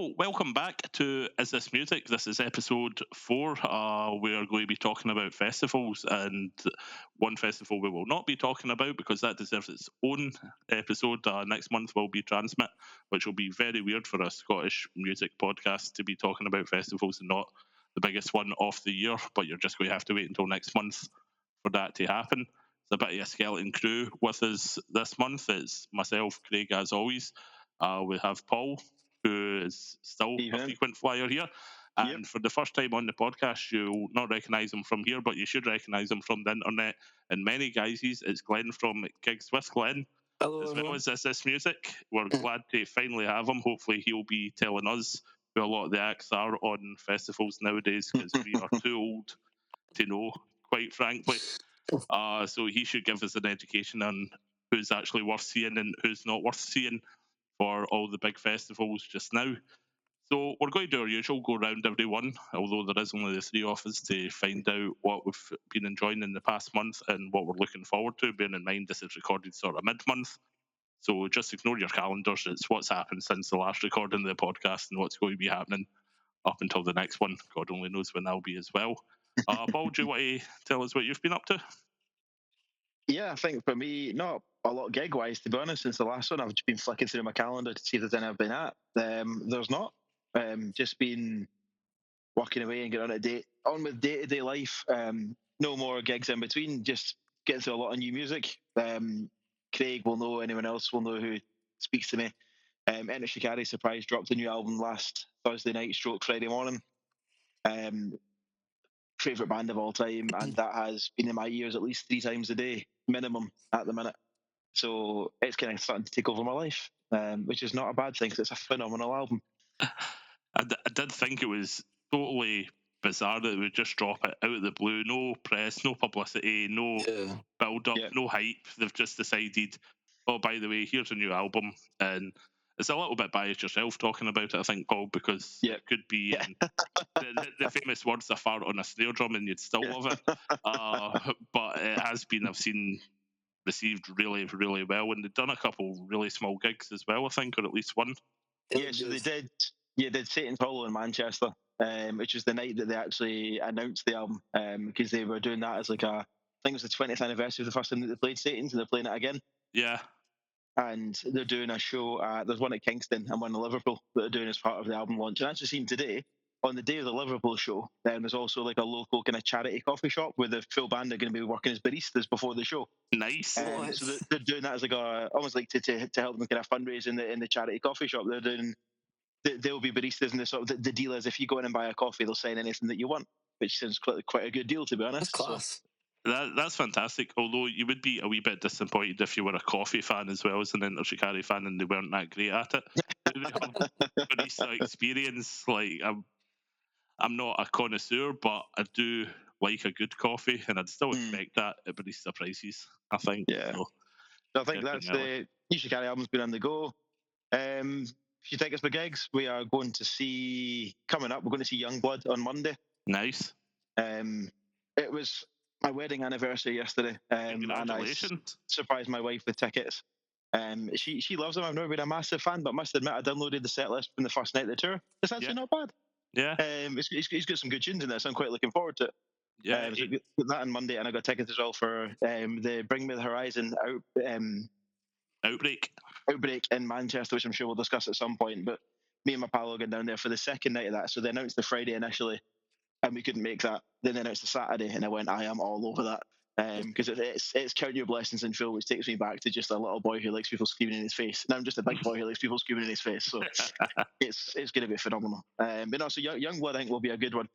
So, welcome back to Is This Music? This is episode 4. We are going to be talking about festivals, and one festival we will not be talking about because that deserves its own episode. Next month will be Transmit, which will be very weird for a Scottish music podcast to be talking about festivals and not the biggest one of the year. But you're just going to have to wait until next month for that to happen. It's a bit of a skeleton crew with us this month. It's myself, Craig, as always. We have Paul, who is still a Evening. frequent flyer here. And Yep. for the first time on the podcast, you'll not recognise him from here, but you should recognise him from the internet in many guises. It's Glenn from Gigs with Glenn. Hello, As well everyone. as this music. We're glad to finally have him. Hopefully, he'll be telling us who a lot of the acts are on festivals nowadays because we are too old to know, quite frankly. So he should give us an education on who's actually worth seeing and who's not worth seeing for all the big festivals just now. So we're going to do our usual, go round everyone, although there is only the three of us, to find out what we've been enjoying in the past month and what we're looking forward to, bearing in mind this is recorded sort of mid-month. So just ignore your calendars. It's what's happened since the last recording of the podcast and what's going to be happening up until the next one. God only knows when that'll be as well. Paul, do you want to tell us what you've been up to? Yeah, I think for me, not a lot gig wise, to be honest, since the last one. I've just been flicking through my calendar to see if there's any I've been at. There's not. Just been working away and getting on with day to day life. No more gigs in between, just getting through a lot of new music. Craig will know, anyone else will know who speaks to me. Enter Shikari Surprise dropped a new album last Thursday night, stroke Friday morning. Favorite band of all time, and that has been in my ears at least 3 times a day minimum at the minute. So it's kind of starting to take over my life, which is not a bad thing because it's a phenomenal album. I did think it was totally bizarre that they would just drop it out of the blue. No press, no publicity, no build up, no hype. They've just decided, oh, by the way, here's a new album. And it's a little bit biased yourself talking about it, I think, Paul, because it could be the famous words, a fart on a snare drum, and you'd still love it. But it has been, I've seen, received really, really well. And they've done a couple really small gigs as well, I think, or at least one. Yeah, so they did. Yeah, they did Satan's Hollow in Manchester, which was the night that they actually announced the album, because they were doing that as like I think it was the 20th anniversary of the first time that they played Satan's, and they're playing it again. Yeah. And they're doing a show. There's one at Kingston and one in Liverpool that they're doing as part of the album launch. And I actually seen today, on the day of the Liverpool show, there's also like a local kind of charity coffee shop where the full band are going to be working as baristas before the show. Nice. So they're doing that as like almost like to help them kind of fundraise in the charity coffee shop. They're doing. They'll be baristas, and the sort of the deal is if you go in and buy a coffee, they'll sign anything that you want, which sounds quite a good deal, to be honest. That's class. That's fantastic. Although you would be a wee bit disappointed if you were a coffee fan as well as an Enter Shikari fan and they weren't that great at it. Barista experience, like I'm not a connoisseur, but I do like a good coffee, and I'd still expect that at barista prices, I think. Yeah. So I think that's the new Shikari album's been on the go. If you take us for gigs, we are going to see coming up. We're going to see Youngblood on Monday. Nice. It was my wedding anniversary yesterday, and I surprised my wife with tickets. She loves them. I've never been a massive fan, but must admit I downloaded the set list from the first night of the tour. It's actually not bad. Yeah. He's got some good tunes in there, so I'm quite looking forward to it. Yeah. So got that on Monday, and I got tickets as well for the Bring Me the Horizon Outbreak in Manchester, which I'm sure we'll discuss at some point. But me and my pal are going down there for the second night of that. So they announced the Friday initially, and we couldn't make that. Then they announced the Saturday, and I went, I am all over that. Because it's Count Your Blessings in Full, which takes me back to just a little boy who likes people screaming in his face. Now I'm just a big boy who likes people screaming in his face. So it's going to be phenomenal. But no, so Youngblood I think will be a good one.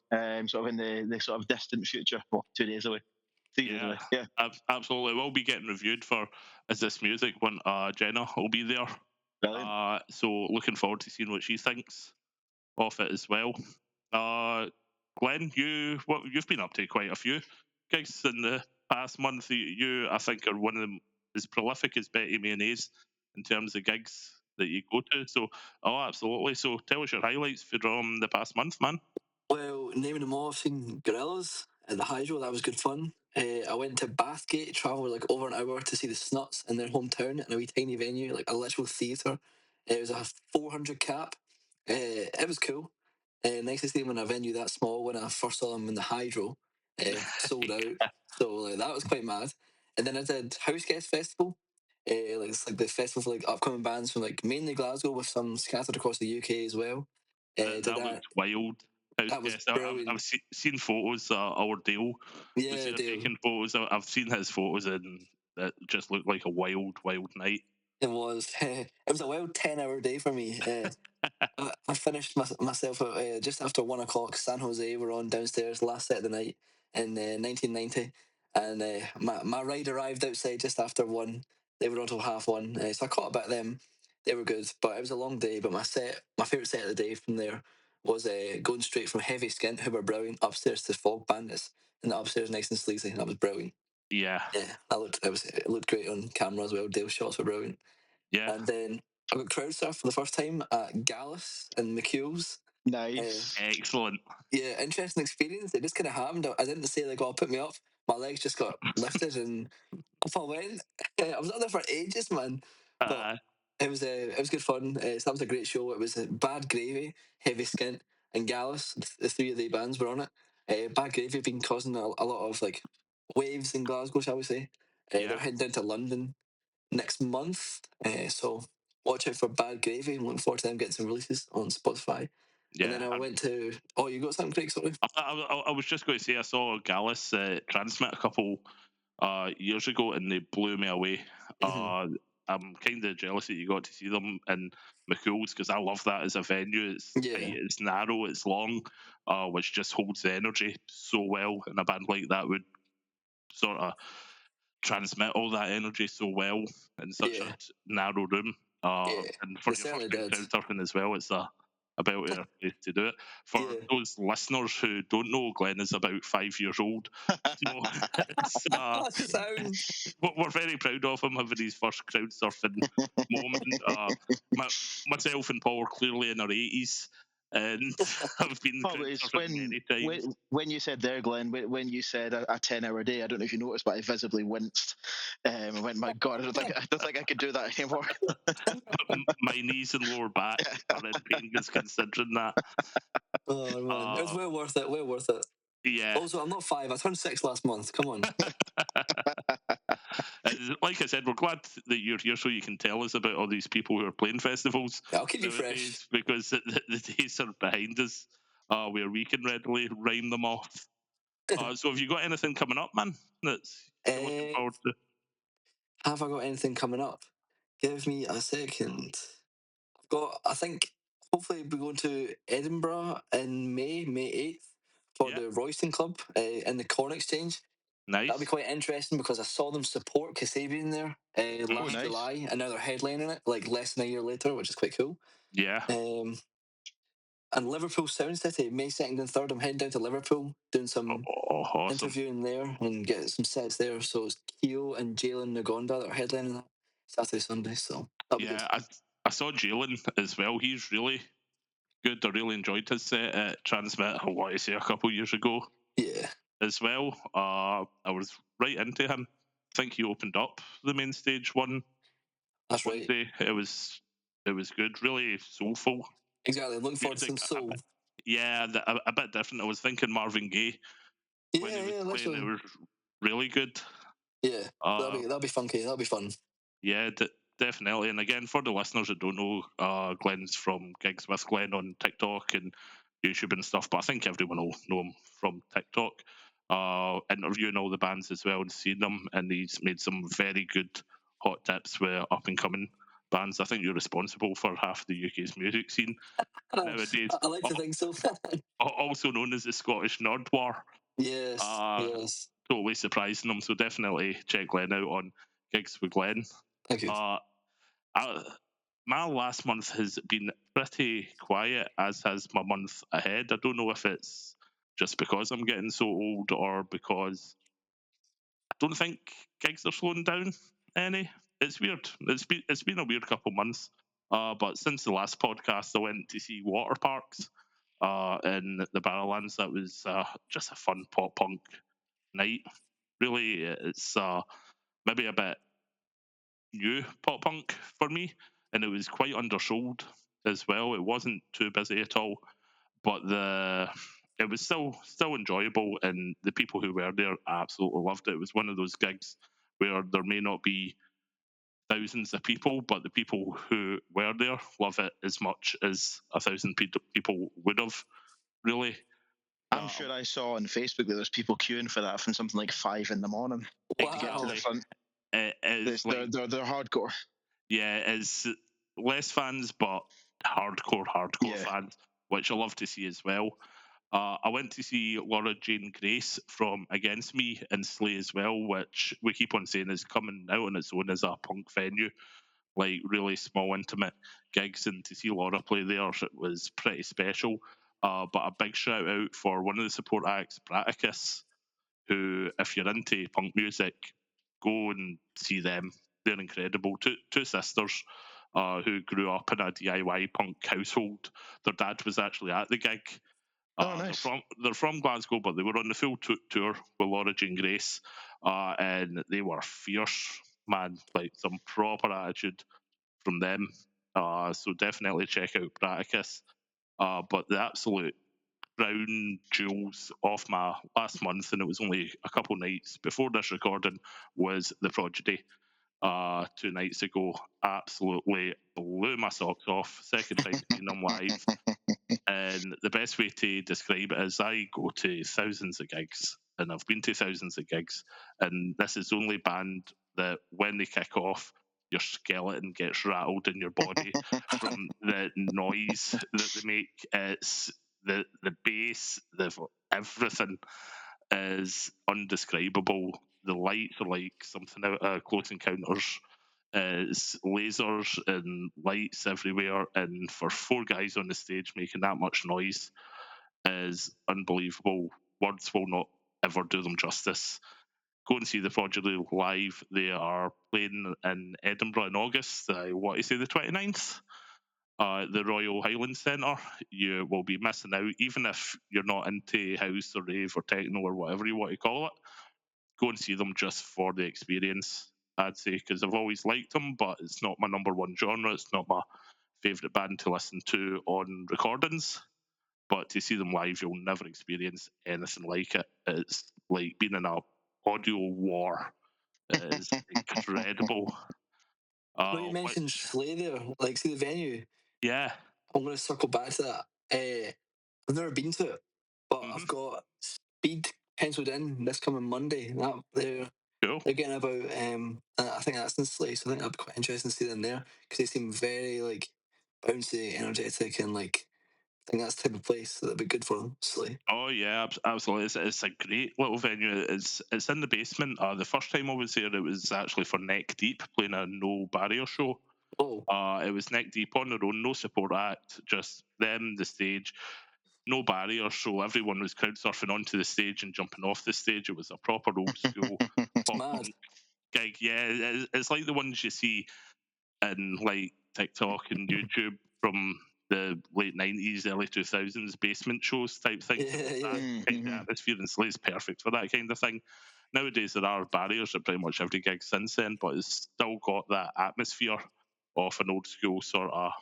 Sort of in the sort of distant future. Well, 2 days away. 2 years away. Yeah. Absolutely. We'll be getting reviewed for Is This Music when Jenna will be there. Brilliant. So looking forward to seeing what she thinks of it as well. Glenn, you've been up to quite a few gigs in the past month. You I think, are one of them as prolific as Betty Mayonnaise in terms of gigs that you go to. So, absolutely. So, tell us your highlights from the past month, man. Well, naming them all, I've seen Gorillaz at the Hydro. That was good fun. I went to Bathgate, travelled like over an hour to see the Snuts in their hometown in a wee tiny venue, like a literal theatre. It was a 400 cap. It was cool. Nice to see him in a venue that small. When I first saw him in the Hydro, sold out. So like, that was quite mad. And then I did House Guest Festival. It's like the festival for like upcoming bands from like mainly Glasgow with some scattered across the UK as well. Did That that. looked wild. House That was guest. I've brilliant. seen photos. Our Dale was Yeah, there Dale. taking photos. I've seen his photos, and it just looked like a wild night. It was. It was a wild 10-hour day for me. I finished myself at just after 1 o'clock. San Jose were on downstairs last set of the night in 1990, and my ride arrived outside just after 1. They were on till half 1, so I caught a bit of them. They were good, but it was a long day. But my favourite set of the day from there was going straight from Heavy Skint, who were brilliant, upstairs to Fog Bandits, and the upstairs nice and sleazy. That was brilliant. Yeah, Yeah, it looked great on camera as well. Dale shots were brilliant. yeah, And then I got crowd surf for the first time at Gallus and McHugh's. Uh, Nice. excellent. yeah, interesting experience. It just kind of happened. I didn't say like, "Oh, put me up." My legs just got lifted, and off I went. I was not there for ages, man. But Uh, it was good fun. So that was a great show. It was Bad Gravy, Heavy Skint, and Gallus. The three of the bands were on it. Bad Gravy have been causing a lot of like waves in Glasgow, shall we say? They're yeah, heading down to London next month. So watch out for Bad Gravy. I'm looking forward to them getting some releases on Spotify. And then yeah. I went to. Oh, you got something, Craig? Sorry. I was just going to say I saw Gallus transmit a couple years ago, and they blew me away. Hmm. I'm kind of jealous that you got to see them in McCool's because I love that as a venue. It's tight, Yeah, it's narrow, it's long, which just holds the energy so well. And a band like that would sort of transmit all that energy so well in such a yeah, narrow room. yeah. And They for your certainly first time did. crowd surfing as well, it's a belter to do it. For Yeah. those listeners who don't know, Glenn is about 5 years old. So it's, Sound. we're very proud of him having his first crowd surfing moment. My, myself and Paul are clearly in our 80s and have been Oh, but crowd it's surfing many times. when you said there, Glenn, when you said a 10-hour day, I don't know if you noticed, but I visibly winced. I went, my God, I don't think I could do that anymore. My knees and lower back are in pain just considering that. Oh man, it was Uh, well worth it. Well worth it. yeah. Also, I'm not 5. I turned 6 last month. Come on. Like I said, we're glad that you're here so you can tell us about all these people who are playing festivals I'll keep you fresh. nowadays because the days are behind us where we can readily rhyme them off. So have you got anything coming up, man, that's you're looking uh, forward to? have I got anything coming up? Give me a second. I think, hopefully we're going to Edinburgh in May 8th for Yeah, the Royston Club in the Corn Exchange. That'll be nice. quite interesting because I saw them support Kasabian there Oh, last nice. July, and now they're headlining it like less than a year later, which is quite cool. Yeah. Um, and Liverpool Sound City, May 2nd and 3rd. I'm heading down to Liverpool, doing some Oh, awesome. interviewing there and get some sets there. So it's Keo and Jalen Nagonda that are headlining that Saturday, Sunday. So that'll be good. Yeah, I saw Jalen as well. He's really good. I really enjoyed his set at Transmit, I want to say, a couple of years ago Yeah, as well. I was right into him. I think he opened up the main stage that's one right. day. It was good, really soulful Exactly. Looking forward to some music. soul. Yeah, a bit different. I was thinking Marvin Gaye when he Yeah, was yeah, playing. It literally. was really good. Yeah, Uh, that'll be funky. That'll be fun. yeah, definitely. And again, for the listeners that don't know, Glenn's from Gigs with Glenn on TikTok and YouTube and stuff. But I think everyone will know him from TikTok. Interviewing all the bands as well and seeing them, and he's made some very good hot tips with up and coming bands. I think you're responsible for half the UK's music scene nowadays. I like to think so. Also known as the Scottish Nerdwar. Yes, Uh, yes. totally surprising them. So definitely check Glenn out on Gigs with Glenn. Thank you. Uh, my last month has been pretty quiet, as has my month ahead. I don't know if it's just because I'm getting so old or because I don't think gigs are slowing down any. It's weird. It's been a weird couple months. But since the last podcast, I went to see Water Parks in the Barrowlands. That was just a fun pop punk night. Really, it's maybe a bit new pop punk for me, and it was quite undersold. as well. It wasn't too busy at all, but it was still enjoyable, and the people who were there absolutely loved it. It was one of those gigs where there may not be thousands of people, but the people who were there love it as much as 1,000 people would have. Really, I'm sure I saw on Facebook that there's people queuing for that from something like 5 in the morning to get to the Wow. exactly. front. It's like They're hardcore. yeah, it's less fans, but hardcore Yeah. fans, which I love to see as well. I went to see Laura Jane Grace from Against Me in Slay as well, which we keep on saying is coming out on its own as a punk venue, like really small, intimate gigs. And to see Laura play there, it was pretty special. But a big shout out for one of the support acts, Braticus, who, if you're into punk music, go and see them. They're incredible. Two sisters who grew up in a DIY punk household. Their dad was actually at the gig. Oh, nice. They're from Glasgow, but they were on the full tour with Laura Jane Grace, and they were fierce, man. Like some proper attitude from them. So definitely check out Braticus. But the absolute crown jewels of my last month, and it was only a couple nights before this recording, was The Prodigy. 2 nights ago, absolutely blew my socks off. Second time seeing them live. And the best way to describe it is I go to thousands of gigs, and I've been to thousands of gigs, and this is the only band that when they kick off, your skeleton gets rattled in your body from the noise that they make. It's the bass, everything is undescribable. The lights are like something out of Close Encounters. It's lasers and lights everywhere, and for four guys on the stage making that much noise is unbelievable. Words will not ever do them justice. Go and see the Prodigy live. They are playing in Edinburgh in August. I want to say the 29th. The Royal Highland Centre. You will be missing out, even if you're not into house or rave or techno or whatever you want to call it. Go and see them just for the experience, I'd say, because I've always liked them, but it's not my number one genre. It's not my favourite band to listen to on recordings. But to see them live, you'll never experience anything like it. It's like being in a audio war. It is incredible. No, you mentioned Which, Slay there. Like, see the venue. yeah. I'm going to circle back to that. I've never been to it, but I've Hmm. got Speed penciled in this coming Monday. That Cool. they're getting about. I think that's in Slay, so I think that'd be quite interesting to see them there because they seem very like bouncy, energetic, and like I think that's the type of place that'd be good for them. Slay. Oh yeah, absolutely. It's a great little venue. It's in the basement. The first time I was there, it was actually for Neck Deep playing a no barrier show. Oh, It was Neck Deep on their own, no support act, just them, the stage, no barrier. So everyone was crowd surfing onto the stage and jumping off the stage. It was a proper old school it's pop mad. punk gig. Yeah, it's like the ones you see in like TikTok and YouTube from the late 90s, early 2000s basement shows type thing. It Yeah, was that yeah. kind of atmosphere, and Slay's perfect for that kind of thing. Nowadays, there are barriers at pretty much every gig since then, but it's still got that atmosphere of an old school sort of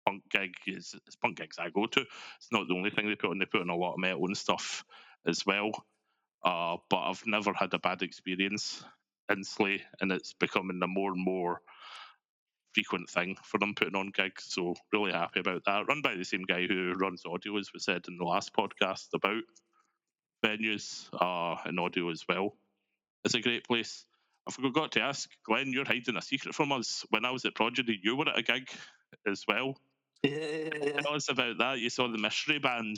punk gig. It's punk gigs I go to. It's not the only thing they put on. They put on a lot of metal and stuff as well. But I've never had a bad experience in Slay, and it's becoming a more and more frequent thing for them putting on gigs. So really happy about that. Run by the same guy who runs audio, as we said in the last podcast about venues and audio as well. It's a great place. I forgot to ask, Glenn, you're hiding a secret from us. When I was at Prodigy, you were at a gig as well. Yeah, yeah, yeah. Tell us about that. You saw the mystery band.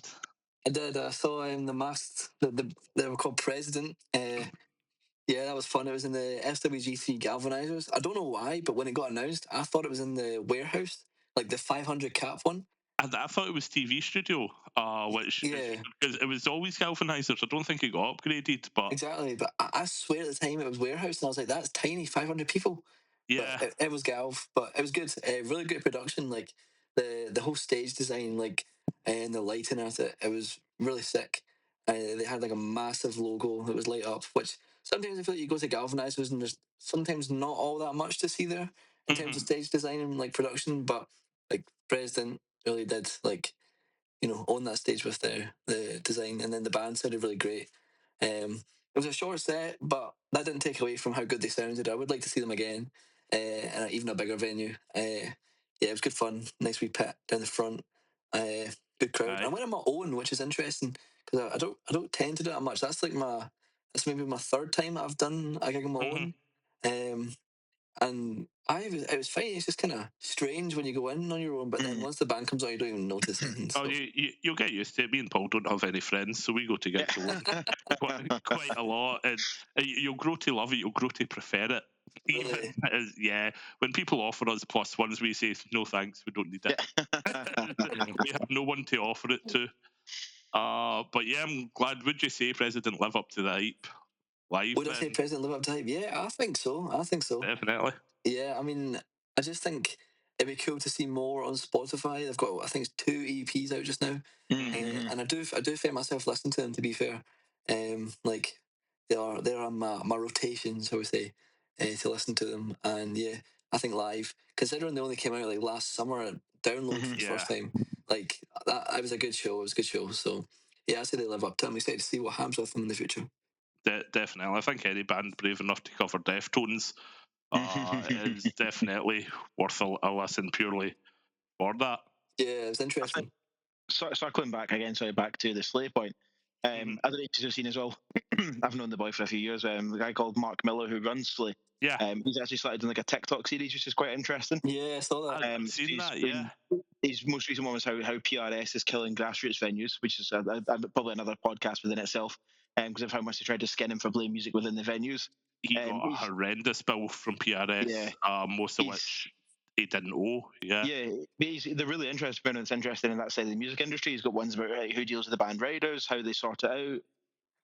I did. I saw the masked. They were called President. Yeah, that was fun. It was in the SWG3 galvanizers. I don't know why, but when it got announced, I thought it was in the warehouse, like the 500 cap one. And I thought it was TV studio, which is Yeah, because it was always galvanizers. I don't think it got upgraded, but exactly. But I swear at the time it was warehouse, and I was like, "That's tiny, 500 people." But yeah. it was Galv, but it was good. Really good production. Like the whole stage design, like and the lighting at it, it was really sick. They had like a massive logo that was lit up, which sometimes I feel like you go to galvanizers and there's sometimes not all that much to see there in terms of Mhm. stage design and like production. But like President really did own that stage with the design, and then the band sounded really great. It was a short set, but that didn't take away from how good they sounded. I would like to see them again, in even a bigger venue. Yeah, it was good fun. Nice wee pit down the front. Good crowd. I Aye. went on my own, which is interesting because I don't tend to do that much. That's maybe my third time that I've done a gig on my Mhm. own. Um, and it was fine. It's just kind of strange when you go in on your own, but then Mm. once the band comes on, you don't even notice it and Oh, stuff. you'll get used to it. Me and Paul don't have any friends, so we go to gigs alone quite a lot, and you'll grow to love it. You'll grow to prefer it. Even Really, as when people offer us plus ones, we say no thanks. We don't need it. We have no one to offer it to. But yeah, I'm glad. Would you say President live up to the hype live? would I say Then President live up to hype? Yeah, I think so. I think so. definitely. Yeah, I mean, I just think it'd be cool to see more on Spotify. They've got, I think, it's 2 EPs out just now, Mhm. and I do find myself listening to them. To be fair, like they are on my rotation, so we say, to listen to them. And yeah, I think live, considering they only came out like last summer at Download for the Yeah, first time, like that, it was a good show. It was a good show. So yeah, I say they live up to it. I'm excited to see what happens with them in the future. definitely. I think any band brave enough to cover Deftones is definitely worth a listen purely for that. Yeah, it was I think interesting. circling back again, sorry, back to the Slay point. Mhm. I don't know if you've seen as well. I've known the boy for a few years. The guy called Mark Miller who runs Slay. Yeah, He's actually started doing like a TikTok series, which is quite interesting. Yeah, I saw that. I've seen He's that. been Yeah, his most recent one was how PRS is killing grassroots venues, which is probably another podcast within itself, because of how much they tried to skin him for playing music within the venues. he got a He's horrendous bill from yeah, PRS, most of he's which he didn't owe. Yeah, yeah, the really interesting one that's interesting in that side of the music industry. He's got ones about who deals with the band riders, how they sort it out,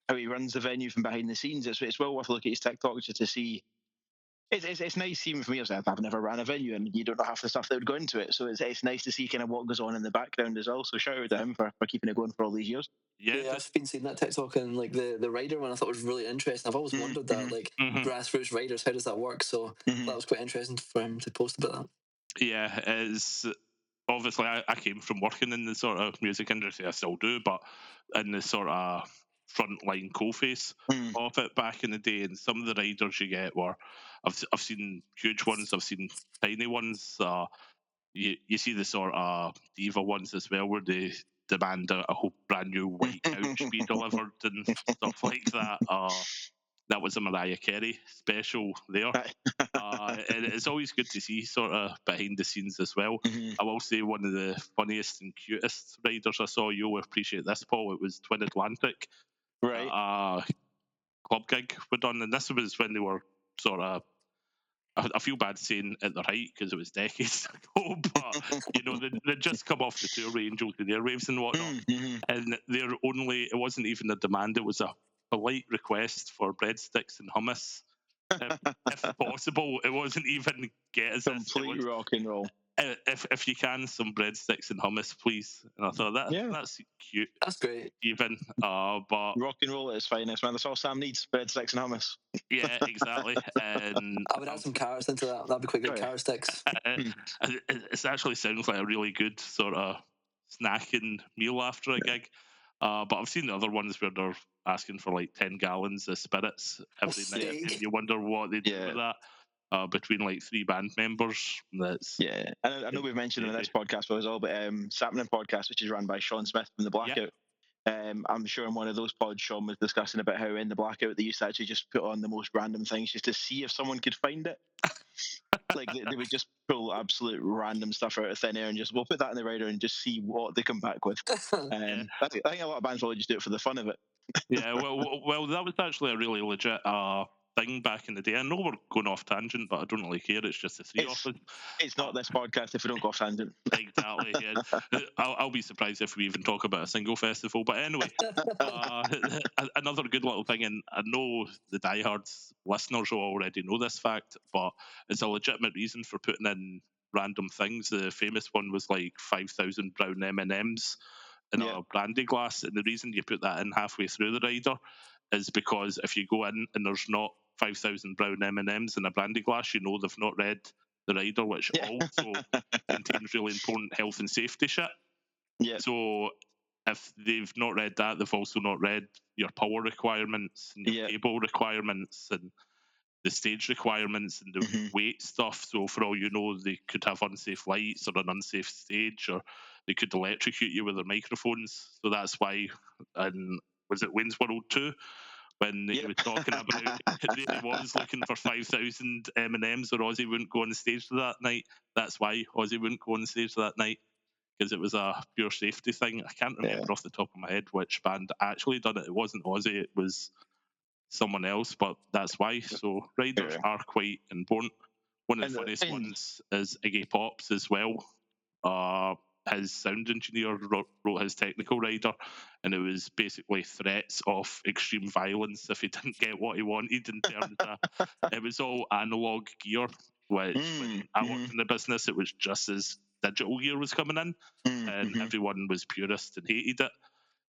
how he runs the venue from behind the scenes. It's well worth a look at his TikTok just to see. It's nice even for me. I've never ran a venue, and you don't know half the stuff that would go into it. So it's nice to see kind of what goes on in the background as well. So shout out to him for keeping it going for all these years. yeah. Yeah, I've been seeing that TikTok, and like the rider one I thought was really interesting. I've always wondered that, Mm-hmm, like Mhm. grassroots riders, how does that work? So mm-hmm, that was quite interesting for him to post about that. Yeah, it's obviously I came from working in the sort of music industry. I still do, but in the sort of frontline coalface mm-hmm. of it back in the day. And some of the riders you get were, I've seen huge ones, I've seen tiny ones. You see the sort of diva ones as well, where they demand a whole brand new white couch be delivered and stuff like that. That was a Mariah Carey special there. And it's always good to see sort of behind the scenes as well. Mm-hmm. I will say one of the funniest and cutest riders I saw, you'll appreciate this, Paul. It was Twin Atlantic, Right. a club gig we done, and this was when they were sort of. I feel bad saying at their height because it was decades ago, but they'd just come off the tour with Angels and Airwaves and whatnot, Mm-hmm. and it wasn't even a demand, it was a polite request for breadsticks and hummus if possible. It wasn't even get us this. It Complete was rock and roll. if you can some breadsticks and hummus, please. And I thought Yeah, that's cute, That's great. even. But rock and roll at its finest, man. That's all Sam needs: bread, sticks, and hummus. yeah, exactly. And I would add some carrots into that. That'd be quite Oh good. yeah. Carrot sticks. it actually sounds like a really good sort of snacking meal after a gig. But I've seen the other ones where they're asking for like 10 gallons of spirits A every night, and steak. you wonder what they do with Yeah, that. Between like three band members, that's yeah. And I know we've mentioned him in this crazy. podcast as well, but Sappening podcast, which is run by Sean Smith from the Yeah, Blackout. I'm sure in one of those pods, Sean was discussing about how in the Blackout they used to actually just put on the most random things just to see if someone could find it. Like they would just pull absolute random stuff out of thin air and just we'll put that in the rider and just see what they come back with. yeah. I think a lot of bands will just do it for the fun of it. Yeah, well, that was actually a really legit thing back in the day. I know we're going off tangent, but I don't really care. It's just the three of It's us. it's Uh, not this podcast if we don't go off tangent. exactly. Yeah. I'll be surprised if we even talk about a single festival. But anyway, another good little thing, and I know the diehards listeners will already know this fact, but it's a legitimate reason for putting in random things. The famous one was like 5,000 brown M&Ms in Yeah, a brandy glass, and the reason you put that in halfway through the rider is because if you go in and there's not 5,000 brown M&Ms in a brandy glass, they've not read the rider, which yeah. also contains contains really important health and safety shit. Yeah. So if they've not read that, they've also not read your power requirements and your Yeah. cable requirements and the stage requirements and the Mhm. weight stuff. So for all you know, they could have unsafe lights or an unsafe stage, or they could electrocute you with their microphones. So that's why, and was it Wayne's World 2? When he Yep. was talking about it really was looking for 5,000 M&Ms or Ozzy wouldn't go on stage that night. That's why Ozzy wouldn't go on stage that night, because it was a pure safety thing. I can't Yeah. remember off the top of my head which band actually done it. It wasn't Ozzy, it was someone else, but that's why. So riders Yeah. are quite important. One of And the funniest and ones is Iggy Pop's as well. Uh, his sound engineer wrote his technical rider, and it was basically threats of extreme violence if he didn't get what he wanted. In terms of, it was all analog gear, which when I worked mhm. in the business, it was just as digital gear was coming in, and Mhm. everyone was purist and hated it.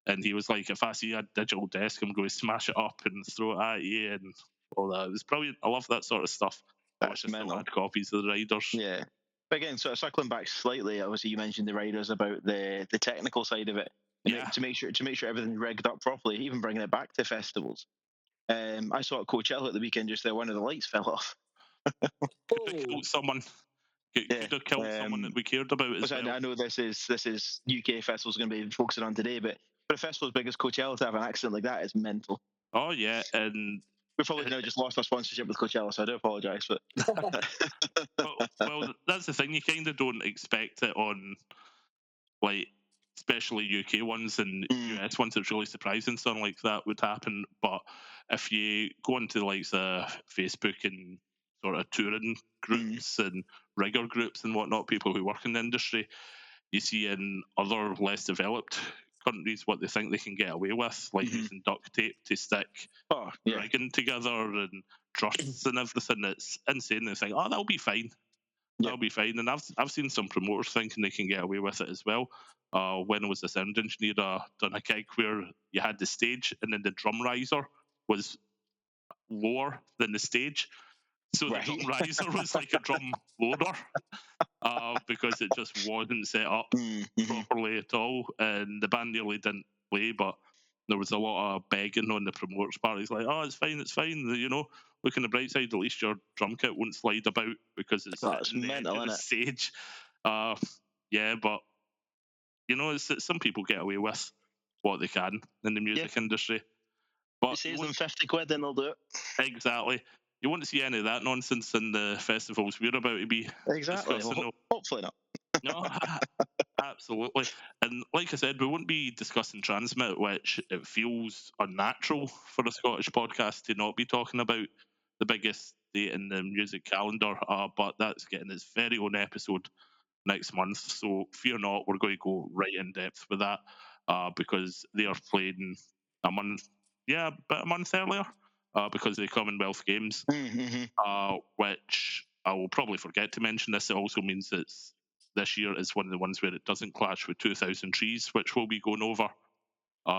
And he was like, if I see a digital desk, I'm going to smash it up and throw it at you and all that. It was brilliant. I love that sort of stuff. I wish That's I still mental. had copies of the Riders. Yeah. But again, sort of circling back slightly, obviously you mentioned the riders about the technical side of it. Yeah. To make sure everything's rigged up properly, even bringing it back to festivals. I saw at Coachella at the weekend just there, one of the lights fell off. Could have Oh, killed someone. Yeah. Could have killed someone that we cared about as Which well. I know this is UK festivals going to be focusing on today, but for a festival as big as Coachella to have an accident like that is mental. Oh, yeah. And We've probably now just lost our sponsorship with Coachella, so I do apologise. But well, that's the thing. You kind of don't expect it on, like, especially UK ones and US ones. It's really surprising something like that would happen. But if you go into like the Facebook and sort of touring groups and rigger groups and whatnot, people who work in the industry, you see in other less developed countries what they think they can get away with, like using duct tape to stick oh yeah, rigging together and truss and everything. It's insane. They think, oh, that'll be fine. Yep. That'll be fine. And I've seen some promoters thinking they can get away with it as well. When I was a sound engineer, done a gig where you had the stage and then the drum riser was lower than the stage. So the right. drum riser was like a drum loader, because it just wasn't set up properly at all. And the band nearly didn't play, but there was a lot of begging on the promoter's part. He's like, oh, it's fine, it's fine. You know, look on the bright side, at least your drum kit won't slide about because it's That's sitting the edge mental, of the isn't it? stage. Yeah, but you know, some people get away with what they can in the Yeah. music industry. If But it saves them 50 quid, then they'll do it. exactly, you won't see any of that nonsense in the festivals we're about to be Exactly. discussing. Well, No, hopefully not. no, absolutely. And like I said, we won't be discussing Transmit, which it feels unnatural for a Scottish podcast to not be talking about the biggest date in the music calendar. But that's getting its very own episode next month. So fear not, we're going to go right in depth with that, because they are playing a month, yeah, about a month earlier, because of the Commonwealth Games, which I will probably forget to mention. This it also means it's this year is one of the ones where it doesn't clash with 2000 Trees, which we'll be going over,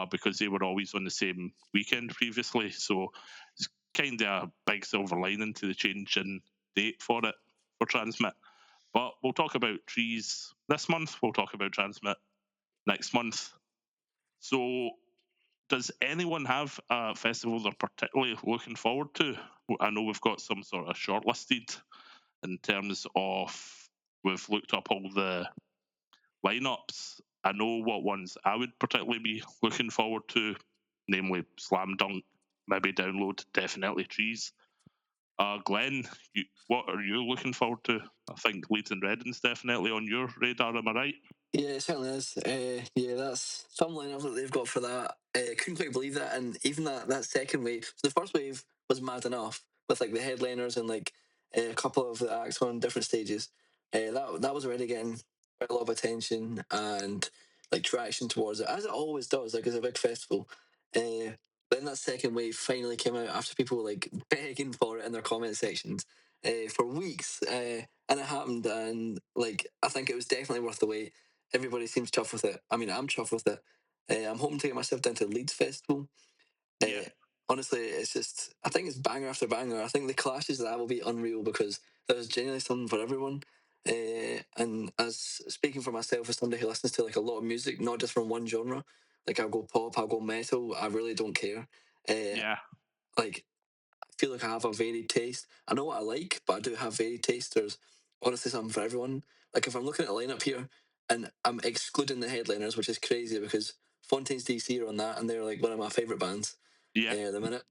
because they were always on the same weekend previously. So it's kind of a big silver lining to the change in date for it for Transmit. But we'll talk about Trees this month. We'll talk about Transmit next month. So, does anyone have a festival they're particularly looking forward to? I know we've got some sort of shortlisted in terms of we've looked up all the lineups. I know what ones I would particularly be looking forward to, namely Slam Dunk, maybe Download, definitely Trees. Glenn, what are you looking forward to? I think Leeds and Reading's definitely on your radar. Am I right? yeah, it certainly is. Yeah, that's some lineup that they've got for that. Couldn't quite believe that, and even that second wave. So the first wave was mad enough with like the headliners and like a couple of the acts on different stages. That was already getting quite a lot of attention and like traction towards it, as it always does. Like it's a big festival. Then that second wave finally came out after people were like begging for it in their comment sections for weeks, and it happened. And like I think it was definitely worth the wait. Everybody seems chuffed with it. I mean, I'm chuffed with it. I'm hoping to get myself down to the Leeds Festival. Yeah. Honestly, it's just, I think it's banger after banger. I think the clashes of that will be unreal because there's genuinely something for everyone. And as speaking for myself as somebody who listens to like a lot of music, not just from one genre, like I'll go pop, I'll go metal, I really don't care. Yeah. Like I feel like I have a varied taste. I know what I like, but I do have varied taste. There's honestly something for everyone. Like if I'm looking at a lineup here and I'm excluding the headliners, which is crazy because Fontaine's DC are on that and they're like one of my favourite bands Yeah. at the minute.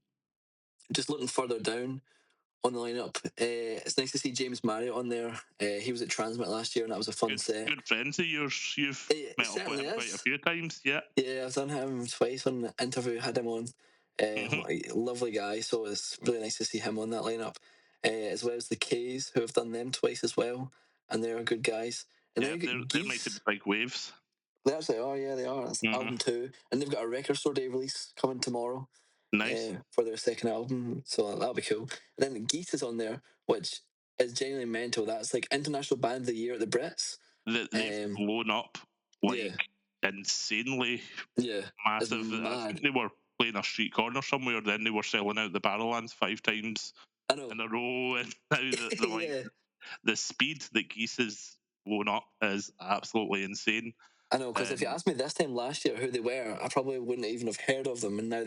Just looking further down on the lineup, it's nice to see James Marriott on there. He was at Transmit last year and that was a fun set. Good friends of yours. You've It met up with certainly him quite a is. few times. Yeah. Yeah, I've done him twice on the interview, had him on. Hmm. Lovely guy, so it's really nice to see him on that lineup. As well as the K's, who have done them twice as well, and they're good guys. And then Yeah. you get They're making Geese. big waves. They actually are, yeah, they are. It's Hmm. album 2, and they've got a record store day release coming tomorrow Nice. for their second album, so that'll be cool. And then Geese is on there, which is genuinely mental. That's like International Band of the Year at the Brits. They've Um, blown up yeah, like insanely yeah, it's massive. I think mad. they were playing a street corner somewhere, then they were selling out the Barrowlands 5 times I know. in a row, and now the like Yeah. the speed that Geese has blown up is absolutely insane. I know, because if you And asked me this time last year who they were, I probably wouldn't even have heard of them. And now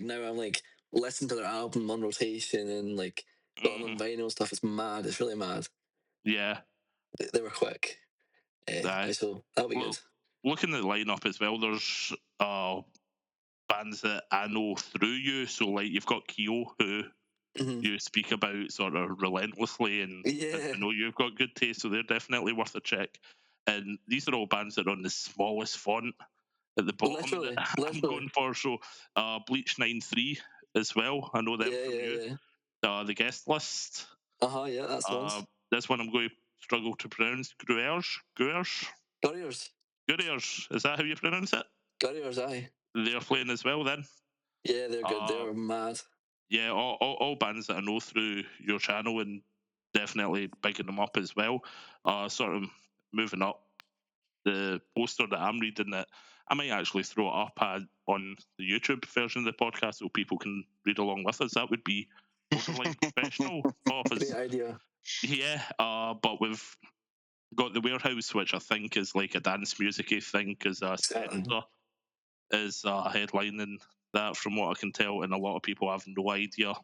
now I'm like listening to their album on rotation and like got them on mhm, vinyl and stuff. It's mad. It's really mad. yeah, They were quick. that So that'll be well, good. looking at the lineup as well, there's bands that I know through you. So like you've got Keo, who Hmm. you speak about sort of relentlessly, and I Yeah, know you've got good taste, so they're definitely worth a check. And these are all bands that are on the smallest font at the bottom that literally, I'm literally. going for. So Bleach 93 as well. I know them Yeah, from yeah, you. yeah. The guest list. Yeah, that's the Uh, ones. this one I'm going to struggle to pronounce. Gruers. Gurriers. Gurriers. Is that how you pronounce it? Gurriers, aye. They're playing as well then. Yeah, they're good. Uh, They're mad. yeah, all bands that I know through your channel, and definitely bigging them up as well. Sort of moving up the poster that I'm reading, that I might actually throw it up on the YouTube version of the podcast so people can read along with us. That would be borderline professional of Great us. idea. Yeah, but we've got the warehouse, which I think is like a dance musicy thing, because Certainly. Spencer is headlining that, from what I can tell, and a lot of people have no idea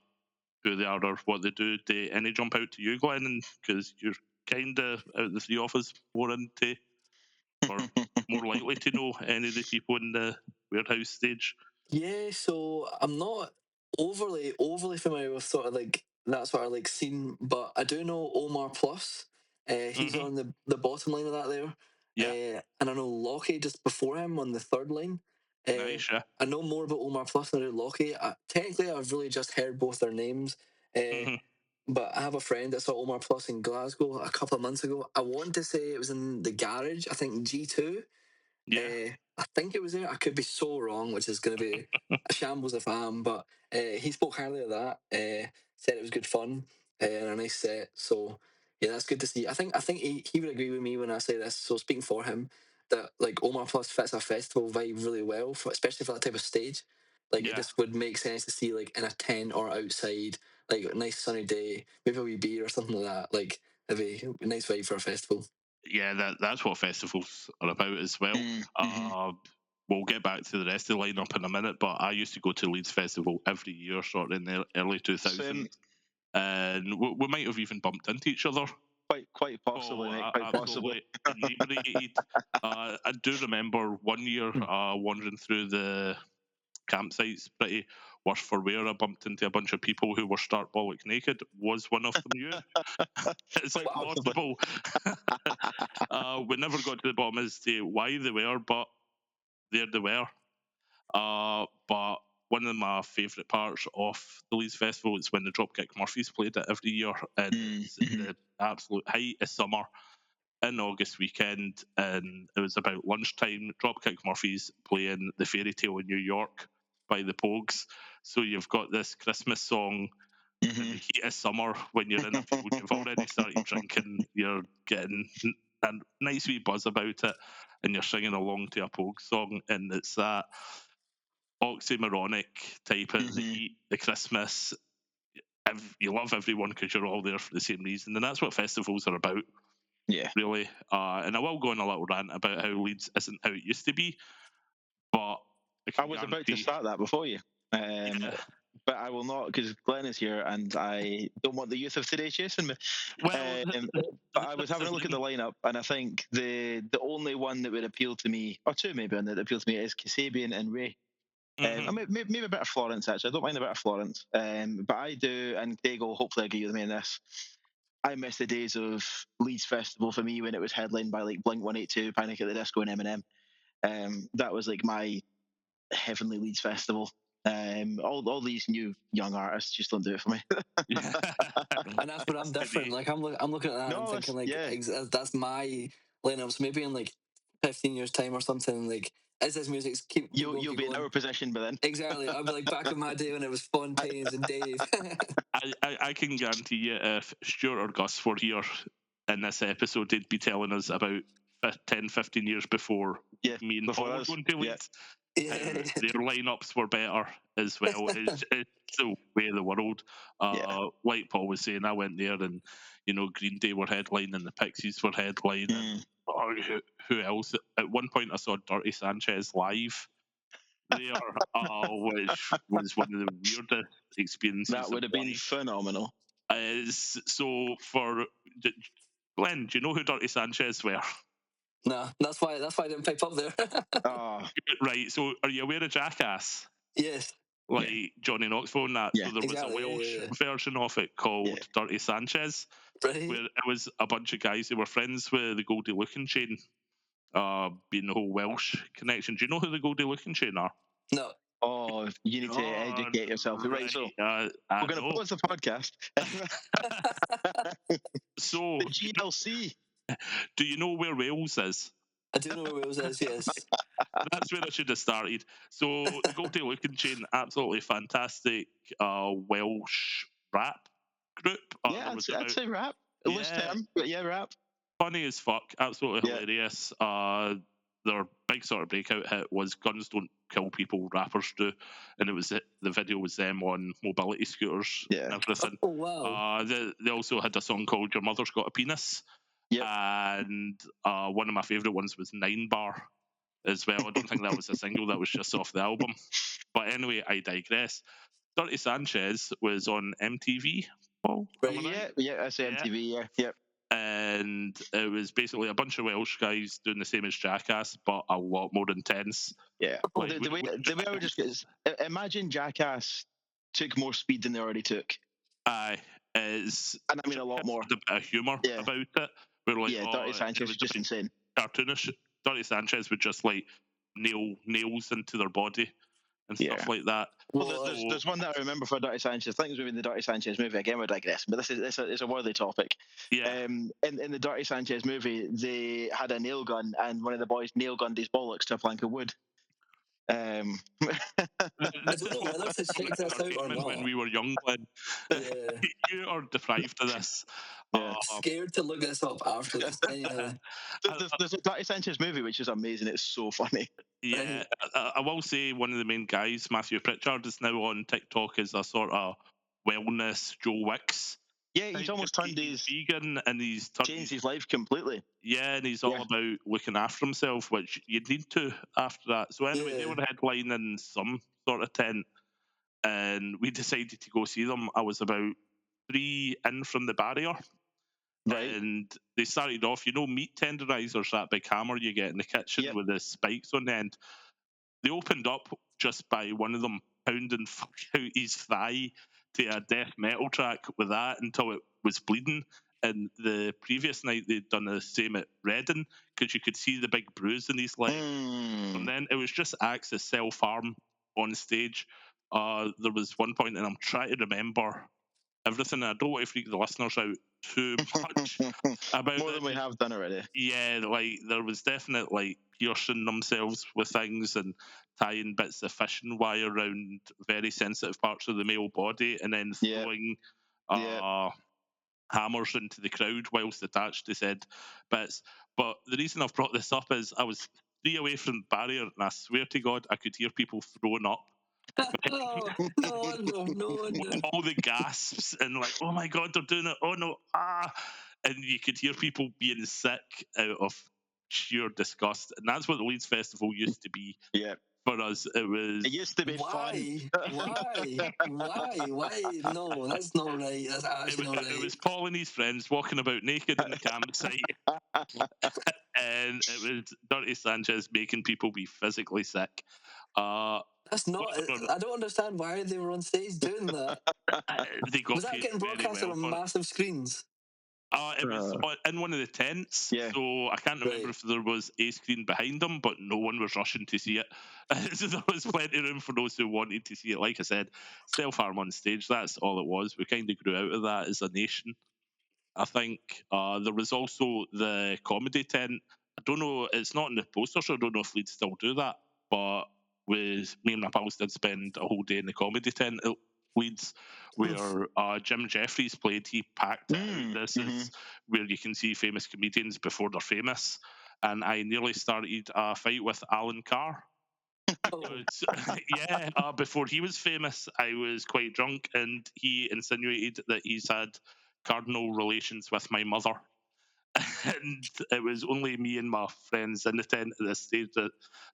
who they are or what they do. Do any jump out to you, Glenn? Because you're kind of out of the three of us more into, or more likely to know any of the people in the warehouse stage. Yeah, so I'm not overly familiar with sort of like that sort of like scene, but I do know Omar Plus. He's Hmm. on the bottom line of that there, Yeah, and I know Lockie just before him on the third line. Uh, nice. Yeah. I know more about Omar Plus than I do Lockie. Technically, I've really just heard both their names, uh, Hmm. but I have a friend that saw Omar Plus in Glasgow a couple of months ago. I want to say it was in the garage. I think G2. Yeah, I think it was there. I could be so wrong, which is going to be a shambles if I am. But he spoke highly of that. Said it was good fun and a nice set. So yeah, that's good to see. I think he would agree with me when I say this. So speaking for him, that like Omar Plus fits a festival vibe really well, especially for that type of stage. Like it yeah, just would make sense to see like in a tent or outside, like a nice sunny day, maybe a wee beer or something like that. Like it'd be a nice vibe for a festival. yeah. That's what festivals are about as well. Mm-hmm. We'll get back to the rest of the lineup in a minute, but I used to go to Leeds Festival every year, sort of in the early Same, 2000s, and we might have even bumped into each other. quite possibly, Oh, mate. Quite possibly. absolutely inebriated. I do remember one year wandering through the campsites, pretty worse for wear. I bumped into a bunch of people who were stark bollock naked. Was one of them you? Is Quite it possibly. possible? We never got to the bottom as to why they were, but there they were. But one of my favourite parts of the Leeds Festival is when the Dropkick Murphys played it every year, and it's Mm-hmm. the absolute height of summer in August weekend, and it was about lunchtime. Dropkick Murphys playing the Fairy Tale in New York by the Pogues. So you've got this Christmas song in the heat of summer when you're in a field, you've already started drinking, you're getting a nice wee buzz about it, and you're singing along to a Pogues song, and it's that oxymoronic type of the Mm-hmm. heat, the Christmas. You love everyone because you're all there for the same reason, and that's what festivals are about. Yeah. really. And I will go on a little rant about how Leeds isn't how it used to be, but I I can was about to guarantee. start that before you. Yeah. But I will not because Glenn is here and I don't want the youth of today chasing me. Well, But I was that's having the a look at thing. the lineup and I think the only one that would appeal to me, or two maybe, one that appeal to me is Kasabian and Ray. Mhm. Maybe a bit of Florence actually. I don't mind a bit of Florence. But I do, and Diego, hopefully I agree with me in this. I miss the days of Leeds Festival for me when it was headlined by like Blink 182, Panic at the Disco, and Eminem. That was like my heavenly Leeds Festival. All these new young artists just don't do it for me. Yeah. And that's where I'm different. Today. Like I'm looking at that and I'm No, thinking like yeah, that's my lineups. Maybe in like 15 years time or something. Like as this music's you'll keep be in going. our position by then. Exactly. I'll be like back in my day when it was Fontaines and Dave. I can guarantee you if Stuart or Gus were here in this episode, they'd be telling us about 10, 15 years before Yeah, me and before Paul were us. going to Yeah, Leeds. Yeah. Their lineups were better as well. It's the way of the world. yeah. Like Paul was saying, I went there and, Green Day were headlining, the Pixies were headlining. Mm. Who else? At one point, I saw Dirty Sanchez live there, which was one of the weirdest That experiences of would have my been life. phenomenal. So Glenn, do you know who Dirty Sanchez were? Nah, that's why I didn't pick up there. Oh, Right. So are you aware of Jackass? Yes. Like yeah, Johnny Knoxville and that. yeah, So there was a Exactly. Welsh Yeah. version of it yeah. called Dirty Sanchez, Right. where it was a bunch of guys who were friends with the Goldie Looking Chain, being the whole Welsh connection. Do you know who the Goldie Looking Chain are? No. Oh, you need to Oh, educate yourself. Right, so right. I we're going to know. pause the podcast. So, The GLC. do you know where Wales is? I do know where Wales is. Yes. That's where I should have started. So the Goldie Looking Chain, absolutely fantastic Welsh rap group. Yeah, There was I'd about say rap. Loose yeah, term, but yeah, rap. funny as fuck, absolutely Yeah, hilarious. Their big sort of breakout hit was "Guns Don't Kill People, Rappers Do," and the video was them on mobility scooters yeah. and everything. Oh wow. They also had a song called "Your Mother's Got a Penis," Yep. and one of my favourite ones was "Nine Bar" as well. I don't think that was a single; that was just off the album. But anyway, I digress. Dirty Sanchez was on MTV. Paul, am I Right. right? Yeah, I say Yeah. MTV. Yeah, yep. And it was basically a bunch of Welsh guys doing the same as Jackass, but a lot more intense. Yeah. Like The way I would just imagine Jackass took more speed than they already took, aye, is and I mean a lot Jackass more. had a bit of humour Yeah, about it. We're like, yeah. Dirty oh, it Sanchez was is a just bit insane. cartoonish. Dirty Sanchez would just like nail nails into their body and Yeah. stuff like that. Well, Well, So there's one that I remember for Dirty Sanchez. I think it was maybe in the Dirty Sanchez movie. Again, we're digressing, but it's a worthy topic. yeah, In the Dirty Sanchez movie, they had a nail gun, and one of the boys nail gunned his bollocks to a plank of wood. Um, I don't know whether to check this out or entertainment when not. we were young, Glenn. Yeah. You are deprived of this. yeah. Scared to look this up after this. Anyway. There's a Dirty Sanchez movie which is amazing. It's so funny. Yeah, Right. I will say one of the main guys, Matthew Pritchard, is now on TikTok as a sort of wellness Joe Wicks Yeah, he's type almost guy. turned He's his vegan and changed his life completely. yeah, and he's all Yeah. about looking after himself, which you need to after that. So anyway, they were Yeah. headlining some sort of tent, and we decided to go see them. I was about 3 in from the barrier. Right. And they started off, meat tenderizers, that big hammer you get in the kitchen Yep. with the spikes on the end. They opened up just by one of them pounding fuck out his thigh to a death metal track with that until it was bleeding. And the previous night they'd done the same at Reading because you could see the big bruise in his leg. And Mm. then it was just acts of self harm on stage. There was one point, and I'm trying to remember everything. I don't want to freak the listeners out too much about More than we it. have done already. Yeah, like there was definite like piercing themselves with things and tying bits of fishing wire around very sensitive parts of the male body and then Yeah. throwing Yeah. hammers into the crowd whilst attached to said bits. But the reason I've brought this up is I was 3 away from the barrier and I swear to God I could hear people throwing up. Oh, no wonder. No wonder. All the gasps and like, oh my God, they're doing it. Oh no, ah. and you could hear people being sick out of sheer disgust. And that's what the Leeds Festival used to be Yeah. for us. It was. It used to be fun. Why? No, that's not right. That's actually not It was right. Paul and his friends walking about naked in the campsite, and it was Dirty Sanchez making people be physically sick. That's not. I don't understand why they were on stage doing that. They got Was that paid getting very broadcasted well on for it. massive screens? It was Uh, in one of the tents, Yeah. so I can't remember Right. if there was a screen behind them, but no one was rushing to see it. So there was plenty of room for those who wanted to see it. Like I said, self-harm on stage, that's all it was. We kind of grew out of that as a nation. I think there was also the comedy tent. I don't know, it's not in the poster, so I don't know if Leeds still do that, but with me and my pals did spend a whole day in the comedy tent at Leeds where Jim Jeffries played. He packed it out. This is where you can see famous comedians before they're famous. And I nearly started a fight with Alan Carr. Oh, Yeah, before he was famous, I was quite drunk, and he insinuated that he's had cardinal relations with my mother. And it was only me and my friends in the tent at this stage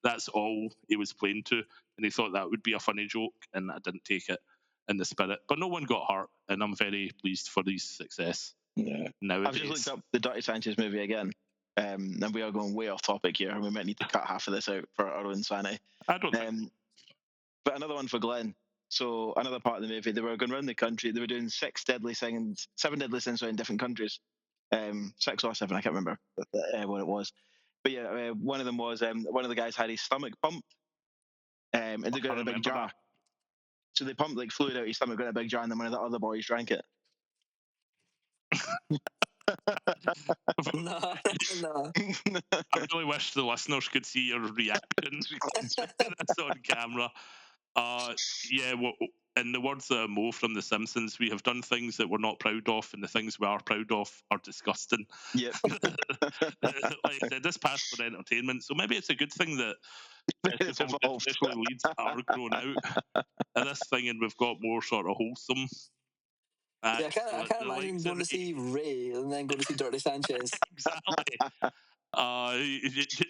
that's all he was playing to, and he thought that would be a funny joke, and I didn't take it in the spirit. But no one got hurt, and I'm very pleased for his success Yeah. I've just looked nowadays. up the Dirty Sanchez movie again, and we are going way off topic here. We might need to cut half of this out for our own sanity. I don't think. But another one for Glenn. So another part of the movie, they were going around the country. They were doing seven deadly sins in different countries. 6 or 7, I can't remember what it was. But yeah, one of them was one of the guys had his stomach pumped, and they got I in a big remember jar. that. So they pumped like fluid out his stomach, got in a big jar, and then one of the other boys drank it. no, no. I really wish the listeners could see your reaction to this on camera. Yeah, well, in the words of Mo from The Simpsons, we have done things that we're not proud of, and the things we are proud of are disgusting. Yep. Like I said, this passed for entertainment, so maybe it's a good thing that It's festivals, evolved. especially Leeds, are grown out of this thing, and we've got more sort of wholesome Yeah, acts. I So can't the imagine likes of going to see Ray and then going to see Dirty Sanchez. exactly.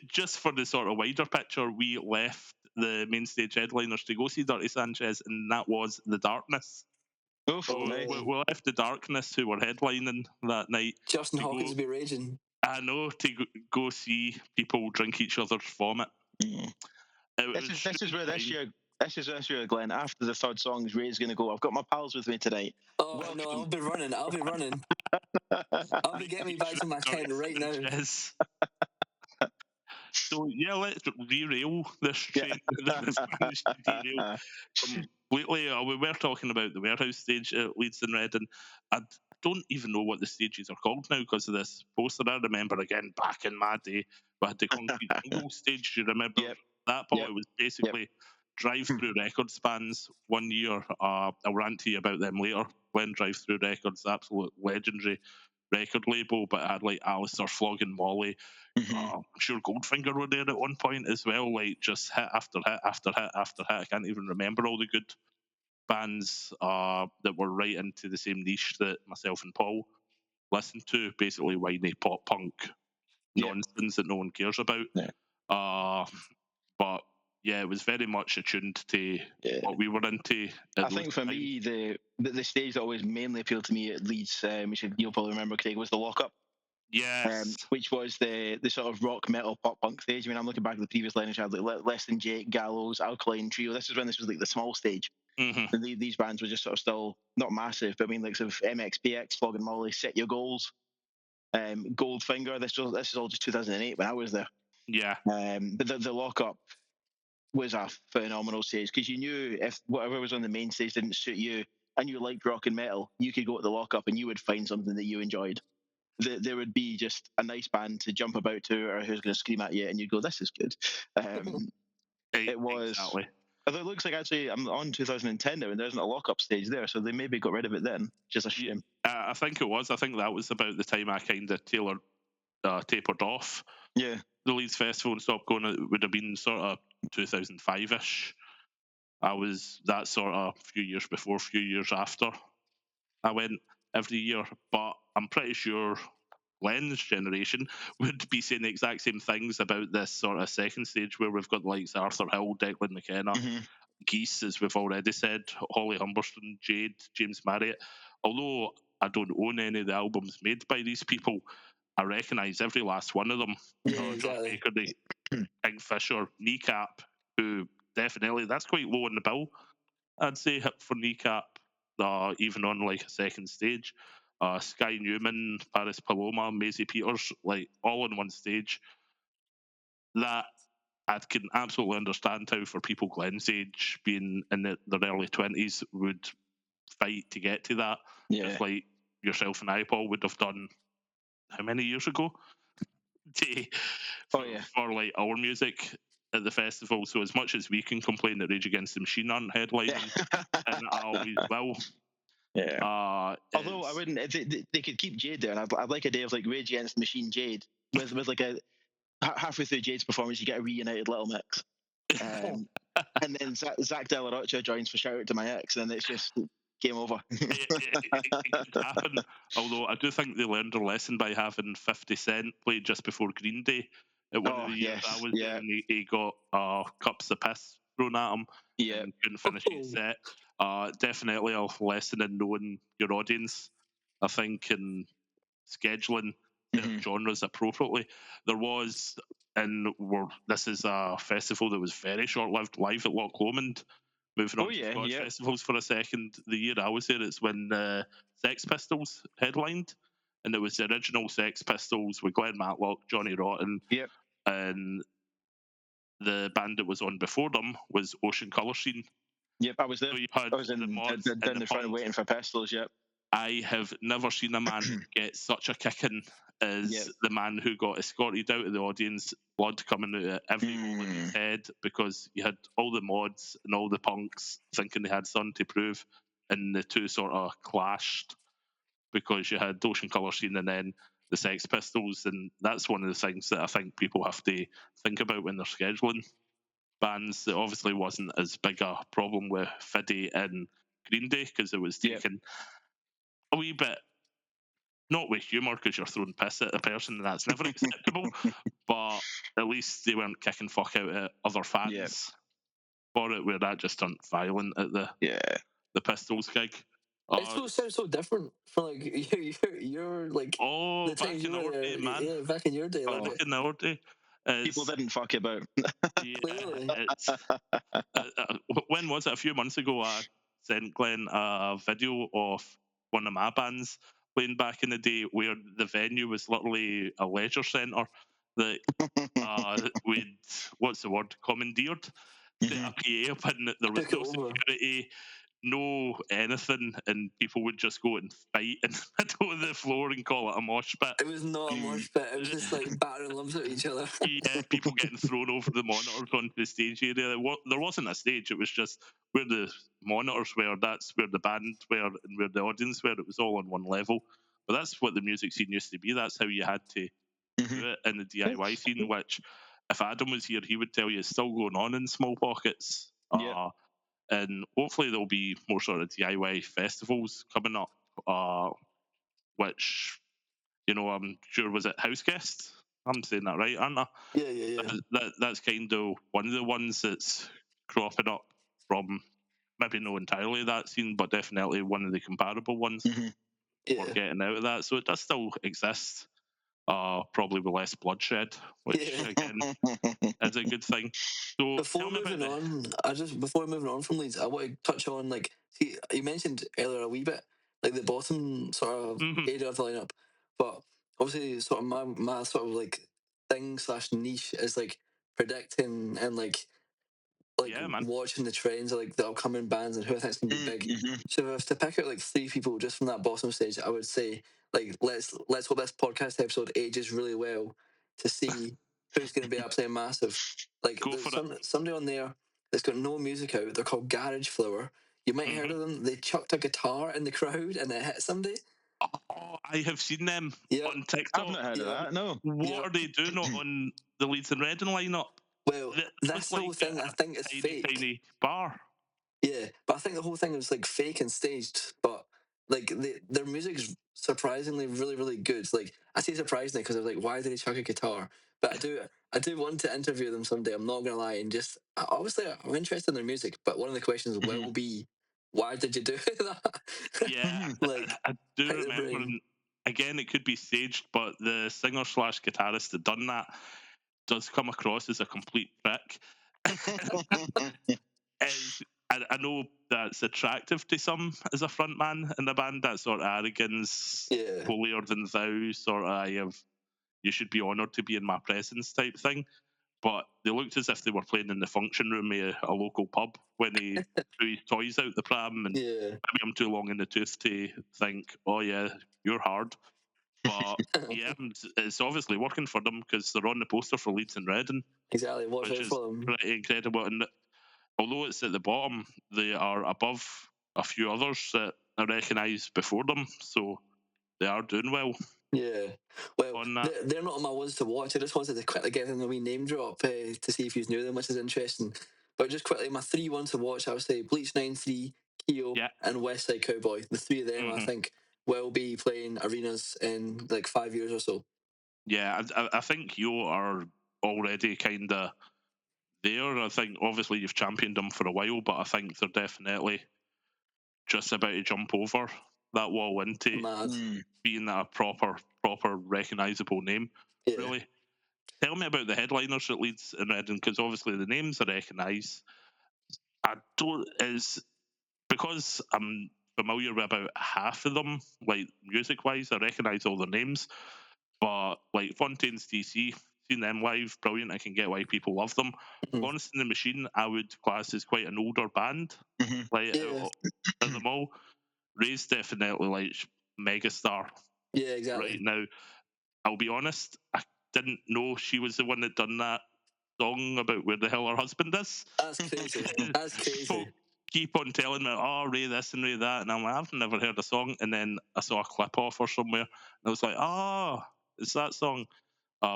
Just for the sort of wider picture, we left the main stage headliners to go see Dirty Sanchez, and that was The Darkness. Oof, So nice. we left The Darkness, who were headlining that night, Justin to Hawkins go. be raging. I know, to go see people drink each other's vomit. Mm. It was This is where this fine. year. This year, Glenn. After the third song, Ray's going to go. I've got my pals with me tonight. Oh no, I'll be running. I'll be running. I'll be getting me back to my tent right now. Sanchez. So yeah, let's derail this train. This managed to derail completely. We were talking about the warehouse stage at Leeds and Reading. I don't even know what the stages are called now because of this poster. I remember again back in my day, we had the concrete jungle stage. Do you remember Yep. that part? Yep. It was basically drive-through records bands. One year, I'll rant to you about them later. When drive-through records, absolute legendary record label, but it had like Alistair flogging Molly. I'm sure Goldfinger were there at one point as well, like just hit after hit after hit after hit. I can't even remember all the good bands that were right into the same niche that myself and Paul listened to, basically whiny pop punk Yep. nonsense that no one cares about. Yeah. But yeah, it was very much attuned to Yeah. what we were into. I think for me, the stage that always mainly appealed to me at Leeds, which you'll probably remember, Craig, was the Lockup. Yes. Which was the sort of rock metal pop punk stage. I mean, I'm looking back at the previous lineup. I had like Less Than Jake, Gallows, Alkaline Trio. This is when this was like the small stage. Mm-hmm. And these bands were just sort of still not massive, but I mean, like sort of MXPX, Flogging Molly, Set Your Goals, Goldfinger. This is all just 2008 when I was there. Yeah. But the Lockup was a phenomenal stage because you knew if whatever was on the main stage didn't suit you and you liked rock and metal, you could go to the Lockup and you would find something that you enjoyed. There would be just a nice band to jump about to or who's going to scream at you and you'd go, this is good. It was. Exactly. Although it looks like actually I'm on 2010 now and there isn't a Lockup stage there, so they maybe got rid of it then. Just a shame. I think it was. I think that was about the time I kind of tapered off Yeah. the Leeds Festival and stopped going. It would have been sort of 2005-ish. I was that sort of few years before, few years after. I went every year, but I'm pretty sure Glenn's generation would be saying the exact same things about this sort of second stage where we've got the likes of Arthur Hill, Declan McKenna, Geese, as we've already said, Holly Humberston, Jade, James Marriott. Although I don't own any of the albums made by these people, I recognise every last one of them. Yeah, Josh exactly. Baker, Kingfisher, Kneecap, who definitely, that's quite low on the bill, I'd say, for Kneecap, even on like a second stage. Sky Newman, Paris Paloma, Maisie Peters, like all on one stage. That I can absolutely understand how for people Glenn's age, being in their early 20s, would fight to get to that. Yeah. Just like yourself and I, Paul, would have done how many years ago? For like our music at the festival. So as much as we can complain that Rage Against the Machine aren't headlining, and I always will. Yeah. Although I wouldn't, they could keep Jade there, and I'd like a day of like Rage Against the Machine Jade with like a halfway through Jade's performance, you get a reunited Little Mix, and then Zach De La Rocha joins for Shout Out to My Ex, and it's just game over. It could happen. Although I do think they learned their lesson by having 50 Cent play just before Green Day at one of the years I was there, and he got cups of piss thrown at him and couldn't finish his set. Definitely a lesson in knowing your audience, I think, and scheduling certain genres appropriately. There was, and this is a festival that was very short-lived, live at Loch Lomond. Moving on to Scottish festivals for a second, the year I was there, it's when Sex Pistols headlined, and it was the original Sex Pistols with Glenn Matlock, Johnny Rotten, and the band that was on before them was Ocean Colour Scene. Yep, I was there. So you had I was the mods down the front waiting for Pistols. Yep. I have never seen a man get such a kicking as the man who got escorted out of the audience, blood coming out of every hole in his head, because you had all the mods and all the punks thinking they had something to prove, and the two sort of clashed because you had Ocean Colour Scene and then the Sex Pistols, and that's one of the things that I think people have to think about when they're scheduling bands. It obviously wasn't as big a problem with Fiddy and Green Day because it was taken a wee bit, not with humour because you're throwing piss at a person and that's never acceptable, but at least they weren't kicking fuck out at other fans for it, where that just turned violent at the Pistols gig. It sounds so different from like you're like the back times in you were our there. day, man. Yeah, back in your day. Back in our day. People didn't fuck about. Clearly. When was it? A few months ago, I sent Glenn a video of one of my bands playing back in the day where the venue was literally a leisure centre that we'd, what's the word, commandeered, set a PA up and there was no security, no anything, and people would just go and fight in the middle of the floor and call it a mosh pit. It was not a mosh pit. It was just like battering lumps at each other. Yeah, people getting thrown over the monitors onto the stage area. There wasn't a stage. It was just where the monitors were. That's where the band were and where the audience were. It was all on one level. But that's what the music scene used to be. That's how you had to do it in the DIY scene, which if Adam was here, he would tell you it's still going on in small pockets. And hopefully there'll be more sort of DIY festivals coming up, which, I'm sure, was it House Guest? I'm saying that right, aren't I? Yeah. That's kind of one of the ones that's cropping up from, maybe not entirely that scene, but definitely one of the comparable ones for getting out of that. So it does still exist, probably with less bloodshed, which again is a good thing. So before moving on from Leeds, I want to touch on, like, see, you mentioned earlier a wee bit like the bottom sort of area of the lineup, but obviously sort of my sort of like thing slash niche is like predicting and like watching the trends of like the upcoming bands and who I think is gonna be big. So if I was to pick out like three people just from that bottom stage, I would say, like, let's hope this podcast episode ages really well to see who's going to be absolutely massive. Like, there's somebody on there that's got no music out. They're called Garage Flower. You might have heard of them. They chucked a guitar in the crowd and it hit somebody. Oh, I have seen them on TikTok. I've not heard of that. No. What are they doing on the Leeds and Reading lineup? Well, this whole thing I think is fake. Tiny bar. Yeah, but I think the whole thing was like fake and staged. But like their music's surprisingly really really good. Like I say surprisingly because I was like, why did he chuck a guitar? But I do want to interview them someday. I'm not gonna lie, and just obviously I'm interested in their music. But one of the questions will be, why did you do that? Yeah, Like I do pick their remember. brain. And again, it could be staged, but the singer slash guitarist that done that does come across as a complete prick. Is I know that's attractive to some as a front man in the band. That sort of arrogance, Yeah, holier than thou, sort of you should be honoured to be in my presence type thing. But they looked as if they were playing in the function room of a local pub when he threw his toys out the pram. And yeah, maybe I'm too long in the tooth to think, oh yeah, you're hard. But yeah, it's obviously working for them because they're on the poster for Leeds and Reading, exactly. Watch which out is for them. pretty incredible. And although it's at the bottom, they are above a few others that are recognised before them, so they are doing well Yeah. Well, on that. they're not on my ones to watch. I just wanted to quickly give them a wee name drop to see if you knew them, which is interesting. But just quickly, my three ones to watch, I would say Bleach 93, Keo, Yeah, and West Side Cowboy. The three of them, I hmm think, will be playing arenas in like 5 years or so. yeah. I think you are already kind of there. I think obviously you've championed them for a while, but I think they're definitely just about to jump over that wall into Mad. being a proper recognisable name. Yeah. Really, tell me about the headliners at Leeds and Reading because obviously the names are recognised. I don't is because I'm familiar with about half of them, like music wise. I recognise all their names, but like Fontaine's DC, seen them live, brilliant. I can get why people love them. Mhm. Florence and the Machine, I would class as quite an older band, like Yeah. out of them all. Ray's definitely like megastar Yeah, right exactly. now. I'll be honest, I didn't know she was the one that done that song about where the hell her husband is. That's crazy. That's Folk crazy. keep on telling me, oh, Ray this and Ray that. And I'm like, I've never heard a song. And then I saw a clip off her somewhere. And I was like, oh, it's that song,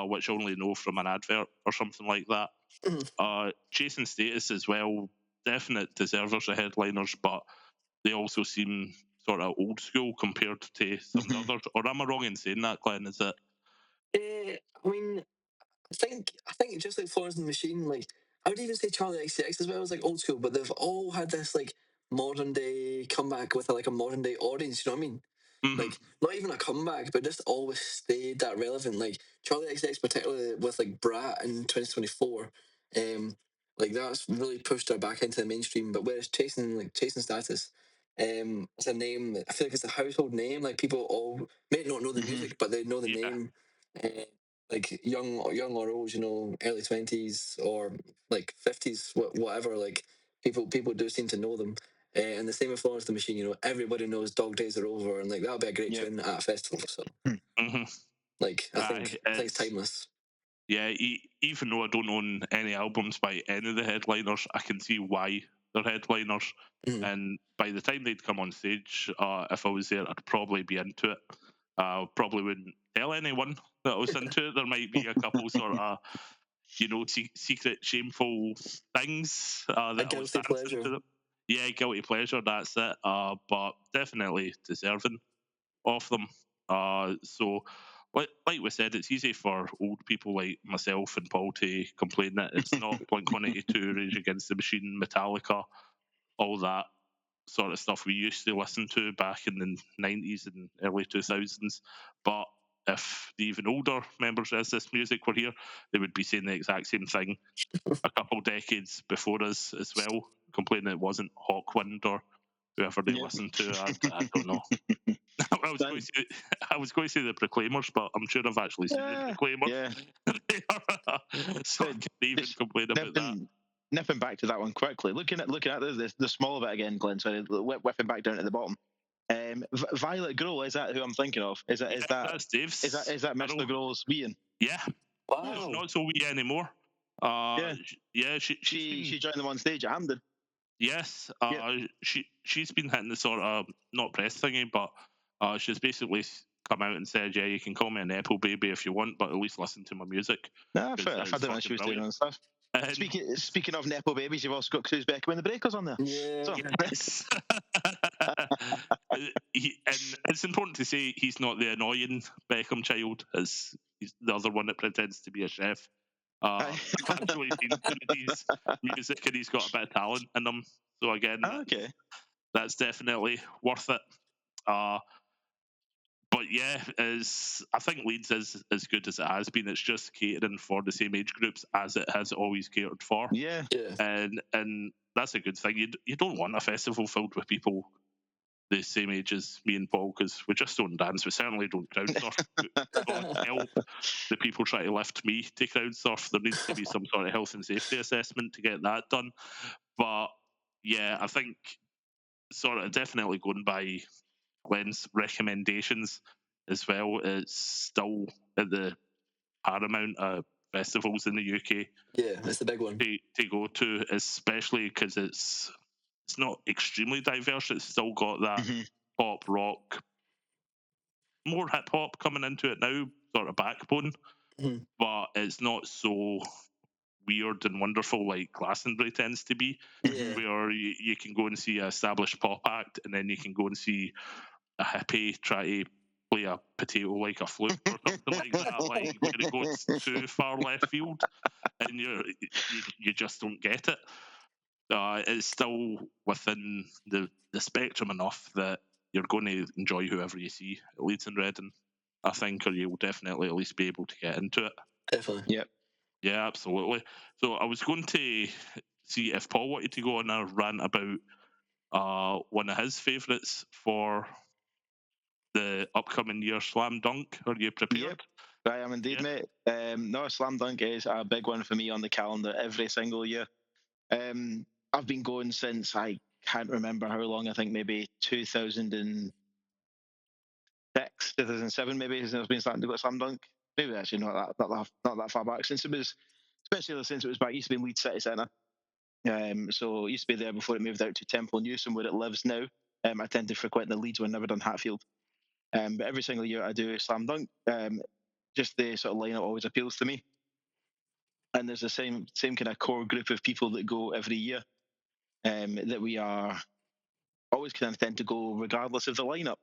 which I only know from an advert or something like that. Mhm. Jason Status as well, definite deservers of headliners, but they also seem sort of old school compared to some of the others. Or am I wrong in saying that, Glenn? Is it? I mean, I think just like Florence and the Machine, like I would even say Charlie XCX as well as like old school, but they've all had this like modern day comeback with like a modern day audience. You know what I mean? Mm-hmm. Like not even a comeback, but just always stayed that relevant. Like Charlie XCX, particularly with like Brat in 2024, um, like that's really pushed her back into the mainstream. But whereas Chasing Status, it's a name that I feel like it's a household name. Like people all may not know the music, but they know the Yeah. name. Uh, like young or old, you know, early 20s or like 50s, whatever. Like people do seem to know them. And the same with Florence the Machine, you know, everybody knows Dog Days Are Over, and like that'll be a great Yep. tune at a festival. So, Mm-hmm. like, Aye, I think it's it's timeless. yeah. Even though I don't own any albums by any of the headliners, I can see why they're headliners. Mhm. And by the time they'd come on stage, if I was there, I'd probably be into it. Probably wouldn't tell anyone that I was into it. There might be a couple sort of secret shameful things A that I was guilty dancing pleasure. to them. Yeah, guilty pleasure. That's it. But definitely deserving of them. So, like we said, it's easy for old people like myself and Paul to complain that it's not Blink 182, Rage Against the Machine, Metallica, all that sort of stuff we used to listen to back in the 90s and early 2000s. But if the even older members of this music were here, they would be saying the exact same thing a couple decades before us as well, complaining it wasn't Hawkwind or whoever they Yep. listened to. I don't know. I was going Then, to say I was going to say the Proclaimers, but I'm sure I've actually seen the Proclaimers. yeah. So I But can't even just complain about that. nipping back to that one quickly. Looking at the small bit again, Glenn. Sorry, whipping back down to the bottom. Violet Grohl, is that who I'm thinking of? Yeah, that's Dave's. Is that I Mr. know. Grohl's Ian? Yeah, Wow. not so wee anymore. Yeah. Yeah, she's She been joined them on stage at Hampden. yes. Yep. She's been hitting the sort of not press thingy, but she's basically come out and said, yeah, you can call me an apple baby if you want, but at least listen to my music Nah, because fair enough. I it's didn't know she fucking was doing brilliant. on stuff. And Speaking of Nepo babies, you've also got Cruz Beckham and the Breakers on there. Yeah. So, yes. And it's important to say he's not the annoying Beckham child, as he's the other one that pretends to be a chef. I've actually seen some of his music, and he's got a bit of talent in him. So again, okay. that's definitely worth it. But yeah, I think Leeds is as good as it has been. It's just catering for the same age groups as it has always catered for, Yeah. and that's a good thing. You don't want a festival filled with people the same age as me and Paul, because we just don't dance. We certainly don't crowd surf. God help the people try to lift me to crowd surf. There needs to be some sort of health and safety assessment to get that done. But yeah, I think sort of definitely going by Glenn's recommendations as well. It's still at the paramount festivals in the UK Yeah, that's the big one. to go to, especially because it's not extremely diverse. It's still got that pop rock, more hip hop coming into it now, sort of backbone, but it's not so weird and wonderful like Glastonbury tends to be, where you can go and see an established pop act, and then you can go and see a hippie try to play a potato like a flute or something like that, like where it goes too far left field, and you just don't get it. It's still within the spectrum enough that you're going to enjoy whoever you see at Leeds and Reading, I think, or you'll definitely at least be able to get into it. Definitely. Yep. Yeah, absolutely. So I was going to see if Paul wanted to go on a rant about one of his favourites for the upcoming year, Slam Dunk. Are you prepared? Yep. I am indeed, Yeah. mate. No, Slam Dunk is a big one for me on the calendar every single year. I've been going since I can't remember how long. I think maybe 2006, 2007, maybe has been starting to go Slam Dunk. Maybe actually not that far back since it was, especially since it was back. It used to be in Leeds City Centre. So it used to be there before it moved out to Temple Newsom, where it lives now. I tend to frequent the Leeds one, never done Hatfield. But every single year I do Slam Dunk. Just the sort of lineup always appeals to me. And there's the same kind of core group of people that go every year, that we are always kind of tend to go regardless of the lineup.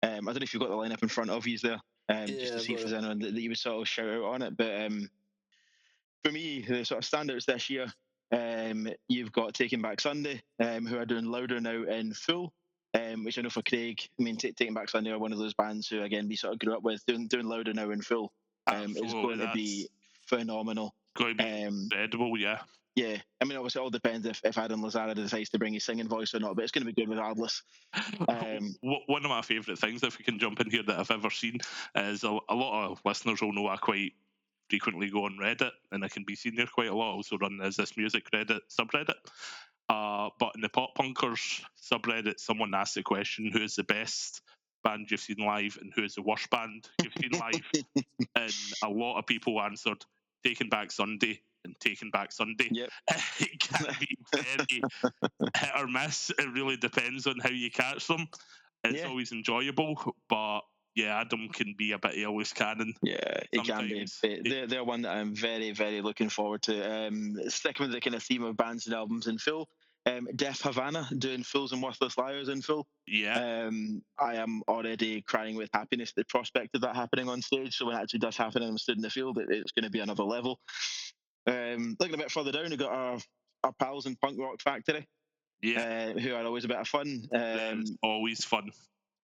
I don't know if you've got the lineup in front of you there, just to see if there's anyone that you would sort of shout out on it. But for me, the sort of standouts this year, you've got Taking Back Sunday, who are doing Louder Now in full, which I know for Craig, I mean, Taking Back Sunday are one of those bands who, again, we sort of grew up with. Doing Louder Now in full is going to be phenomenal. Going to be incredible, yeah. Yeah, I mean, obviously, it all depends if Adam Lazara decides to bring his singing voice or not, but it's going to be good regardless. One of my favourite things, if we can jump in here, that I've ever seen is a lot of listeners will know I quite frequently go on Reddit, and I can be seen there quite a lot. I also run Is This Music Reddit subreddit. But in the Pop Punkers subreddit, someone asked the question, who is the best band you've seen live and who is the worst band you've seen live? And a lot of people answered Taking Back Sunday and Taking Back Sunday. Yep. It can be very hit or miss. It really depends on how you catch them. It's always enjoyable, but yeah, Adam can be a bit of a loose cannon. Yeah, it can be. They're one that I'm very, very looking forward to. Sticking with the kind of theme of bands and albums in full. Def Havana doing Fools and Worthless Liars in full. Yeah. I am already crying with happiness at the prospect of that happening on stage. So when it actually does happen and I'm stood in the field, it's going to be another level. Looking a bit further down, we've got our pals in Punk Rock Factory. Yeah. Who are always a bit of fun. It's always fun.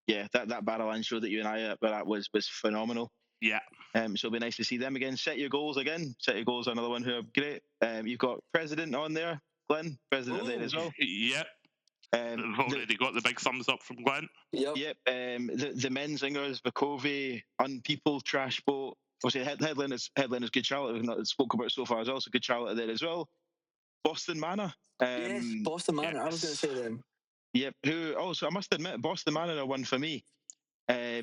Yeah, that Barrowland show that you and I were at was phenomenal. Yeah. So it'll be nice to see them again. Set Your Goals again. Set Your Goals, another one who are great. You've got President on there, Glenn. President there as well. Yep. We've already got the big thumbs up from Glenn. Yep. The men singers, Vakovi, Unpeople, Trash Boat. Obviously, Headliner's Good Charlotte. We've not spoken about so far. There's also Good Charlotte there as well. Boston Manor. Yes, Boston Manor. I was going to say them. Yep. Who also, I must admit, Boston Manor are one for me. I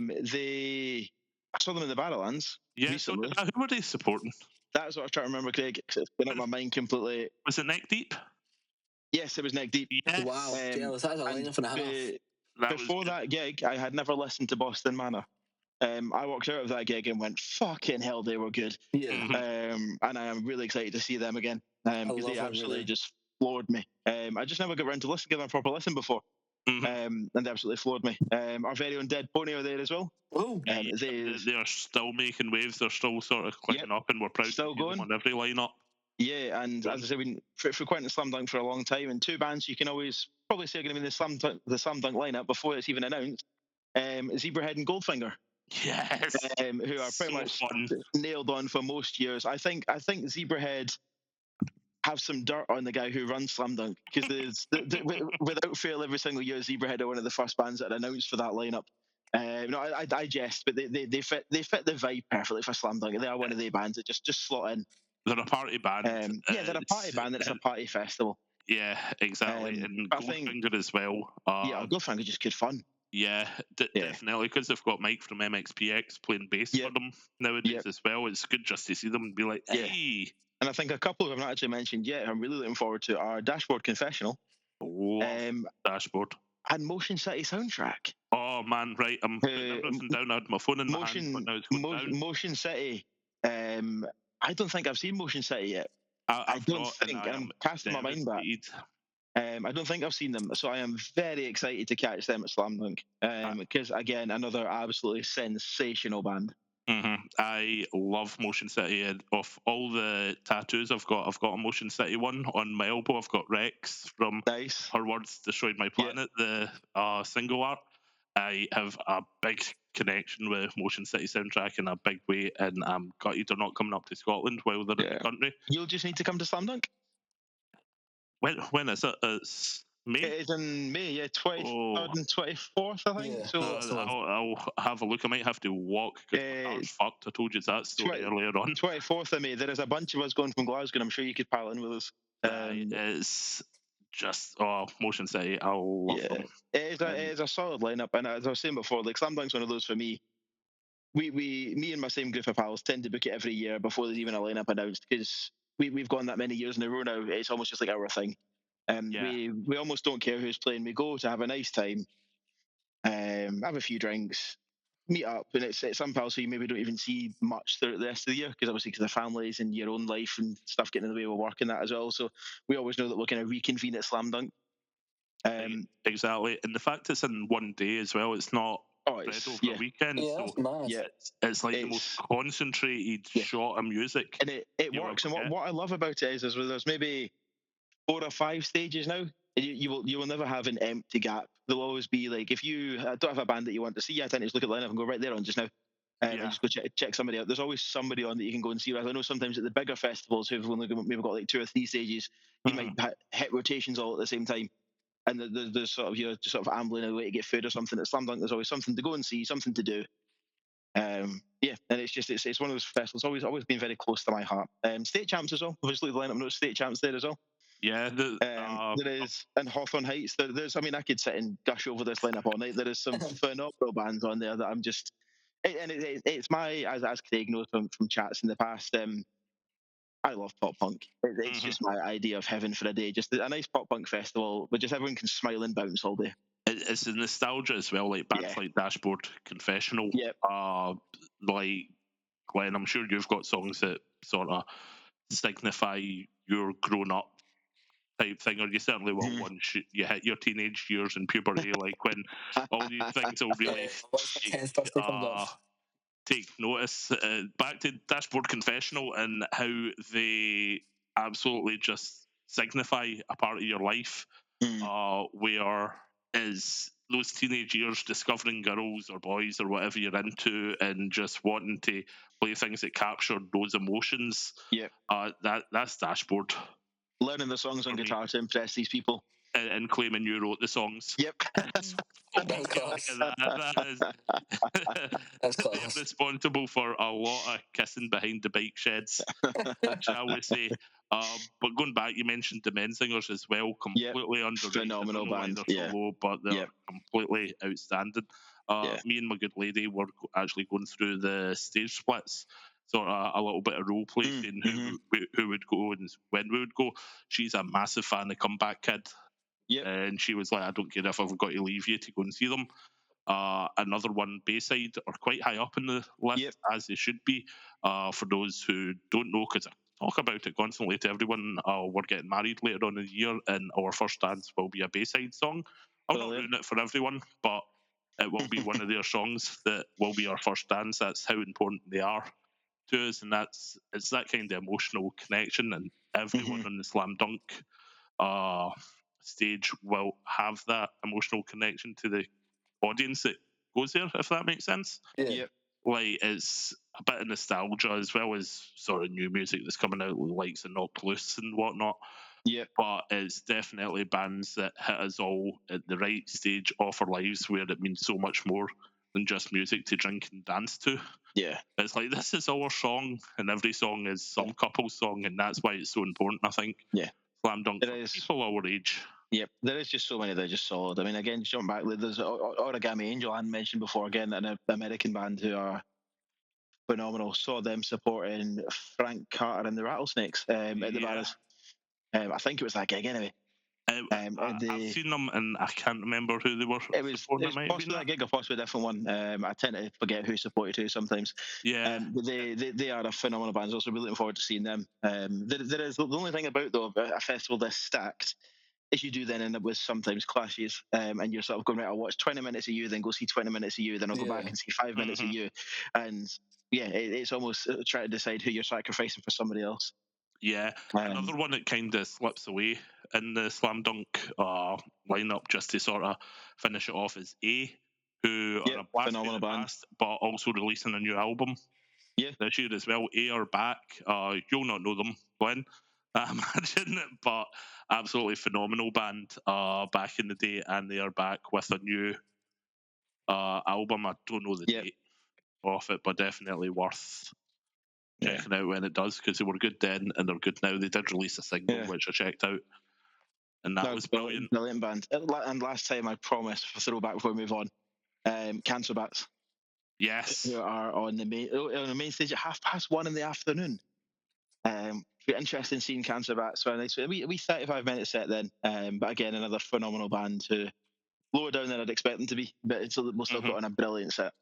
saw them in the Barrowlands recently. So who were they supporting? That's what I was trying to remember, Craig. It's been out my mind completely. Was it Neck Deep? Yes, it was Neck Deep. Yes. Wow, jealous. That's a lineup and a half. Before that gig, I had never listened to Boston Manor. I walked out of that gig and went, fucking hell, they were good. Yeah, And I am really excited to see them again I because they love them. absolutely Really. just floored me. I just never got around to giving them a proper listen before, and they absolutely floored me. Our very own Dead Pony are there as well. Oh, They are still making waves. They're still sort of Yep, clicking up, and we're proud to still see them going. on every lineup. Yeah, and as I said, we've been frequenting Slam Dunk for a long time, and two bands you can always probably say are going to be in the Slam Dunk lineup before it's even announced. Zebrahead and Goldfinger, Yes, who are pretty so much fun. nailed on for most years. I think Zebrahead have some dirt on the guy who runs Slam Dunk because without fail, every single year Zebrahead are one of the first bands that are announced for that lineup. No, I jest, but they fit the vibe perfectly for Slam Dunk. They are one of the bands that just slot in. They're a party band. Yeah, they're a party band and it's a party festival. Yeah, exactly. And But I think, Goldfinger as well. yeah, Goldfinger are just good fun. Yeah, Yeah. definitely, because they've got Mike from MXPX playing bass for Yep. them nowadays Yep. as well. It's good just to see them and be like, Yeah. hey, And I think a couple who I've not actually mentioned yet, I'm really looking forward to are Dashboard Confessional love Dashboard. and Motion City Soundtrack. Oh man, right, I'm putting everything down. I had my phone in my hand, but now it's going down. Motion City. I don't think I've seen Motion City yet. I I've don't not, and think, I and I'm am casting my mind back. devastated. I don't think I've seen them, so I am very excited to catch them at Slam Dunk. Because again, another absolutely sensational band. I love Motion City. And of all the tattoos I've got a Motion City one on my elbow. I've got Rex from Nice. Her Words Destroyed My Yeah. Planet, the single art. I have a big connection with Motion City soundtrack in a big way, and I'm gutted they're not coming up to Scotland while they're in the Yeah. country. You'll just need to come to Slam Dunk. When is it? It's May. It is in May, yeah, 23rd Oh, and 24th, I think. Yeah, So that's the one. I'll have a look. I might have to walk because my car's fucked. I told you that story earlier on. 24th of May. There is a bunch of us going from Glasgow, and I'm sure you could pile in with us. It's just Motion City. I love Yeah, them. it is a solid lineup, and as I was saying before, like Slam Dunk's one of those for me. Me and my same group of pals tend to book it every year before there's even a lineup announced because we've gone that many years in a row now. It's almost just like our thing. Yeah. We almost don't care who's playing. We go to have a nice time, have a few drinks, meet up, and it's some pals who you maybe don't even see much throughout the rest of the year because obviously because of families and your own life and stuff getting in the way of work and that as well. So we always know that we're going to reconvene at Slam Dunk. Exactly, and the fact it's in one day as well. It's not spread over a weekend, Yeah, so that's mad. it's like the most concentrated shot of music, and it works. And what I love about it is there's maybe 4 or 5 stages now. You will never have an empty gap. There'll always be like if you don't have a band that you want to see, I tend to just look at the lineup and go right there on just now. And just go check somebody out. There's always somebody on that you can go and see. I know sometimes at the bigger festivals who've only maybe got like 2 or 3 stages, you might hit rotations all at the same time. And there's sort of you're just sort of ambling away to get food or something. At Slam Dunk, there's always something to go and see, something to do. And it's one of those festivals. Always been very close to my heart. State champs as well. Obviously, the lineup notes state champs there as well. Yeah, there is in Hawthorne Heights. There's. I mean, I could sit and gush over this lineup all night. There is some phenomenal bands on there that I'm just. It's my as Craig knows from chats in the past. I love pop punk. It's just my idea of heaven for a day. Just a nice pop punk festival where just everyone can smile and bounce all day. It's the nostalgia as well, like bands like Dashboard, Confessional. Like Glenn, I'm sure you've got songs that sort of signify your grown up type thing, or you certainly will once you hit your teenage years and puberty, like when all these things will really take notice. Back to Dashboard Confessional and how they absolutely just signify a part of your life, where is those teenage years discovering girls or boys or whatever you're into and just wanting to play things that capture those emotions. That's Dashboard. Learning the songs on guitar to impress these people. And claiming you wrote the songs. Yep. That's class. Responsible for a lot of kissing behind the bike sheds, shall we say. But going back, you mentioned the Men Singers as well, completely underrated. Phenomenal band. They're so low, but they're completely outstanding. Me and my good lady were actually going through the stage splits, sort of a little bit of role play, seeing who would go and when we would go. She's a massive fan of Comeback Kid. And she was like, I don't care if I've got to leave you to go and see them. Another one, Bayside, are quite high up in the list, Yep. as they should be. For those who don't know, because I talk about it constantly to everyone, we're getting married later on in the year, and our first dance will be a Bayside song. I'll not Brilliant. ruin it for everyone, but it will be one of their songs that will be our first dance. That's how important they are to us, and it's that kind of emotional connection. And everyone Mhm. on the Slam Dunk uh, stage will have that emotional connection to the audience that goes there, if that makes sense. Yeah. Yep. Like, it's a bit of nostalgia as well as sort of new music that's coming out, with the likes of Knocked Loose and whatnot. Yep. But it's definitely bands that hit us all at the right stage of our lives, where it means so much more than just music to drink and dance to. Yeah. It's like, this is our song, and every song is some couple's song, and that's why it's so important, I think. Yeah. Slam Dunk It for is. people our age. Yep, there is just so many that are just solid. I mean, again, jump back. There's Origami Angel, I mentioned before. Again, an American band who are phenomenal. Saw them supporting Frank Carter and the Rattlesnakes at the Yeah. Barras. I think it was that gig anyway. I've seen them, and I can't remember who they were It supporting. It was might have been possibly that that. gig or possibly a different one. I tend to forget who supported who sometimes. Yeah. But they are a phenomenal band. So we're looking forward to seeing them. There is the only thing about though a festival this stacked is you do then end up with sometimes clashes, and you're sort of going, right, I'll watch 20 minutes of you, then go see 20 minutes of you, then I'll go back Yeah. and see 5 minutes of Mhm. you, and yeah, it's almost trying to decide who you're sacrificing for somebody else. Yeah. Um, Another one that kind of slips away in the Slam Dunk lineup, just to sort of finish it off, is A, who are yeah, a blast from phenomenal the band. past, but also releasing a new album Yeah, this year as well. A are back. You'll not know them, Glenn, I imagine, but absolutely phenomenal band back in the day, and they are back with a new album. I don't know the yeah, date of it, but definitely worth yeah, checking out when it does, because they were good then and they're good now. They did release a single yeah. which I checked out, and that No, was brilliant. brilliant band. And last time, I promise, for throwback before we move on, Cancer Bats, who Yes. are on the main stage at 1:30 in the afternoon. Be interesting seeing Cancer Bats. So a wee 35-minute set then. But again, another phenomenal band who lower down than I'd expect them to be, but we'll still Hmm. put on a brilliant set.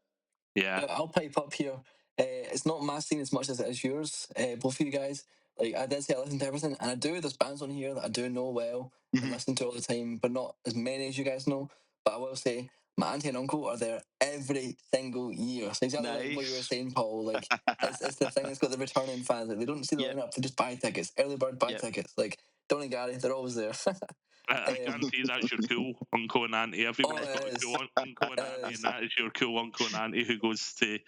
Yeah. I'll pipe up here. It's not my scene as much as it is yours, both of you guys. Like, I did say I listen to everything, and I do. There's bands on here that I do know well and Mhm. listen to all the time, but not as many as you guys know. But I will say, my auntie and uncle are there every single year. So exactly like what you were Nice. saying, Paul. Like, it's the thing that's got the returning fans. Like, they don't see the Yep. lineup; they just buy tickets. Early bird buy Yep. tickets. Like Don and Gary, they're always there. I guarantee that's your cool uncle and auntie. Oh, Everybody's got a it cool is. uncle and It auntie, and is. that is your cool uncle and auntie who goes to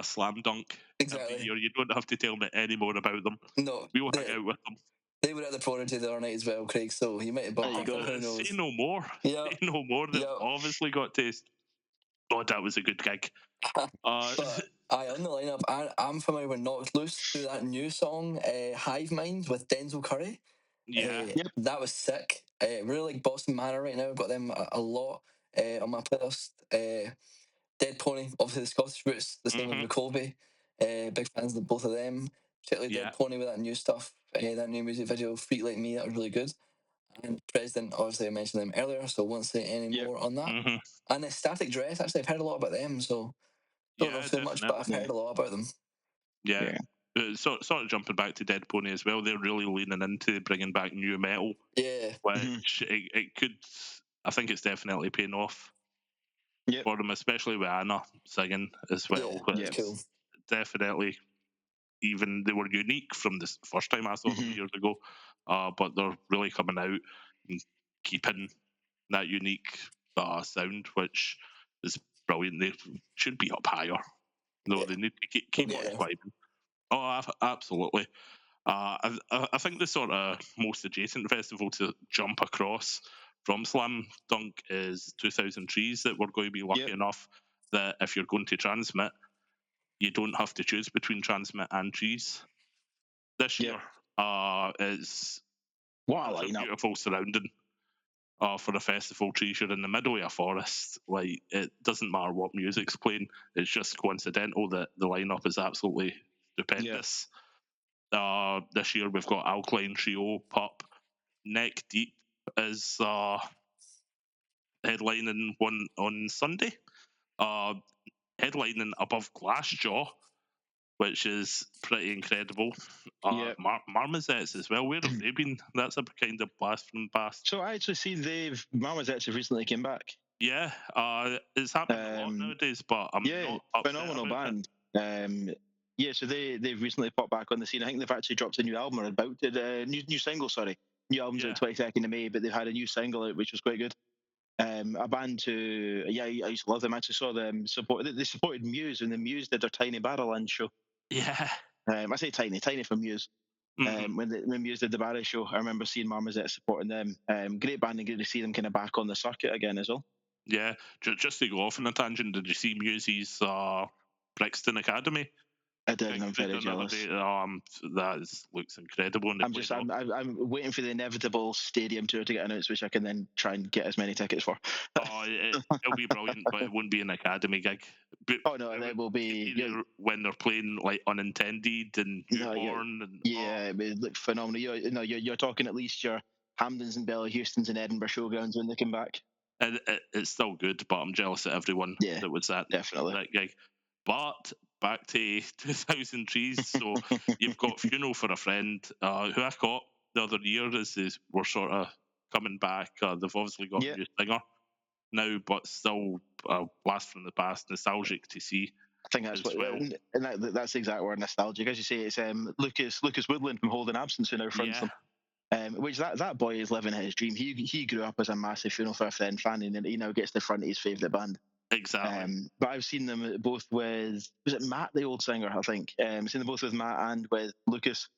Slam Dunk every Exactly. year. You don't have to tell me any more about them. No, We will hang out with them. they were at the Prodigy the other night as well, Craig. So you might have There bumped you into them. go. Who Say knows? no more. Say Yep. no more. They've Yep. obviously got taste. God, that was a good gig. But on the lineup, I'm familiar with Knocked Loose through that new song, Hive Mind with Denzel Curry. Yeah. Yep. That was sick. Really like Boston Manor right now. I've got them a lot on my playlist. Dead Pony, obviously the Scottish roots, the same with Hmm. McColby. Big fans of both of them. Particularly Yeah. Dead Pony with that new stuff, that new music video, Freak Like Me, that was really good. And President, obviously I mentioned them earlier, so I won't say any Yep. more on that. Hmm. And Static Dress, actually I've heard a lot about them, so don't know Yeah, too much, but definitely. I've Yeah. heard a lot about them. Yeah. Yeah. Sort of jumping back to Dead Pony as well, they're really leaning into bringing back new metal, Yeah, Mhm. which it could, I think it's definitely paying off Yep. for them, especially with Anna singing as well. yeah, it's Yep. cool. It's definitely, even they were unique from the first time I saw them Mhm. years ago, but they're really coming out and keeping that unique sound, which is brilliant. They should be up higher, though. Yeah, They need to we'll keep get on there. climbing. Oh, absolutely. I think the sort of most adjacent festival to jump across from Slam Dunk is 2000 Trees, that we're going to be lucky Yep. enough that if you're going to Transmit, you don't have to choose between Transmit and Trees this Yep. year. It's What a such a lineup. beautiful surrounding for a festival. Trees, you're in the middle of a forest. Like, it doesn't matter what music's playing. It's just coincidental that the lineup is absolutely Yep. stupendous. This year we've got Alkaline Trio, Pup, Neck Deep is headlining one on Sunday. headlining above Glassjaw, which is pretty incredible. Yep. Marmozets as well. Where have they been? That's a kind of blast from the past. So I actually see Marmozets have recently came back. Yeah, it's happening a lot nowadays, but I'm not upset phenomenal about band. Yeah, so they've recently popped back on the scene. I think they've actually dropped a new album or about to new single. Sorry, new album's out 22nd of May, but they've had a new single out which was quite good. A band who, I used to love them. I actually saw them support. They supported Muse when the Muse did their Tiny Barrowland show. Yeah. I say tiny for Muse. When Muse did the Barry show, I remember seeing Marmozette supporting them. Great band and good to see them kind of back on the circuit again as well. Yeah, just to go off on a tangent, did you see Muse's Brixton Academy? I did, and I'm very jealous. Looks incredible. And I'm waiting for the inevitable stadium tour to get announced, which I can then try and get as many tickets for. It'll be brilliant, but it won't be an academy gig. But oh no, it will be when they're playing like Unintended and Newborn. It looked phenomenal. You're talking at least your Hamdens and Bella Houstons and Edinburgh showgrounds when they come back. It's still good, but I'm jealous of everyone that was at that gig. But back to 2003, so you've got Funeral for a Friend, who I caught the other year we're sort of coming back. They've obviously got a new singer now, but still a blast from the past, nostalgic to see. I think that's that's the exact word, nostalgic. As you say, it's Lucas Woodland from Holding Absence who now fronts them. Which that boy is living his dream. He grew up as a massive Funeral for a Friend fan, and he now gets to front his favourite band. Exactly. But I've seen them both with, was it Matt, the old singer? I think. I've seen them both with Matt and with Lucas.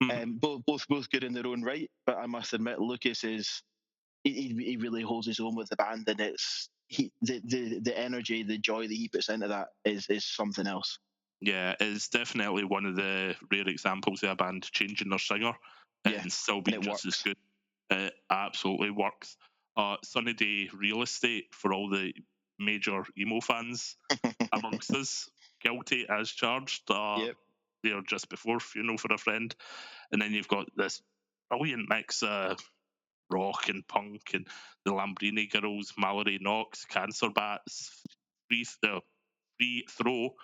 Both good in their own right. But I must admit, Lucas is he really holds his own with the band, and it's the energy, the joy that he puts into that is something else. Yeah, it's definitely one of the rare examples of a band changing their singer and still being just as good. It absolutely works. Sunny Day Real Estate for all the major emo fans amongst us, guilty as charged. They're just before Funeral for a Friend, and then you've got this brilliant mix of rock and punk and the Lambrini Girls, Mallory Knox, Cancer Bats, Free Throw.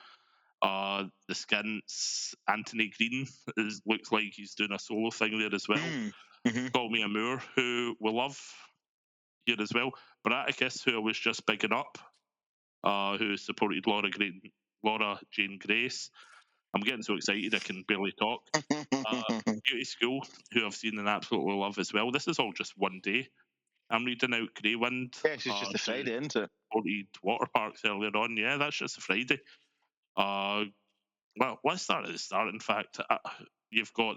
The Skints, Anthony Green looks like he's doing a solo thing there as well. Call Me a Moore, who we love here as well. Braticus, who I was just bigging up, who supported Laura Jane Grace. I'm getting so excited I can barely talk. Beauty School, who I've seen and absolutely love as well. This is all just one day. I'm reading out Grey Wind. Yeah, it's just a Friday, isn't it? Supported water parks earlier on. Yeah, that's just a Friday. Well, let's start at the start. In fact, you've got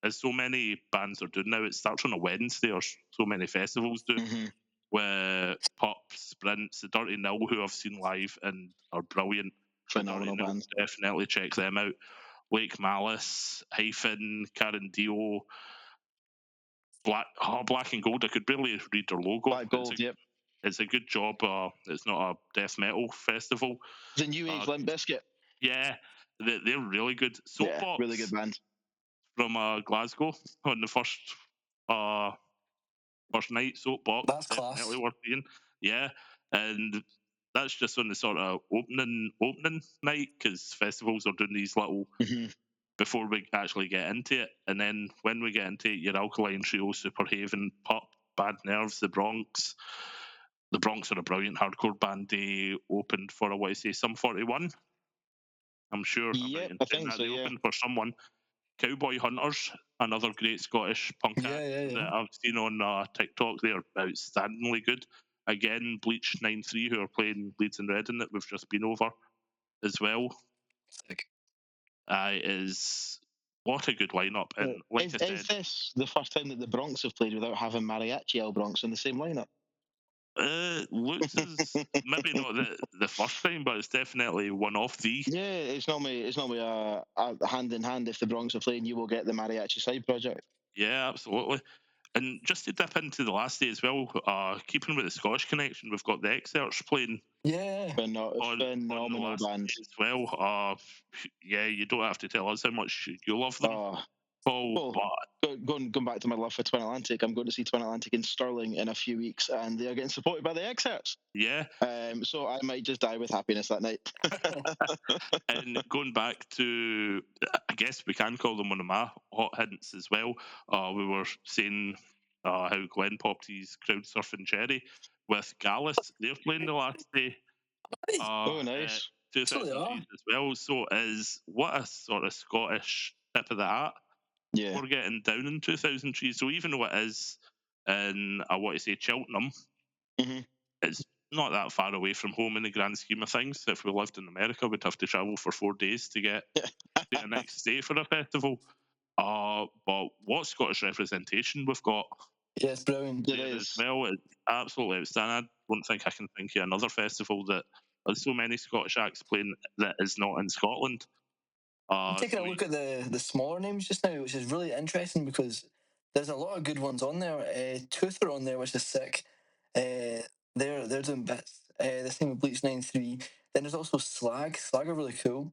as so many bands are doing now, it starts on a Wednesday, or so many festivals do, where Pop, Sprints, the Dirty Nil, who I've seen live and are brilliant. Phenomenal bands. Definitely check them out. Lake Malice, Hyphen, Karen Dio, Black and Gold. I could barely read their logo. Black Gold, yep. It's a good job. It's not a death metal festival. The New Age Limp Bizkit. Yeah, they're really good. Soapbox, really good band. From Glasgow on the first night. Soapbox. That's definitely class. Worth seeing. Yeah, and that's just on the sort of opening night, because festivals are doing these little before we actually get into it, and then when we get into it, your Alkaline Trio, Superhaven, Pup, Bad Nerves, The Bronx. The Bronx are a brilliant hardcore band. They opened for, I want to say, Sum 41. I'm sure. Yeah, I think so. They opened for someone. Cowboy Hunters, another great Scottish punk act that I've seen on TikTok. They're outstandingly good. Again, Bleach 9-3, who are playing Leeds and Reading, that we've just been over as well. Sick. Is what a good lineup. And like is this the first time that the Bronx have played without having Mariachi El Bronx in the same lineup? Looks as maybe not the first time, but it's definitely one of the. Yeah, it's normally a hand in hand. If the Bronx are playing, you will get the Mariachi Side Project. Yeah, absolutely. And just to dip into the last day as well, keeping with the Scottish connection, we've got the Excerts playing. Yeah, phenomenal band as well. Yeah, you don't have to tell us how much you love them. Well, but going back to my love for Twin Atlantic, I'm going to see Twin Atlantic in Stirling in a few weeks, and they are getting supported by the Excerpts. yeah. So I might just die with happiness that night. And going back to, I guess we can call them one of my hot hints as well. We were saying how Glenn popped his crowd surfing cherry with Gallus. They're playing the last day. Oh, At nice. So they 2000 are. Trees as well. So is what a sort of Scottish tip of the hat. Yeah. We're getting down in 2000 Trees. So even though it is in, I want to say, Cheltenham, hmm it's not that far away from home in the grand scheme of things. If we lived in America, we'd have to travel for 4 days to get to the next day for a festival. But what Scottish representation we've got Yes, brilliant. It there as is. well is absolutely outstanding. I don't think I can think of another festival that has so many Scottish acts playing that is not in Scotland. I'm taking So a look at the smaller names just now, which is really interesting because there's a lot of good ones on there. Tooth are on there, which is sick. They're doing bits. The same with Bleach 93. Then there's also Slag. Slag are really cool.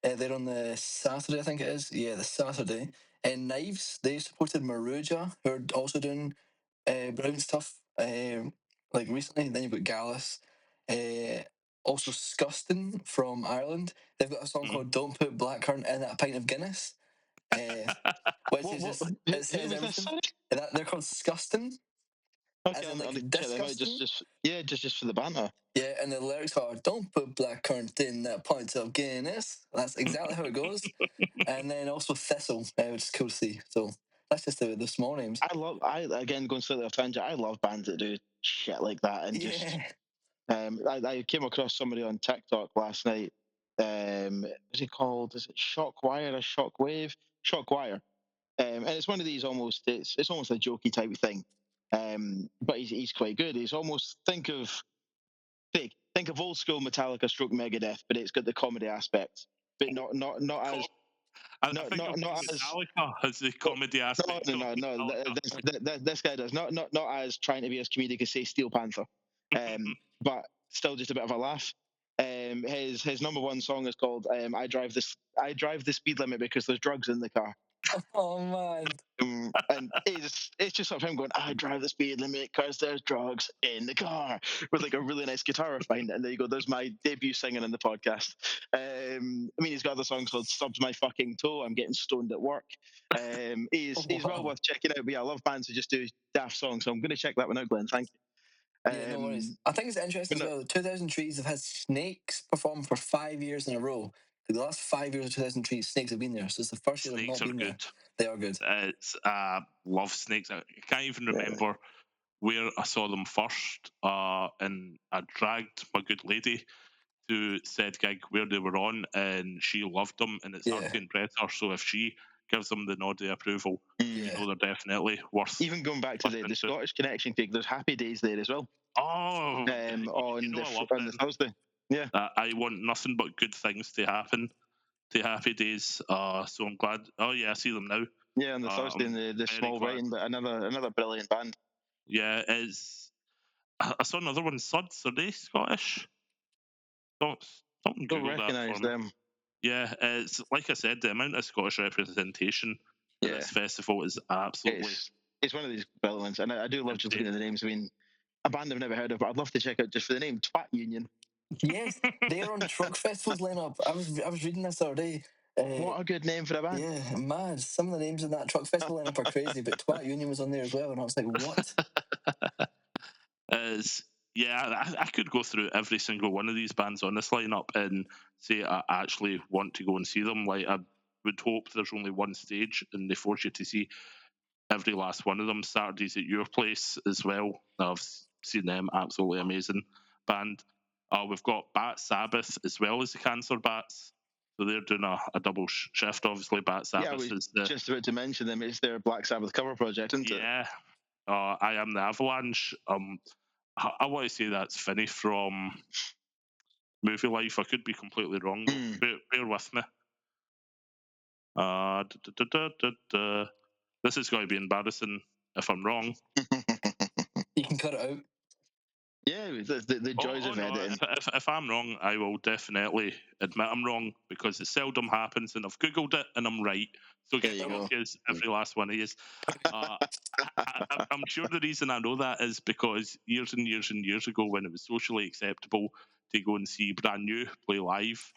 They're on the Saturday, I think it is. Yeah, the Saturday. And Knives, they supported Maruja, who are also doing brown stuff like recently. And then you've got Gallus. Uh, Also, Scuston from Ireland. They've got a song mhm. called Don't Put Blackcurrant in a Pint of Guinness, uh, which is What? just, it Who says was this? everything. Sorry. They're called Scuston, Okay, as in I'll like check them out. disgusting. Just for the banter. Yeah, and the lyrics are "Don't put blackcurrant in that pint of Guinness." That's exactly how it goes. And then also Thistle, which is cool to see. So that's just the small names. I again going slightly off tangent. I love bands that do shit like that, and just Yeah. I came across somebody on TikTok last night. What's he called? Is it Shockwire or Shockwave? Shockwire. And it's one of these almost. It's almost a jokey type of thing. But he's quite good. He's almost think of old school Metallica stroke Megadeth, but it's got the comedy aspect, but not as I think of not as Metallica as the no, comedy aspect of Metallica. this guy does not as trying to be as comedic as say Steel Panther, but still just a bit of a laugh. His number one song is called I drive the speed limit because there's drugs in the car. Oh man. And it's just sort of him going, I drive the speed limit because there's drugs in the car, with like a really nice guitar riff behind it. And there you go. There's my debut singing in the podcast. I mean, he's got other songs called "Stubs My Fucking Toe," "I'm Getting Stoned at Work." Oh, He's well wow. worth checking out. But yeah, I love bands who just do daft songs, so I'm going to check that one out, Glenn. Thank you. Yeah, no worries. I think it's interesting But as no, well. 2000 Trees have had Snakes perform for 5 years in a row. For the last 5 years of 2000 Trees, Snakes have been there. So it's the first year they've Snakes not are been there. good. They are good. It's love Snakes. I can't even yeah. remember where I saw them first. And I dragged my good lady to said gig where they were on, and she loved them, and it's hard Yeah. to impress her. So if she gives them the nod of approval, you Yeah. know they're definitely worth Even going back to the listening to. Scottish connection gig, there's Happy Days there as well. Oh, you On know I love on the them. Thursday. Yeah, I want nothing but good things to happen to Happy Days. So I'm glad. Oh yeah, I see them now. yeah, on the Thursday in I'm the very small glad. writing, but another brilliant band. Yeah, it's. I saw another one. Suds, are they Scottish? Something Don't Google that for recognise me. them. Yeah, it's like I said, the amount of Scottish representation at Yeah, this festival is absolutely it's one of these brilliant ones, and I do love just looking insane. at the names. I mean, a band I've never heard of, but I'd love to check out just for the name Twat Union. Yes, they're on truck festivals lineup. I was reading this the other day. What a good name for a band! Yeah, mad. Some of the names in that truck festival lineup are crazy, but Twat Union was on there as well, and I was like, what? Is yeah, I could go through every single one of these bands on this lineup and say I actually want to go and see them. Like I would hope there's only one stage and they force you to see every last one of them. Saturdays at your place as well. I've seen them, absolutely amazing band. We've got Bat Sabbath as well as the Cancer Bats. So they're doing a double shift. Obviously, Bat Yeah, I Sabbath was is the just about to mention them. It's their Black Sabbath cover project, isn't it? yeah. I am the Avalanche. I want to say that's Finney from Movie Life. I could be completely wrong though. Mm. Bear with me. Da, da, da, da, da, da. This is going to be embarrassing if I'm wrong. You can cut it out. Yeah, the joys Oh of no! editing. If I'm wrong, I will definitely admit I'm wrong because it seldom happens, and I've googled it and I'm right. So There get you go. confused, every last one of you. Uh, I'm sure the reason I know that is because years and years and years ago, when it was socially acceptable to go and see brand new play live,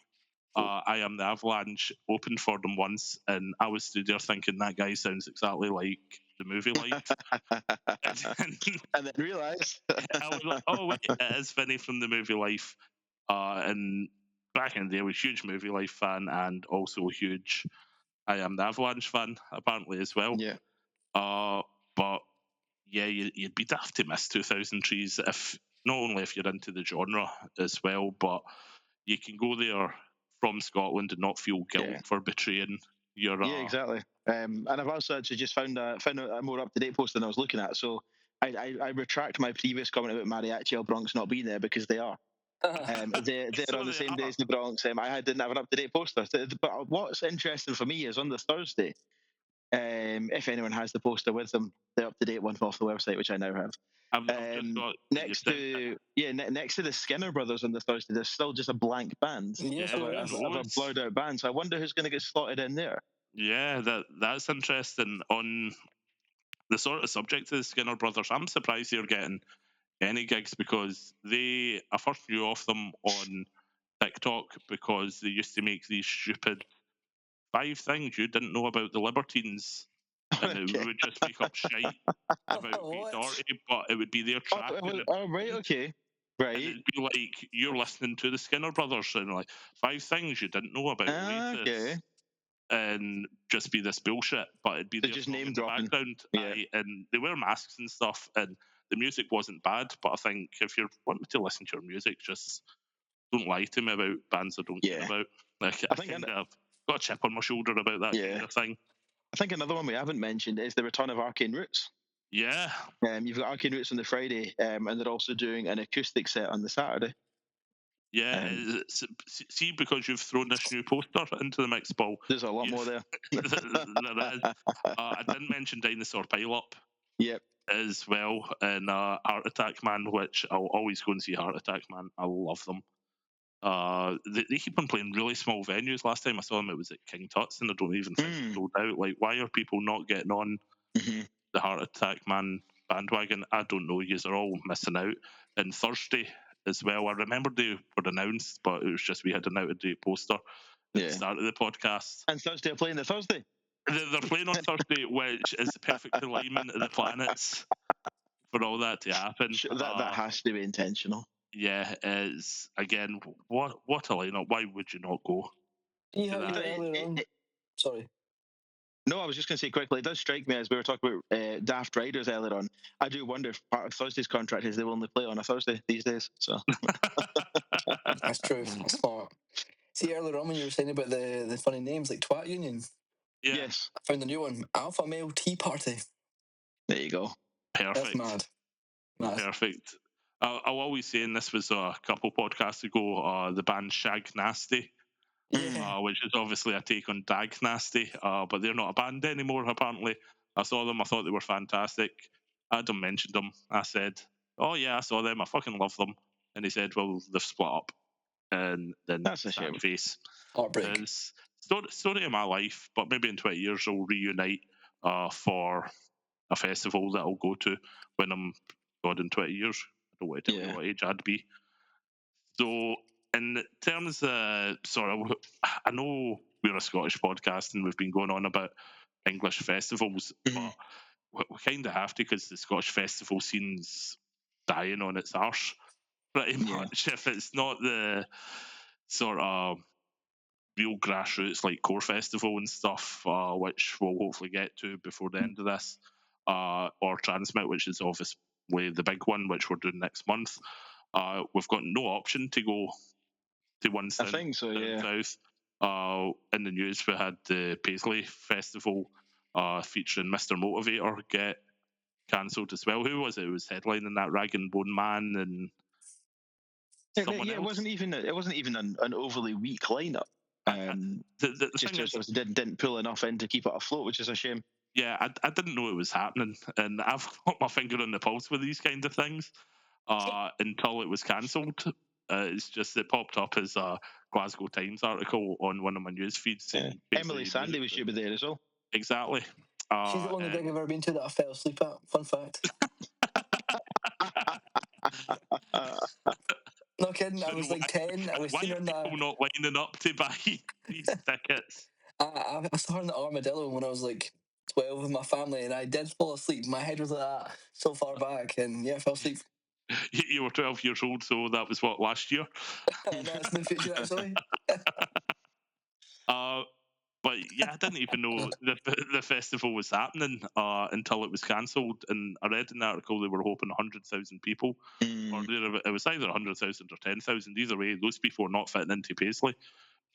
I Am the Avalanche opened for them once, and I was stood there thinking that guy sounds exactly like the movie Life. And And then realize. I was like, oh wait, it is Vinny from the movie Life. And back in the day, I was a huge movie Life fan and also a huge I Am the Avalanche fan, apparently as well. Yeah. But yeah, you'd be daft to miss 2000 Trees if not only if you're into the genre as well, but you can go there from Scotland and not feel guilt Yeah. for betraying your. Yeah, exactly. And I've also actually just found a more up to date post than I was looking at. So I retract my previous comment about Mariachi El Bronx not being there because they are. They're So on the they same day are. as the Bronx. Didn't have an up to date poster. But what's interesting for me is on the Thursday, if anyone has the poster with them, the up to date one off the website, which I now have. I've just got that you've Next sent it. to next to the Skinner brothers on the Thursday, there's still just a blank band Yes, Yeah, there there is. of a was. blurred out band. So I wonder who's going to get slotted in there. Yeah, that's interesting. On the sort of subject of the Skinner brothers, I'm surprised they're getting any gigs because I first knew of them on TikTok because they used to make these stupid 5 things you didn't know about the Libertines, and we Okay. would just make up shite about Pete What? Doherty, but it would be their track in the Oh, right, background, okay. and Right. it'd be like you're listening to the Skinner brothers and like 5 things you didn't know about Okay. Oasis, and just be this bullshit, but it'd be So their just song name in the dropping. background. Yeah. And they wear masks and stuff, and the music wasn't bad. But I think if you want me to listen to your music, just don't lie to me about bands I don't care Yeah. about. Like I I think kind of got a chip on my shoulder about that kind yeah. of thing. I think another one we haven't mentioned is the return of Arcane Roots. Yeah, You've got Arcane Roots on the Friday, and they're also doing an acoustic set on the Saturday. yeah. See, because you've thrown this new poster into the mix, Paul. There's a lot more You've there. there is. I didn't mention Dinosaur Pile Up Yep. as well, and Heart Attack Man, which I'll always go and see Heart Attack Man. I love them. They keep on playing really small venues. Last time I saw them, it was at King Tut's, and I don't even think it's Mm. sold out. Like, why are people not getting on hmm the Heart Attack Man bandwagon? I don't know. Yous are all missing out. And Thursday as well. I remember they were announced, but it was just we had an out of date poster at the Yeah. start of the podcast. And Thursday are playing the Thursday. They're playing on Thursday, which is the perfect alignment of the planets for all that to happen. That has to be intentional. Yeah, is again what a lineup. Why would you not go to Yeah, It, that? yeah, it, earlier it, on. it, Sorry. no, I was just going to say quickly. It does strike me as we were talking about Daft Riders earlier on. I do wonder if part of Thursday's contract is they will only play on a Thursday these days. So That's true. That's smart. See, earlier on when you were saying about the funny names like Twat Union, Yeah, yes, I found a new one. Alpha Male Tea Party. there you go. That's perfect, mad. Mad. perfect. I'll always say, and this was a couple podcasts ago, the band Shag Nasty, Mm. Yeah. which is obviously a take on Dag Nasty, but they're not a band anymore. Apparently, I saw them. I thought they were fantastic. Adam mentioned them. I said, "Oh yeah, I saw them. I fucking love them." And he said, "Well, they've split up." And then That's a sad shame. face. Heartbreak. Is story of my life, but maybe in 20 years I'll reunite for a festival that I'll go to when I'm God in 20 years. I don't want to tell you Yeah. what age I'd be. So, in terms of I know we're a Scottish podcast and we've been going on about English festivals, Mhm. but we kind of have to because the Scottish festival scene's dying on its arse pretty Yeah. much. If it's not the sort of real grassroots like Core Festival and stuff, which we'll hopefully get to before the end of this, or Transmit, which is obviously the big one, which we're doing next month. We've got no option to go to ones I think so. down Yeah. south. In the news, we had the Paisley Festival featuring Mr. Motivator get cancelled as well. Who was it? It was headlining that Rag and Bone Man and someone Yeah, else. it wasn't even an overly weak lineup. I, the Just thing is, obviously didn't pull enough in to keep it afloat, which is a shame. yeah, I didn't know it was happening, and I've got my finger on the pulse with these kind of things. until it was cancelled. It's just it popped up as a Glasgow Times article on one of my news feeds saying Emily Sandy was should be there as well. Exactly. She's the only gig I've ever been to that I fell asleep at. Fun fact. No kidding. I was like 10. I was Why seen her are in people not lining up to buy these tickets? I saw her in the Armadillo when I was like 12 with my family, and I did fall asleep. My head was like that, so far back, and yeah, I fell asleep. You were 12 years old, so that was what, last year? No, it's in the future actually. But yeah, I didn't even know the festival was happening until it was cancelled. And I read in the article they were hoping 100,000 people, or it was either 100,000 or 10,000. Either way, those people were not fitting into Paisley.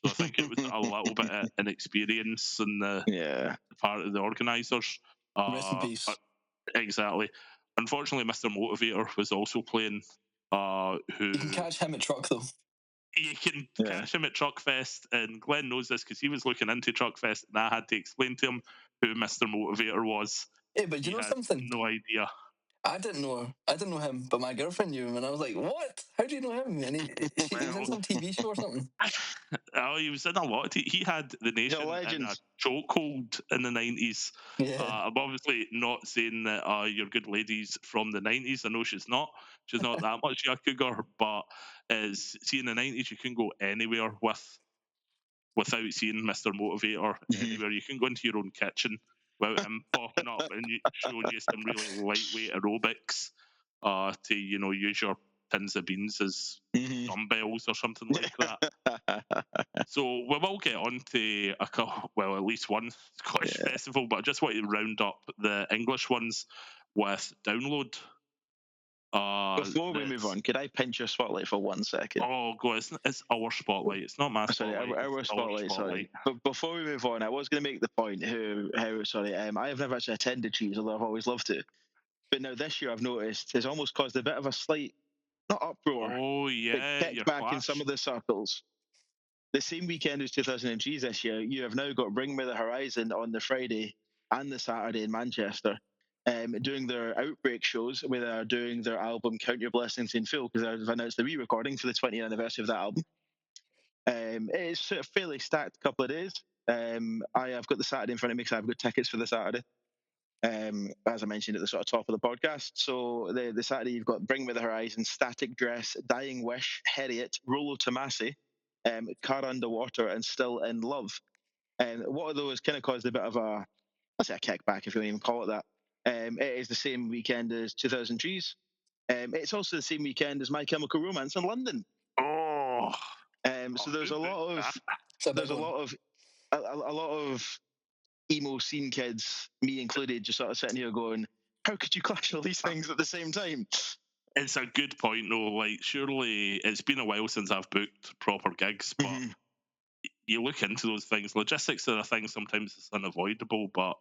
So I think it was a little bit of inexperience on the part of the organisers. Rest in peace. Exactly. Unfortunately, Mr. Motivator was also playing. Who You can catch him at Truck though. You can catch him at Truckfest, and Glenn knows this because he was looking into Truckfest, and I had to explain to him who Mr. Motivator was. Hey, but you know something? No idea. I didn't know him, but my girlfriend knew him, and I was like, "What? How do you know him?" And he was in some TV show or something. Oh, he was in a lot. He had the nation in a chokehold in the 90s. Yeah. I'm obviously not saying that your good lady's from the 90s. I know she's not. She's not that much of a cougar, but see, in the 90s, you couldn't go anywhere without seeing Mr. Motivator anywhere. You can go into your own kitchen without him popping up and showing you some really lightweight aerobics to use your tins of beans as dumbbells or something like that. So we will get on to at least one Scottish festival, but I just want to round up the English ones with Download. Before we move on, could I pinch your spotlight for 1 second? Oh, God, it's our spotlight. It's not my spotlight. Sorry, our spotlight. Sorry. But before we move on, I was going to make the point I have never actually attended Cheese, although I've always loved to. But now this year I've noticed it's almost caused a bit of a slight, not uproar, but kickback in some of the circles. The same weekend as 2000Gs this year, you have now got Bring Me the Horizon on the Friday and the Saturday in Manchester, doing their outbreak shows where they are doing their album Count Your Blessings in Full, because they've announced the re-recording for the 20th anniversary of that album. It is sort of fairly stacked couple of days. I have got the Saturday in front of me because I've got tickets for the Saturday. As I mentioned at the sort of top of the podcast. So the Saturday you've got Bring Me the Horizon, Static Dress, Dying Wish, Harriet, Rollo Tomasi, Car Underwater, and Still in Love. And what of those kind of caused a bit of let's say a kickback, if you want to even call it that. It is the same weekend as 2000 Trees. It's also the same weekend as My Chemical Romance in London. So there's a lot of emo scene kids, me included, just sort of sitting here going, how could you clash all these things at the same time? It's a good point, though. Like, surely it's been a while since I've booked proper gigs, but you look into those things. Logistics are a thing sometimes it's unavoidable, but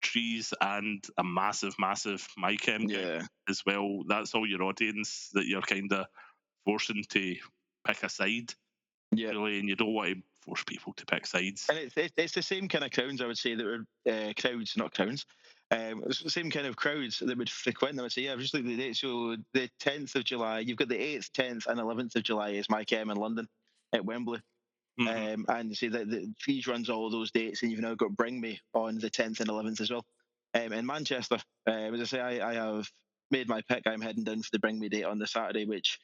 Trees and a massive My Chem gig as well, that's all your audience that you're kind of forcing to pick a side. Really, and you don't want to force people to pick sides. And it's the same kind of crowds, I would say, that were crowds, not crowds. It's the same kind of crowds that would frequent them. I would say, yeah, just like the date. So the 10th of July, you've got the 8th, 10th, and 11th of July is My Chem in London at Wembley. And see that the Trees runs all of those dates, and you've now got Bring Me on the 10th and 11th as well. In Manchester, as I say, I have made my pick. I'm heading down for the Bring Me date on the Saturday, which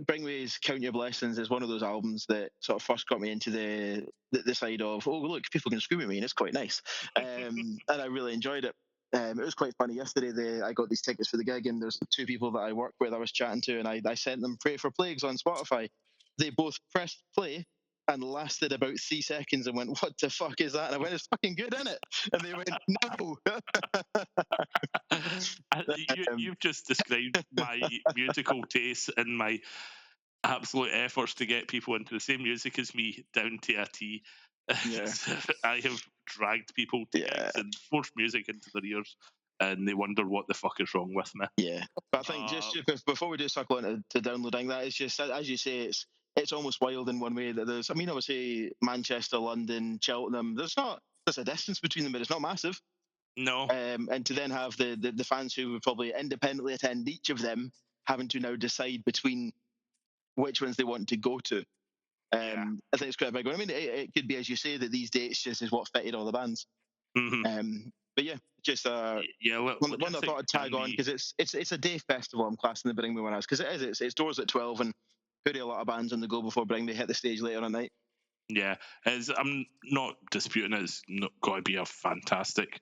Bring Me's Count Your Blessings is one of those albums that sort of first got me into the side of, oh, look, people can scream at me and it's quite nice. And I really enjoyed it. It was quite funny. Yesterday, I got these tickets for the gig, and there's two people that I work with I was chatting to, and I sent them Pray for Plagues on Spotify. They both pressed play and lasted about 3 seconds and went, what the fuck is that? And I went, it's fucking good, isn't it? And they went, no. You've just described my musical taste and my absolute efforts to get people into the same music as me down to a T. I have dragged people to gigs and forced music into their ears, and they wonder what the fuck is wrong with me. Yeah, but I think just before we do circle into downloading, that is just, as you say, it's almost wild in one way that there's, I mean, I would say Manchester, London, Cheltenham, there's a distance between them, but it's not massive. No. And to then have the fans who would probably independently attend each of them having to now decide between which ones they want to go to. Yeah. I think it's quite a big one. I mean, it could be, as you say, that these dates just is what fitted all the bands. Hmm. But yeah, just Yeah. one that I thought I'd Logistics tag can on be. because it's a day festival. I'm classing the Bring Me One as because it is. It's doors at 12 and pretty a lot of bands on the go before Bring Me hit the stage later at night. Yeah, I'm not disputing it's not going to be a fantastic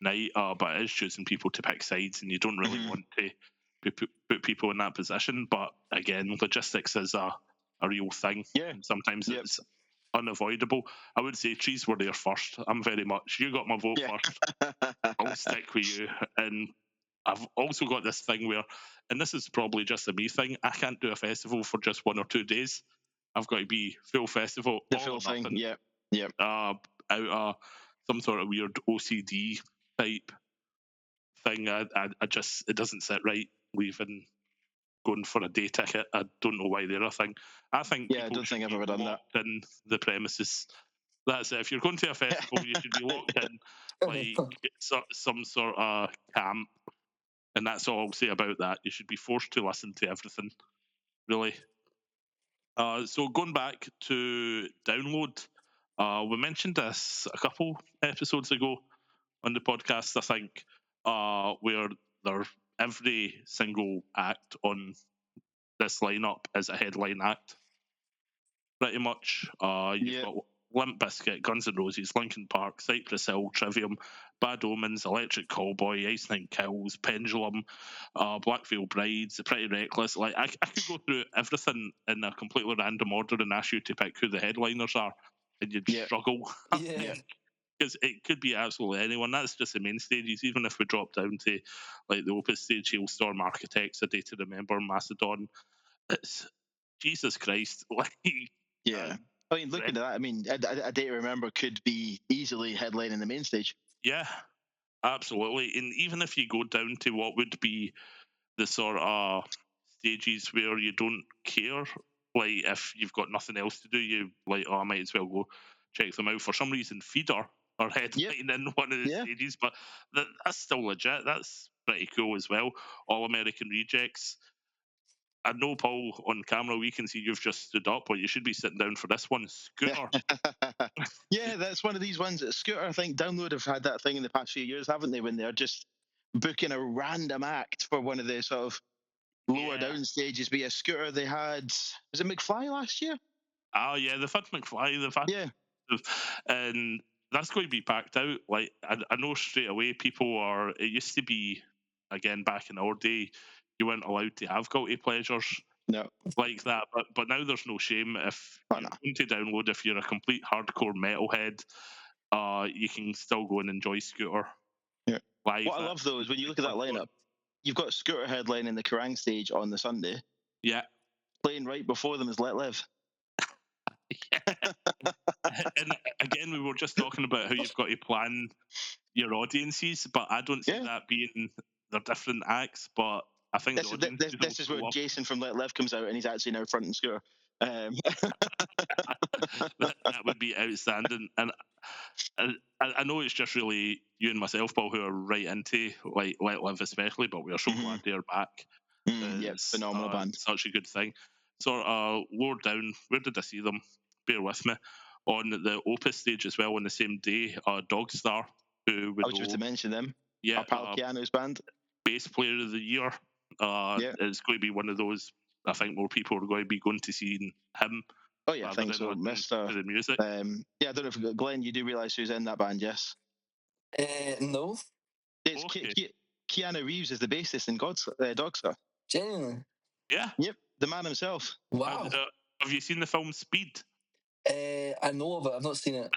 night, but it is choosing people to pick sides, and you don't really Mm-hmm. want to put people in that position. But again, logistics is a real thing, Yeah. and sometimes Yep. it's unavoidable. I would say trees were there first. I'm very much, you got my vote Yeah. first. I'll stick with you. And I've also got this thing where, and this is probably just a me thing, I can't do a festival for just 1 or 2 days. I've got to be full festival, The all or full thing. nothing. Yep. Yep. Out of some sort of weird OCD type thing. I just, it doesn't sit right leaving, going for a day ticket. I don't know why they're a thing. I think Yeah. I people don't should think I've be ever done that. locked in the premises. That's it. If you're going to a festival, you should be locked in like some sort of camp. And that's all I'll say about that. You should be forced to listen to everything, really. So going back to download, we mentioned this a couple episodes ago on the podcast, I think, where there every single act on this lineup is a headline act, pretty much. You've Yep. got Limp Bizkit, Guns N' Roses, Linkin Park, Cypress Hill, Trivium, Bad Omens, Electric Callboy, Ice Nine Kills, Pendulum, Black Veil Brides, The Pretty Reckless. Like I could go through everything in a completely random order and ask you to pick who the headliners are, and you'd Yep. struggle. I Yeah. think. Because it could be absolutely anyone. That's just the main stages. Even if we drop down to like the Opus stage, Hailstorm, Architects, A Day to Remember, Macedon, it's Jesus Christ. Like, uh, Yeah. I mean, looking at that, I mean, a Day to Remember could be easily headlining the main stage. yeah, absolutely. And even if you go down to what would be the sort of stages where you don't care, like if you've got nothing else to do, you like, oh, I might as well go check them out. For some reason, Feeder are Yep. headlining one of the Yeah. stages, but that's still legit. That's pretty cool as well. All American Rejects. I know, Paul, on camera we can see you've just stood up, but you should be sitting down for this one. Scooter. Yeah, that's one of these ones that Scooter, I think, Download have had that thing in the past few years, haven't they? When they're just booking a random act for one of the sort of lower Yeah. down stages. But yeah, Scooter, they had, was it McFly last year? Oh, yeah, they've had McFly, they've had, Yeah. and that's going to be packed out. Like, I know straight away people are, it used to be, again, back in our day, you weren't allowed to have guilty pleasures No. like that, but now there's no shame. If Oh, you're no. going to download, if you're a complete hardcore metalhead, you can still go and enjoy Scooter Yeah. live. What I love, though, is when you look at that Fun. lineup, you've got Scooter headlining the Kerrang stage on the Sunday. Yeah. Playing right before them is Let Live. And again, we were just talking about how you've got to plan your audiences, but I don't see Yeah. that being, they're different acts, but I think the This is audiences will this is where still love Jason from Let Live comes out and he's actually now fronting Scooter. that would be outstanding. And I know it's just really you and myself, Paul, who are right into like Let Live especially, but we are so glad they're back. Yep, It's phenomenal band. such a good thing. So lower down, where did I see them? Bear with me. On the Opus stage as well on the same day, Dogstar, who we I was just to know, mention them. yeah, Our pal Keanu's band. bass player of the year. Yeah. It's going to be one of those. I think more people are going to be going to see him Oh yeah, I rather think than so, listening Mister. to the music. Yeah, I don't know if Glenn, you do realise who's in that band? Yes, No, it's Okay, Keanu Reeves is the bassist in Dogstar. genuinely. yeah. Yep, the man himself. Have, Wow. uh, have you seen the film Speed? I know of it. I've not seen it.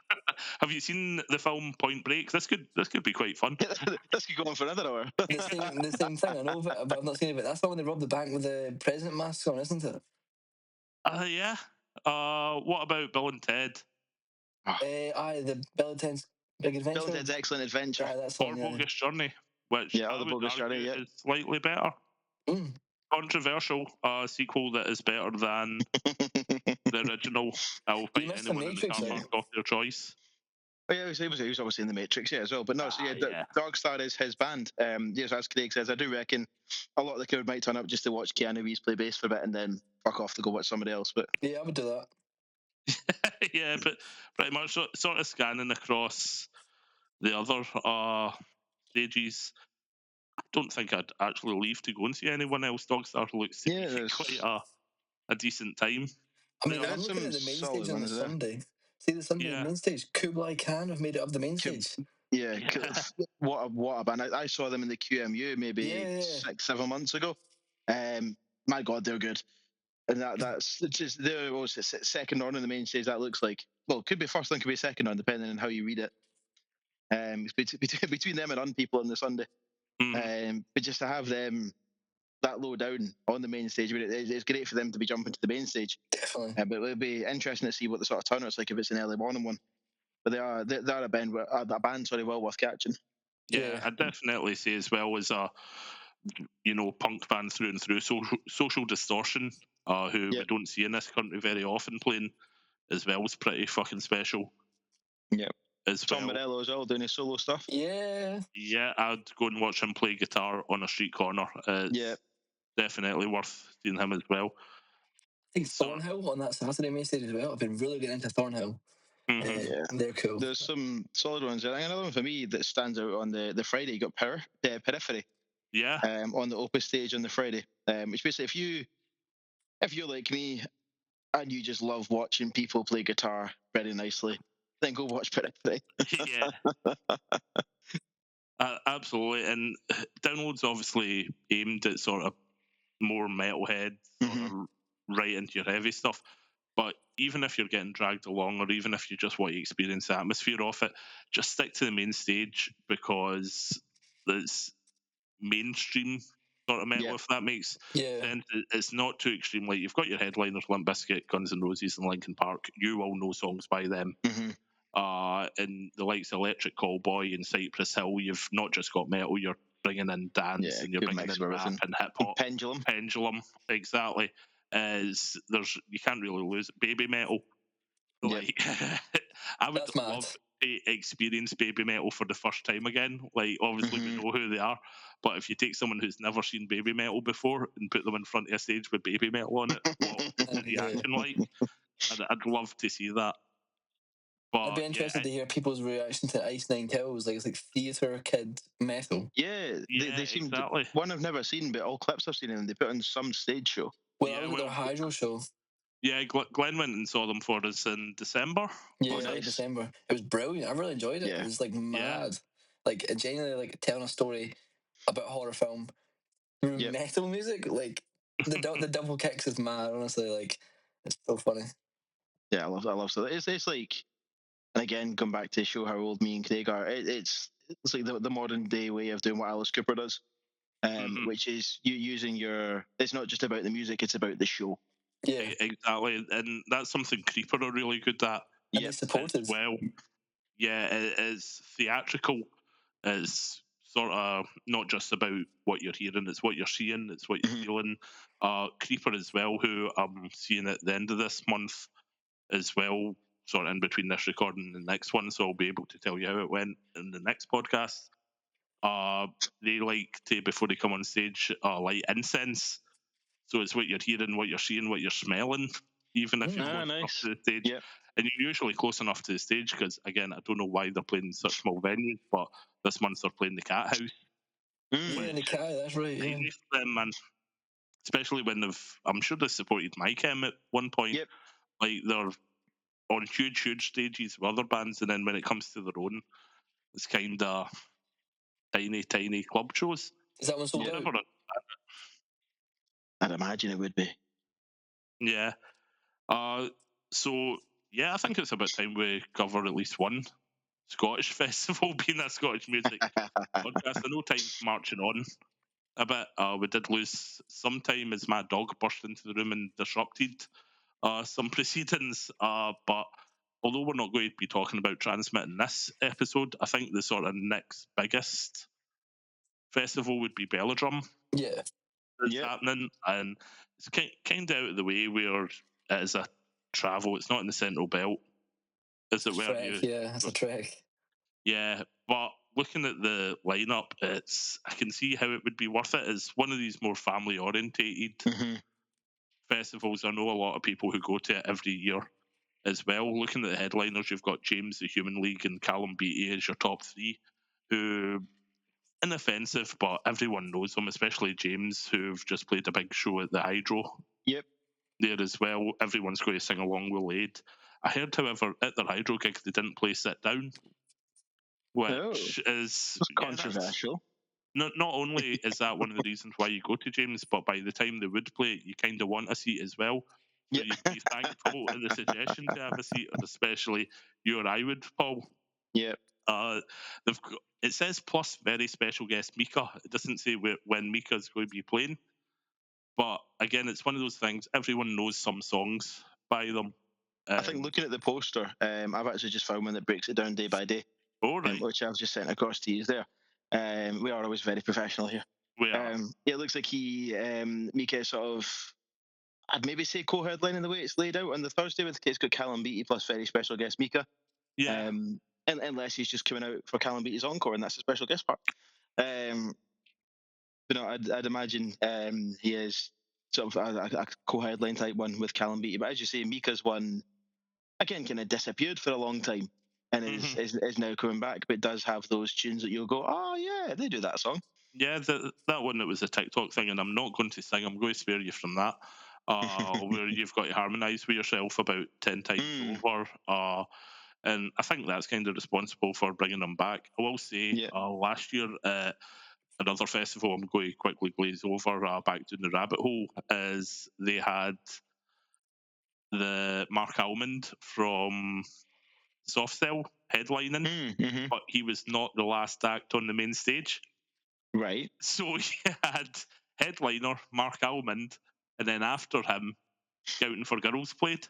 Have you seen the film Point Break? This could be quite fun. This could go on for another hour. The same thing. I know of it, but I've not seen it. But that's the one they robbed the bank with the president mask on, isn't it? Yeah. What about Bill and Ted? Aye, the Bill and Ted's Big Bill and Adventure. Ted's Excellent Adventure. Aye, that's the Or one. Yeah. Bogus Journey, which Yeah, I the would Bogus Journey. argue Yep. is slightly better. Mm. Controversial sequel that is better than the original. I'll You fight missed the anyone in the car Matrix, park right? off their choice. Oh yeah, he was obviously in the Matrix, yeah, as well. But no, so yeah, Yeah. Darkstar is his band. Yes, as Craig says, I do reckon a lot of the crowd might turn up just to watch Keanu Reeves play bass for a bit and then fuck off to go watch somebody else. But Yeah, I would do that. Yeah, but pretty much sort of scanning across the other stages. I don't think I'd actually leave to go and see anyone else. Dogstar looks to be yeah, quite there's a decent time. I mean, There, there I'm is looking some at the main solid stage on the ones there. Sunday. See the Sunday yeah, main stage? Kublai Khan have made it up the main Cube- stage. Yeah, yeah, what a band! I saw them in the QMU maybe Yeah, 6 7 months ago. My God, they're good. And that's it's just they're second on in the main stage. That looks like, well, it could be first and could be second on depending on how you read it. It's between them and Unpeople on the Sunday. mhm, But just to have them that low down on the main stage, I mean, it's great for them to be jumping to the main stage. definitely. But it'll be interesting to see what the sort of turnout's like if it's an early morning one. But they are a band, sorry, well worth catching. yeah. Yeah, I definitely say as well as a punk band through and through. Social Distortion, who we Yep, don't see in this country very often playing as well, is pretty fucking special yep. as Tom well. Morello as well doing his solo stuff. yeah. Yeah, I'd go and watch him play guitar on a street corner. Yeah, It's definitely worth seeing him as well. I think So, Thornhill on that Saturday main stage as well. I've been really getting into Thornhill. mhm. yeah. They're cool. There's some solid ones. I think another one for me that stands out on the Friday. You got Periphery Yeah, on the Opus stage on the Friday. Which basically, if you're like me and you just love watching people play guitar very nicely, then go watch Periphery. yeah, absolutely. And Download's obviously aimed at sort of more metalhead, sort Hmm. of right into your heavy stuff. But even if you're getting dragged along, or even if you just want to experience the atmosphere of it, just stick to the main stage because it's mainstream sort of metal, Yeah. if that makes Yeah, sense. It's not too extreme. Like you've got your headliners, Limp Bizkit, Guns N' Roses, and Linkin Park. You will know songs by them. Hmm. And the likes of Electric Callboy and Cypress Hill, you've not just got metal, you're bringing in dance Yeah. and you're Good bringing mix of in rap everything. and hip And hop. Pendulum. Pendulum, exactly. As there's you can't really lose baby metal. Yep. Like I would that's mad. love to experience baby metal for the first time again. Like obviously we Hmm. know who they are, but if you take someone who's never seen baby metal before and put them in front of a stage with baby metal on it, what's the Yeah. reaction like? I'd love to see that. I'd be But yeah, interested to hear people's reaction to Ice Nine Kills. Like it's like theatre kid metal. Yeah, yeah, they seemed exactly. one I've never seen, but all clips I've seen of them, they put on some stage show. Well, I Yeah, was at their well, Hydro show. yeah. Glenn went and saw them for us in December. Oh, Yeah, Was it? late nice. December. It was brilliant. I really enjoyed it. It Yeah. was like Yeah, mad. Like genuinely like telling a story about a horror film through Yep. metal music. Like the double kicks is mad. Honestly, like it's so funny. Yeah, I love so it's like, and again, come back to show how old me and Craig are. It's like the modern day way of doing what Alice Cooper does, hmm which is you using your. It's not just about the music; it's about the show. Yeah, exactly. And that's something Creeper are really good at and they Yep. as supported. well. Yeah, it's theatrical. It's sort of not just about what you're hearing; it's what you're seeing, it's what you're Hmm. feeling. Creeper as well, who I'm seeing at the end of this month as well, sort of in between this recording and the next one, so I'll be able to tell you how it went in the next podcast. Uh, they like to, before they come on stage, light incense. So it's what you're hearing, what you're seeing, what you're smelling, even if you're Ah, close enough nice. to the stage. Yep. And you're usually close enough to the stage because, again, I don't know why they're playing such small venues, but this month they're playing the Cat House, Yeah, Mm. and the which is cat. That's right. Yeah, tiny for them, man. Especially when I'm sure they supported My Chem at one point. Yep. Like they're on huge stages with other bands, and then when it comes to their own, it's kind of tiny club shows. is that one sold Yep. out? Never, I'd imagine it would be. yeah. Uh, so yeah, I think it's about time we cover at least one Scottish festival, being a Scottish music podcast. I know time's marching on a bit. We did lose some time as my dog burst into the room and disrupted some proceedings. But although we're not going to be talking about transmitting this episode, I think the sort of next biggest festival would be Belladrum Yeah, that's Yep. happening, and it's kind of out of the way where it is a travel. It's not in the central belt. Is it where Trek, you? yeah, it's a trek. Yeah, but looking at the lineup, I can see how it would be worth it. It's one of these more family orientated Hmm. festivals. I know a lot of people who go to it every year as well. Looking at the headliners, you've got James the Human League and Callum Beattie as your top three, who inoffensive, but everyone knows them, especially James, who've just played a big show at the Hydro Yep. there as well. Everyone's going to sing along with Lade. I heard, however, at their Hydro gig they didn't play Sit Down, Oh, which is that's that's controversial. not only is that one of the reasons why you go to James, but by the time they would play it, you kind of want a seat as well. So Yep. you'd be thankful in the suggestion to have a seat, and especially you or I would, Paul. Yep. Uh, it says plus very special guest Mika. It doesn't say when Mika's going to be playing. But again, it's one of those things. Everyone knows some songs by them. I think looking at the poster, I've actually just found one that breaks it down day by day, All right, which I've just sent across to you there. We are always very professional here. we are. It looks like Mika sort of, I'd maybe say co-headlining the way it's laid out on the Thursday with it's got Callum Beattie plus very special guest Mika. Yeah. And unless he's just coming out for Callum Beattie's encore and that's a special guest part. Um, but no, I'd imagine he is sort of a co-headline type one with Callum Beattie. But as you say, Mika's one again kind of disappeared for a long time and Hmm. is now coming back, but does have those tunes that you'll go, oh yeah, they do that song. Yeah, that one that was a TikTok thing, and I'm not going to sing. I'm going to spare you from that. Where you've got to harmonise with yourself about 10 times Mm, over. And I think that's kind of responsible for bringing them back. I will say, yeah. last year, another festival I'm going to quickly glaze over, back to the rabbit hole, is they had the Mark Almond from Soft Cell headlining, Mm-hmm. but he was not the last act on the main stage. Right. So he had headliner Mark Almond, and then after him, Scouting for Girls played.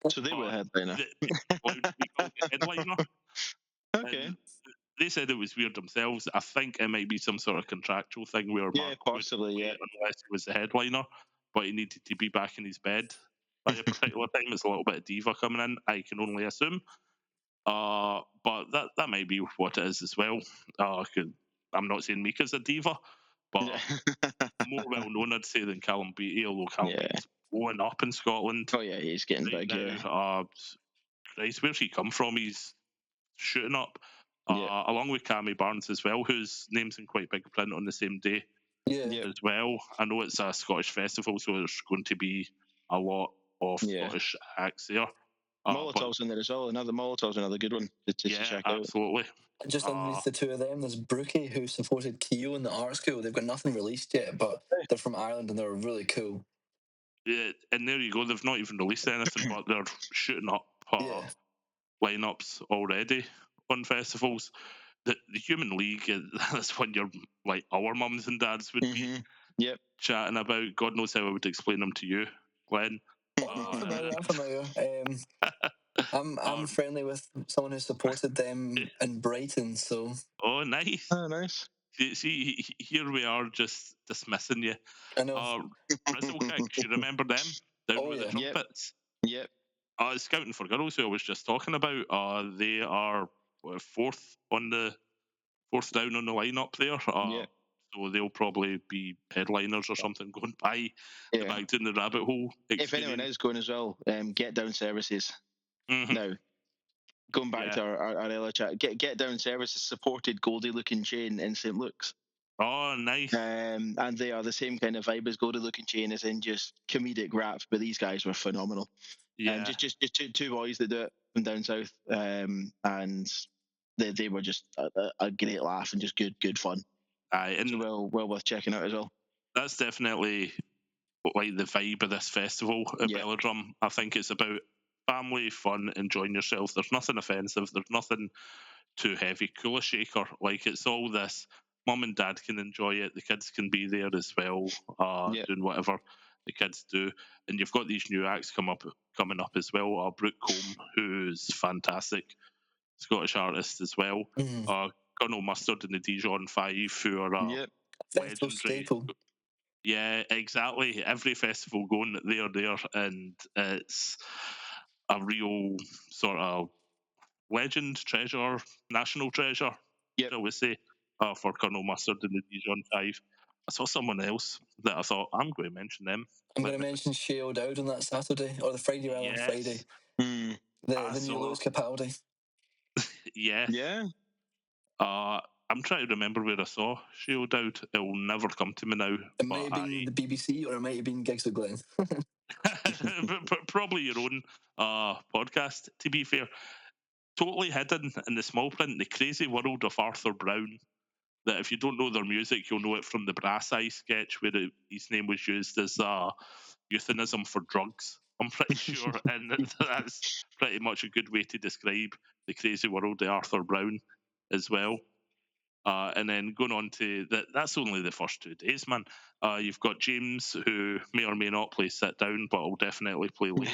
So they were But headliner. they were allowed to be called the headliner, Okay. and they said it was weird themselves. I think it might be some sort of contractual thing where Yeah, Mark couldn't possibly. play Yeah. unless he was the headliner, but he needed to be back in his bed by a particular time. It's a little bit of diva coming in, I can only assume. But that might be what it is as well. I'm not saying Mika's a diva, Yeah. but more well known, I'd say, than Callum Beattie, although Callum Yeah. Beattie's blowing up in Scotland Oh yeah, he's getting right big. Yeah. now. Christ, where's he come from? He's shooting up. Yeah. Along with Cammy Barnes as well, whose name's in quite big print on the same day Yeah. Yep. as well. I know it's a Scottish festival, so there's going to be a lot of Yeah. Scottish acts there. But Molotov's in there as well. Molotov's another good one to yeah, check out. absolutely. Just Uh, underneath the two of them, there's Brookie, who supported Keo in the art school. They've got nothing released yet, but they're from Ireland and they're really cool. yeah, and there you go. They've not even released anything, but they're shooting up Yeah. lineups already on festivals. The Human League, that's when you're like our mums and dads would be Mm-hmm. Yep. chatting about. God knows how I would explain them to you, Glenn. I'm Uh, familiar. I'm familiar. I'm uh, friendly with someone who supported them in Brighton, so oh, nice. Oh, nice. See, here we are just dismissing you. I know. Uh, Rizzle Kicks, you remember them? Down Oh with the yeah. Yep. trumpets. Yep. Scouting for Girls, who I was just talking about. They are fourth down on the lineup there. Yep. So they'll probably be headliners or something going by the Yeah. Back Down the Rabbit Hole If anyone experience. is going as well, Get Down Services. Mhm. Now, going back Yeah. to our earlier chat, Get Down Services supported Goldie Looking Chain in St. Luke's. Oh, nice. And they are the same kind of vibe as Goldie Looking Chain, as in just comedic rap, but these guys were phenomenal. Yeah. Just two boys that do it from down south, and they were just a great laugh and just good fun. Aye, So and well worth checking out as well. that's definitely like the vibe of this festival at Yeah, Belladrum. I think it's about family, fun, enjoying yourself. There's nothing offensive. There's nothing too heavy. Cooler shaker. Like it's all this. Mum and dad can enjoy it. The kids can be there as well, yeah, doing whatever the kids do. And you've got these new acts coming up as well. Brooke Combe, who's fantastic, Scottish artist as well. Mm. Colonel Mustard and the Dijon Five, who are yeah, Festival legendary. staple. Yeah, exactly. Every festival going, they're there, and it's a real sort of legend, treasure, national treasure, Yep. shall we say, for Colonel Mustard in the Dijon 5. I saw someone else that I thought, I'm going to mention them. I'm going to mention Shea O'Dowd on that Saturday, or the Friday rather, Yes. Friday. Mm. The new Lewis Capaldi. Yes. Yeah. I'm trying to remember where I saw Shea O'Dowd. It will never come to me now. It might have been the BBC, or it might have been Gigs with Glenn. Probably your own podcast, to be fair. Totally hidden in the small print, The Crazy World of Arthur Brown. That if you don't know their music, you'll know it from the Brass Eye sketch where his name was used as euphemism for drugs. I'm pretty sure, and that's pretty much a good way to describe The Crazy World of Arthur Brown as well. And then going on to that's only the first 2 days, man. You've got James, who may or may not play Sit Down, but will definitely play late.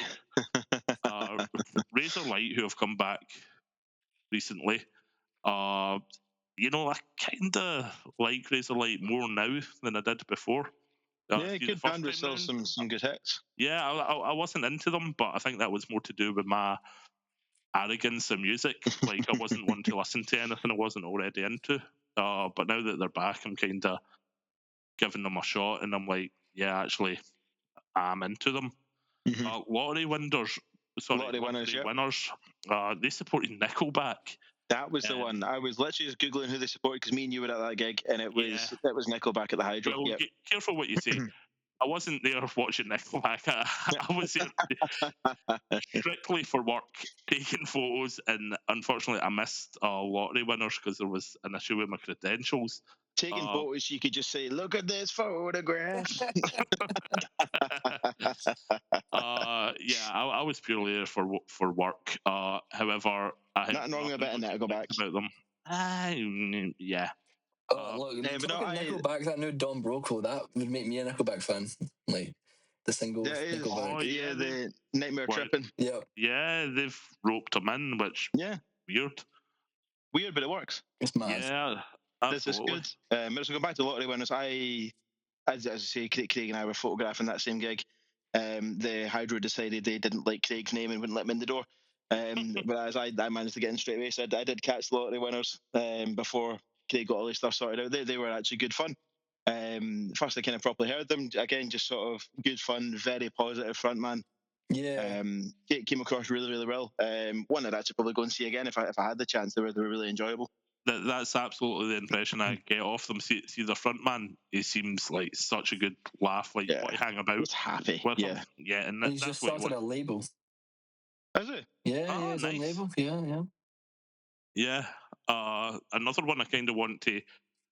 Razor Light, who have come back recently. I kind of like Razor Light more now than I did before. Yeah, good band with still some good hits. Yeah, I wasn't into them, but I think that was more to do with my arrogance in music. Like, I wasn't one to listen to anything I wasn't already into. But now that they're back, I'm kind of giving them a shot, and I'm like, yeah, actually, I'm into them. Lottery winners, they supported Nickelback. That was the one. I was literally just googling who they supported because me and you were at that gig, and it was Nickelback at the Hydro. Well, careful what you say. I wasn't there watching Nickelback. I was there strictly for work, taking photos, and unfortunately, I missed lottery winners because there was an issue with my credentials. Taking photos, you could just say, "Look at this photograph." Yeah, I was purely there for work. However, I had nothing wrong about Nickelback about them. Yeah. Look, talking Nickelback, that new Don Broco, that would make me a Nickelback fan. Like the single Nickelback. The Nightmare Tripping. Yeah, they've roped him in, which weird, but it works. It's mad. Yeah, this is good. So going back to lottery winners, as I say, Craig and I were photographing that same gig. The Hydro decided they didn't like Craig's name and wouldn't let him in the door. But as I managed to get in straight away, so I did catch the lottery winners before Craig got all his stuff sorted out. They were actually good fun. First I kind of properly heard them. Again, just sort of good fun, very positive frontman. Yeah. Came across really, really well. One I'd actually probably go and see again if I had the chance. They were really enjoyable. That's absolutely the impression I get off them. See the front man, he seems like such a good laugh, like you want to hang about. He's happy. With him. Yeah, and he's just started a label. Is it? Yeah, his own label. Yeah. Another one I kind of want to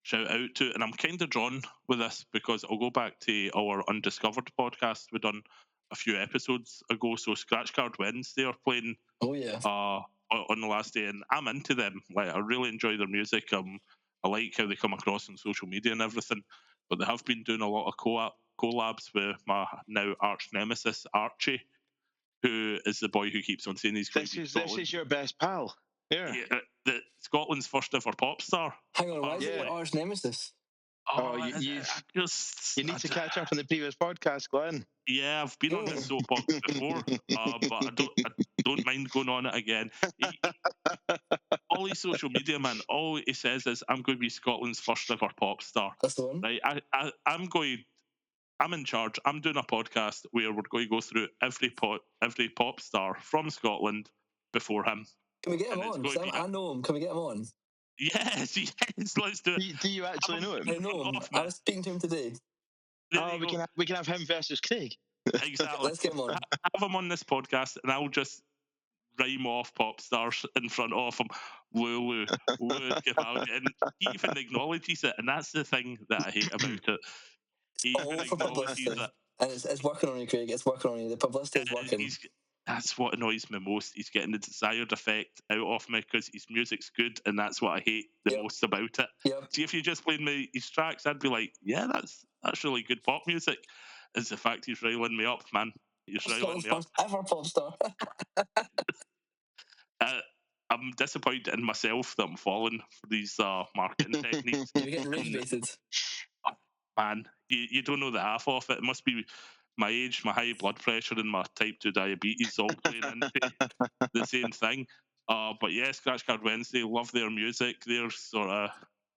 shout out to, and I'm kind of drawn with this because I'll go back to our Undiscovered podcast we done a few episodes ago. So Scratch Card Wednesday are playing. Oh yeah. On the last day, and I'm into them. Like, I really enjoy their music. I like how they come across on social media and everything. But they have been doing a lot of collabs with my now arch nemesis Archie, who is the boy who keeps on saying he's going to be Scotland. This is your best pal. Yeah. Scotland's first ever pop star. Hang on, why is it your arch nemesis? You need to catch up on the previous podcast, Glenn. Yeah, I've been on this soapbox before, but I don't mind going on it again. All his social media, man, all he says is, "I'm going to be Scotland's first ever pop star." That's the one. Right? I'm in charge. I'm doing a podcast where we're going to go through every pop star from Scotland before him. Can we get him on? I know him. Can we get him on? Yes, let's do it. Do you actually know him? I know him. I was speaking to him today. We can have him versus Craig. Exactly. Let's get him on. Have him on this podcast, and I'll just rhyme off pop stars in front of him. Lulu, Capaldi, and he even acknowledges it, and that's the thing that I hate about it. He even acknowledges it. And it's working on you, Craig. It's working on you. The publicity is working. That's what annoys me most. He's getting the desired effect out of me because his music's good, and that's what I hate the most about it. See, if you just played me his tracks, I'd be like, yeah, that's really good pop music. It's the fact he's riling me up, man. He's riling me up. Ever pop star. I'm disappointed in myself that I'm falling for these marketing techniques. You're getting rage-baited. Man, you don't know the half of it. It must be my age, my high blood pressure, and my type 2 diabetes all playing into the same thing. But yeah, Scratch Card Wednesday, love their music. They're sort of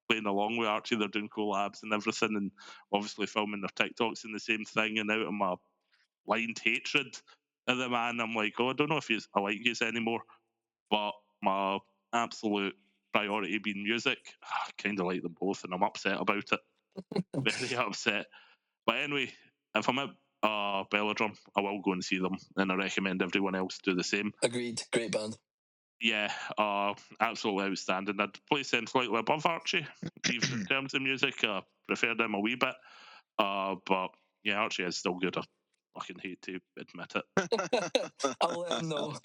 playing along with Archie. They're doing collabs and everything, and obviously filming their TikToks in the same thing. And out of my blind hatred of the man, I'm like, oh, I don't know if I like you anymore. But my absolute priority being music, I kind of like them both, and I'm upset about it. Very upset. But anyway, if I'm at Belladrum, I will go and see them, and I recommend everyone else do the same. Agreed. Great band. Yeah, absolutely outstanding. I'd place them slightly above Archie, even in terms of music. I prefer them a wee bit. But yeah, Archie is still good. I fucking hate to admit it. I'll let him know.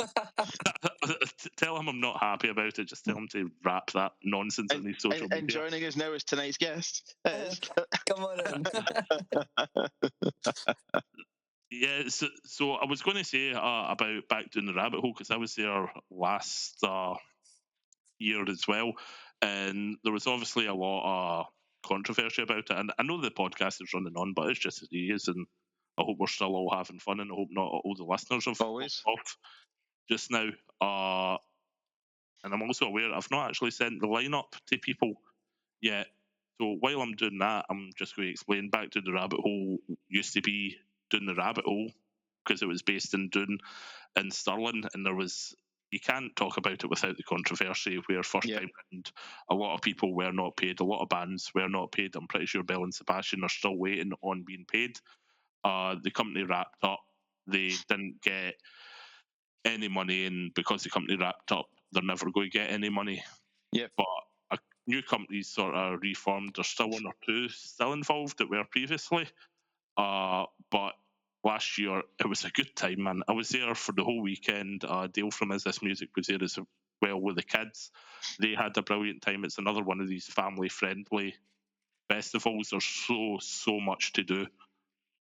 Tell him I'm not happy about it. Just tell him to wrap that nonsense on his social And media. joining us now is tonight's guest. Come on in. Yeah, so I was going to say about Back Down the Rabbit Hole, because I was there last year as well, and there was obviously a lot of controversy about it. And I know the podcast is running on, but it's just as it is, and I hope we're still all having fun, and I hope not all the listeners have Always. popped off just now. And I'm also aware I've not actually sent the lineup to people yet. So while I'm doing that, I'm just going to explain. Back to the Rabbit Hole used to be Down the Rabbit Hole because it was based in Doon in Stirling, and there was, you can't talk about it without the controversy where first time round a lot of people were not paid, a lot of bands were not paid. I'm pretty sure Bell and Sebastian are still waiting on being paid. The company wrapped up. They didn't get any money, and because the company wrapped up, they're never going to get any money. Yep. But a new company's sort of reformed. There's still one or two still involved that were previously. But last year it was a good time, man. I was there for the whole weekend. Dale from Is This Music was there as well with the kids. They had a brilliant time. It's another one of these family friendly festivals. There's so much to do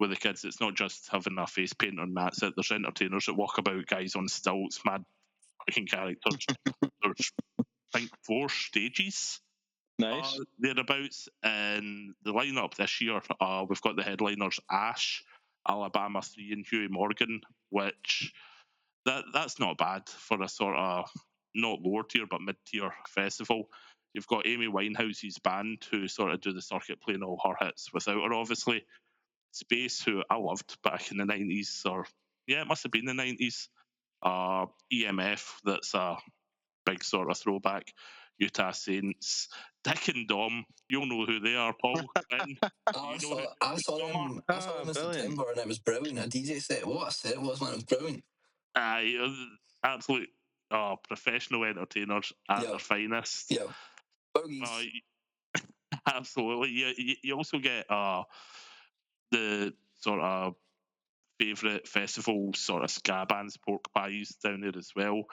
with the kids. It's not just having a face paint and that's it. There's entertainers that walk about, guys on stilts, mad fucking characters. There's, I think, 4 stages Nice. thereabouts. And the lineup this year, we've got the headliners Ash, Alabama 3, and Huey Morgan, which that's not bad for a sort of not lower tier but mid tier festival. You've got Amy Winehouse's band who sort of do the circuit playing all her hits without her, obviously. Space, who I loved back in the 90s, or yeah, it must have been the 90s. EMF, that's a big sort of throwback. Utah Saints, Dick and Dom, you'll know who they are, Paul. Ben, I you know who saw, I Dick saw and Dom are? them. I saw them in Brilliant. September, and it was brilliant. A DJ set. What a set it was, man! It was brilliant. Absolute professional entertainers at their finest. Yeah. Uh, Bogies. Absolutely. You also get the sort of favourite festival sort of ska bands, Pork Pies, down there as well.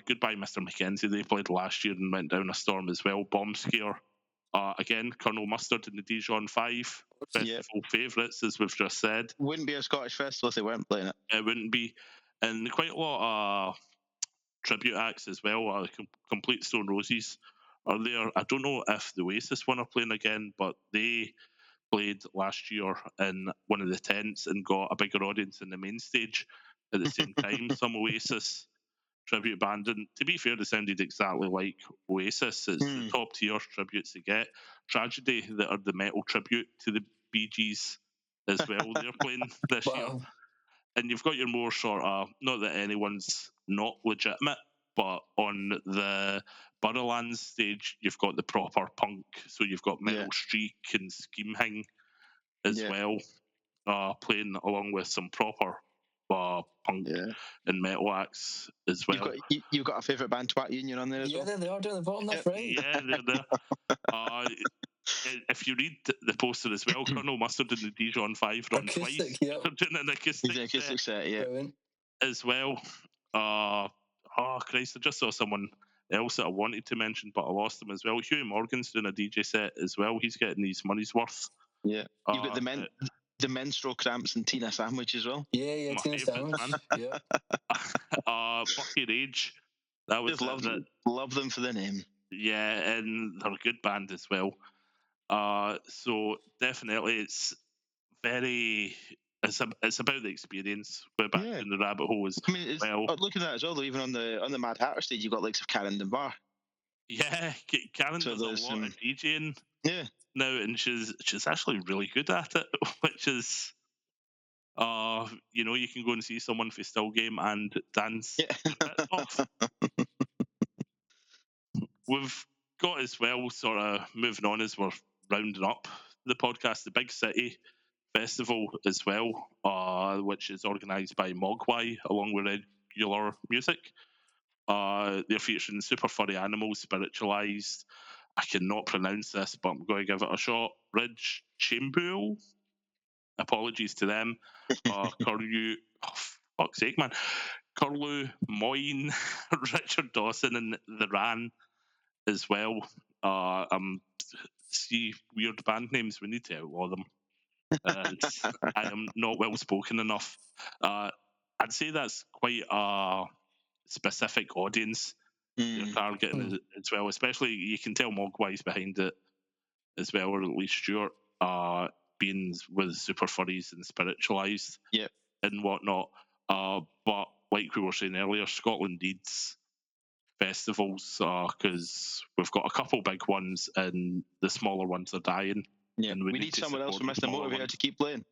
Goodbye, Mr. Mackenzie. They played last year and went down a storm as well. Bomb Scare. Again, Colonel Mustard and the Dijon 5. Festival favourites, as we've just said. Wouldn't be a Scottish festival if they weren't playing it. It wouldn't be. And quite a lot of tribute acts as well. Complete Stone Roses are there. I don't know if the Oasis one are playing again, but they played last year in one of the tents and got a bigger audience in the main stage at the same time. Some Oasis tribute band, and to be fair, they sounded exactly like Oasis. It's the top tier tributes they get. Tragedy, that are the metal tribute to the Bee Gees as well. They're playing this year. And you've got your more sort of, not that anyone's not legitimate, but on the Burrowlands stage, you've got the proper punk. So you've got Metal Streak and Scheme Hing as well, playing along with some proper punk and metal acts as well. You've got a favourite band, Twat Union, on there as well? Yeah, they are doing the bottom. That's right. Yeah, they're there. If you read the poster as well, Colonel Mustard and the Dijon 5 run Acoustic, twice. yeah. They're doing an acoustic set, yeah. Brilliant. As well. Christ, I just saw someone else that I wanted to mention, but I lost them as well. Huey Morgan's doing a DJ set as well. He's getting his money's worth. Yeah. You've got the Menstrual Cramps and Tina Sandwich as well. Yeah, Tina Sandwich. Man. Yeah. Bucky Rage. That was just love them for the name. Yeah, and they're a good band as well. So definitely, it's very it's about the experience. But back Yeah. in the rabbit hole as I mean, it's well. looking at that as well. Though, even on the Mad Hatter stage, you've got likes of Karen Dunbar. Yeah, Karen So does a there's lot of DJing yeah, now, and she's actually really good at it, which is you can go and see someone for still game and dance yeah, their bits off. We've got as well, sort of moving on as we're rounding up the podcast, the Big City Festival as well, which is organised by Mogwai along with regular music. They're featuring super furry animals, spiritualised. I cannot pronounce this, but I'm going to give it a shot. Ridge Chimbuel. Apologies to them. Curlew, oh, fuck's sake, man. Curlew, Moyne, Richard Dawson, and the Ran as well. See weird band names. We need to outlaw them. I am not well spoken enough. I'd say that's quite a specific audience they're mm, targeting as well. Especially you can tell Mogwai's behind it as well, or at least Stuart, being with super furries and spiritualized yeah, and whatnot. But like we were saying earlier, Scotland needs festivals because we've got a couple big ones and the smaller ones are dying, yeah. and we We need need to someone else support from the Mr. smaller Motivator to ones. keep playing.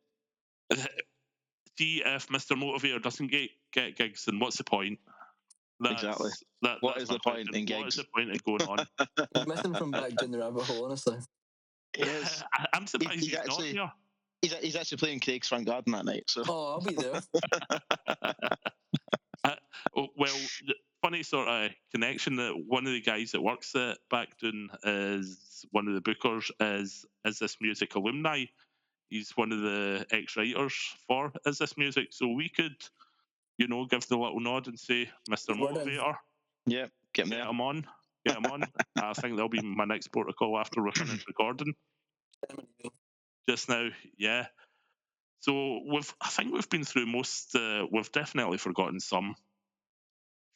See if Mr. Motivator doesn't get gigs, then what's the point? Exactly. What That's is my the point question. in What is gigs? the point of going on? He's missing from back down the rabbit hole, honestly. He is. I'm surprised He's he's not actually here. he's actually playing Craig's front garden that night. So Oh, I'll be there. Well, the funny sort of connection that one of the guys that works at Backdown is one of the bookers is this music alumni. He's one of the ex-writers for Is This Music, so we could, give the little nod and say, Mr. Word in. Motivator, yeah, get him get there. him on, get him on. I think that'll be my next protocol after we're finished recording just now. Yeah. So I think we've been through most. We've definitely forgotten some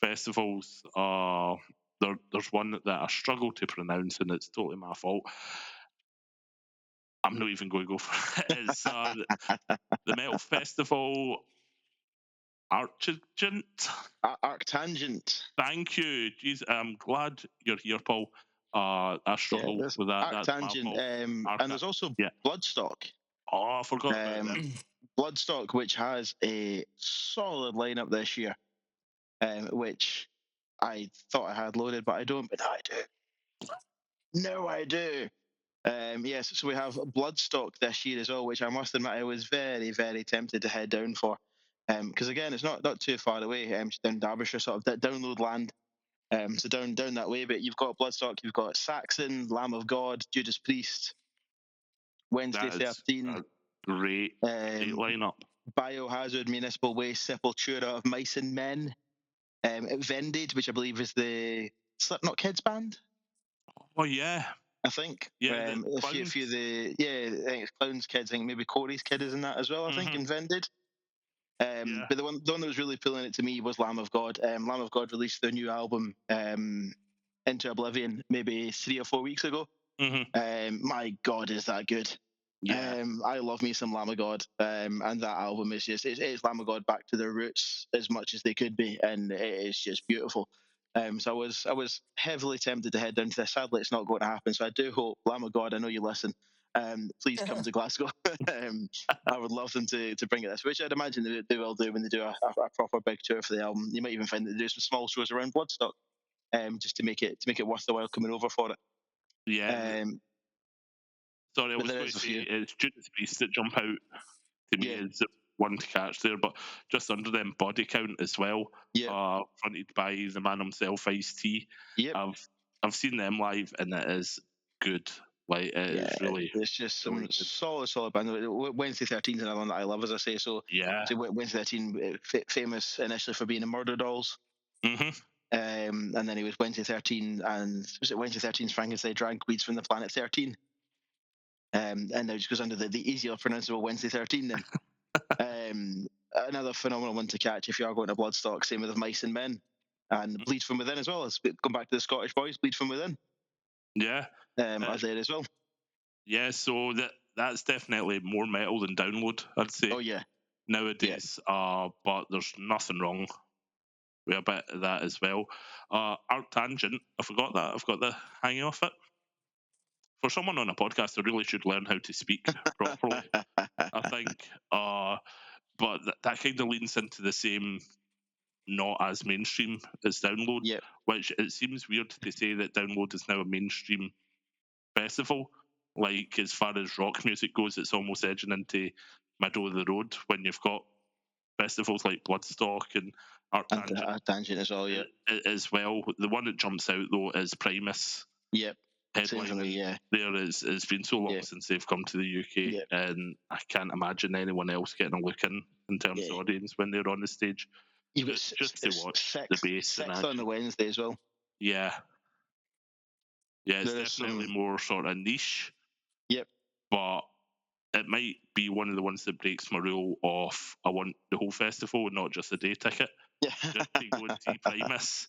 festivals. There's one that I struggle to pronounce, and it's totally my fault. I'm not even going to go for it. It's the Metal Festival Archagent. Arctangent. Thank you. Jeez, I'm glad you're here, Paul. I Yeah, struggle there's with that. That's my Arctangent. fault. And there's also Yeah. Bloodstock. Oh, I forgot about them. Bloodstock, which has a solid lineup this year, which I thought I had loaded, but I don't. But now I do. No, I do. Yes, so we have Bloodstock this year as well, which I must admit I was very, very tempted to head down for. Because again, it's not too far away, just down Derbyshire, sort of download land. So down that way. But you've got Bloodstock, you've got Saxon, Lamb of God, Judas Priest, Wednesday That is 13, a great um, lineup. Biohazard, Municipal Waste, Sepultura of Mice and Men, Vended, which I believe is the Slipknot Kids band. Oh yeah, I think. yeah. The A few of clowns. the I think it's Clowns Kids. I think maybe Corey's kid is in that as well. I think Mm-hmm. in Vended. Yeah. But the one that was really pulling it to me was Lamb of God. Lamb of God released their new album, Into Oblivion, maybe 3 or 4 weeks ago. Mm-hmm. My God, is that good? Yeah. I love me some Lamb of God, and that album is just it's Lamb of God back to their roots as much as they could be, and it is just beautiful. So I was heavily tempted to head down to this. Sadly, it's not going to happen. So I do hope Lamb of God, I know you listen. Please come to Glasgow. I would love them to bring it this, which I'd imagine they will do when they do a proper big tour for the album. You might even find that they do some small shows around Bloodstock, just to make it worth the while coming over for it. Yeah. Sorry, I But was there going is to a say few. it's Judas Priest that jump out to me Yeah, as one to catch there, but just under them Body Count as well, yeah, fronted by the man himself, Ice T. yep. I've seen them live and it is good. Like it Yeah, is really, there's just some really good. solid bands. Wednesday 13 is another one that I love, as I say. So, Yeah. Wednesday 13, famous initially for being in Murder Dolls. Mm-hmm. And then he was Wednesday 13, and was it Wednesday 13's Frankenstein drank weeds from the planet 13? And now just goes under the easier pronounceable Wednesday 13 then. Another phenomenal one to catch if you are going to Bloodstock, same with Mice and Men. And Bleed From Within as well. Let's come back to the Scottish boys, Bleed From Within, Yeah. are there as well. Yeah. So that's definitely more metal than Download, I'd say. Oh, yeah. nowadays. But there's nothing wrong with a bit of that as well. Arctangent, I forgot that. I've got the hang of it. For someone on a podcast, I really should learn how to speak properly, I think. But that kind of leans into the same not as mainstream as Download, Yep. which it seems weird to say that Download is now a mainstream festival. Like, as far as rock music goes, it's almost edging into middle of the road when you've got festivals like Bloodstock and And Arctangent Tangent as well, yeah. as well. The one that jumps out, though, is Primus Yep. Same for me, headlining. yeah. There is, it's been so long Yeah. since they've come to the UK, Yeah. and I can't imagine anyone else getting a look in terms Yeah. of audience when they're on the stage. You've got Just to watch the sixth, bass in sixth on the action. Wednesday as well. Yeah. Yeah, it's There is definitely some. more sort of niche, Yep. but it might be one of the ones that breaks my rule of I want the whole festival and not just a day ticket, Yeah. just to go and see Primus.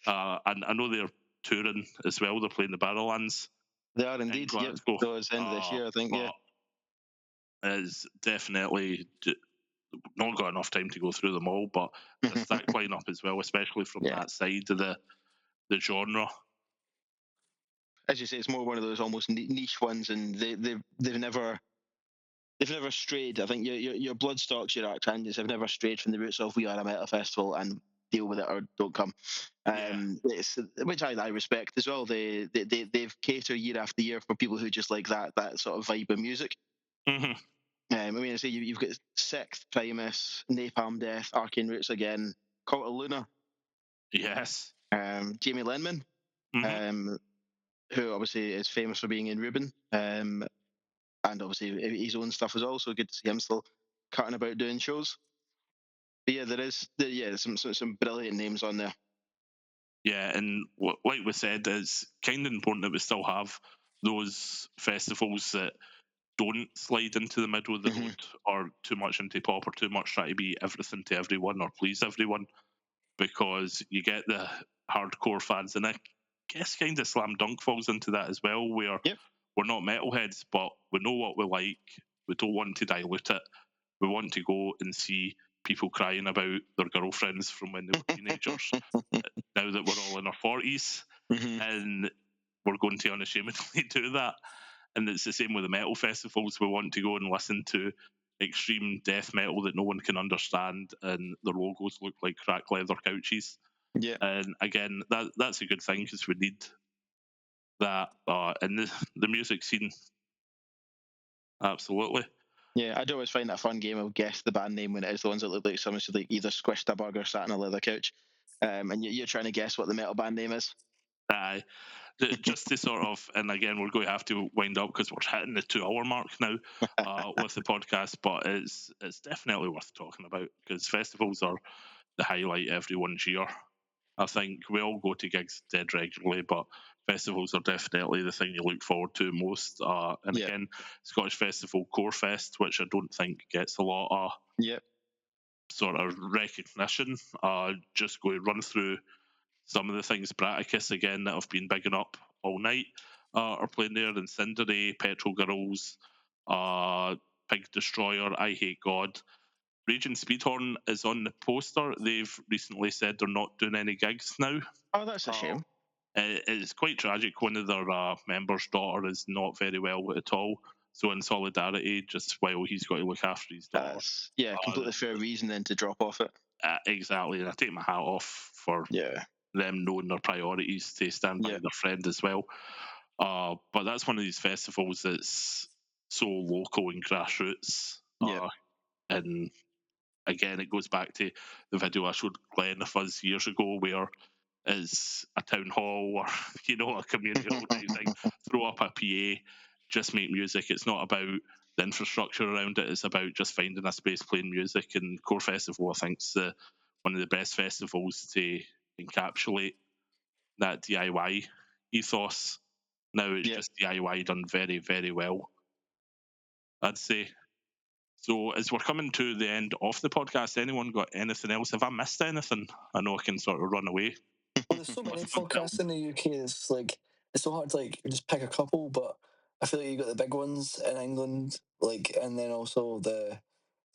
And I know they're touring as well. They're playing the Barrowlands They are in indeed. Yep. Glasgow. Towards the end of this year, I think. Yeah. But it's definitely not got enough time to go through them all. But a stack lineup as well, especially from Yeah. that side of the genre. As you say, it's more one of those almost niche ones, and they've never strayed. I think your Bloodstocks, your Arctangents have never strayed from the roots of we are a metal festival and deal with it or don't come. It's, which I respect as well. They've cater year after year for people who just like that sort of vibe of music. Mm-hmm. I mean, I say you've got Sixth, Primus, Napalm Death, Arcane Roots again, Cult of Luna, Yes. Jamie Lenman, Mm-hmm. who obviously is famous for being in Ruben, and obviously his own stuff as well. So good to see him still cutting about doing shows. But yeah, there's some brilliant names on there. Yeah, and like we said, it's kind of important that we still have those festivals that don't slide into the middle of the road or too much into pop or too much try to be everything to everyone or please everyone, because you get the hardcore fans, and I guess kind of Slam Dunk falls into that as well, where Yep. we're not metalheads, but we know what we like. We don't want to dilute it. We want to go and see people crying about their girlfriends from when they were teenagers. Now that we're all in our 40s, and we're going to unashamedly do that. And it's the same with the metal festivals. We want to go and listen to extreme death metal that no one can understand, and their logos look like cracked leather couches. Yeah. And again, that's a good thing because we need that in the music scene. Absolutely. Yeah, I do always find that a fun game of guess the band name when it is the ones that look like someone should like either squished a bug or sat on a leather couch, and you're trying to guess what the metal band name is. Aye. Just to sort of, and again, we're going to have to wind up because we're hitting the 2 hour mark now with the podcast, but it's definitely worth talking about because festivals are the highlight everyone's year. I think we all go to gigs dead regularly, but festivals are definitely the thing you look forward to most. And Yeah. again, Scottish Festival Core Fest, which I don't think gets a lot of Yep. sort of recognition. Just go run through some of the things. Braticus again that have been bigging up all night are playing there. Incendiary, Petrol Girls, Pig Destroyer, I Hate God. Raging Speedhorn is on the poster. They've recently said they're not doing any gigs now. Oh, that's a shame. It's quite tragic. One of their members' daughter is not very well at all. So in solidarity, just while he's got to look after his daughter. That's completely fair reason then to drop off it. Exactly, and I take my hat off for them knowing their priorities to stand by their friend as well. But that's one of these festivals that's so local and grassroots. And again, it goes back to the video I showed Glenn of us years ago, where it's a town hall or a community hall type thing. Throw up a PA, just make music. It's not about the infrastructure around it. It's about just finding a space playing music. And Core Festival, I think, is one of the best festivals to encapsulate that DIY ethos. Now it's just DIY done very, very well, I'd say. So as we're coming to the end of the podcast, anyone got anything else? Have I missed anything? I know I can sort of run away. Well, there's so many podcasts in the UK. It's like it's so hard to like just pick a couple, but I feel like you got the big ones in England, like, and then also the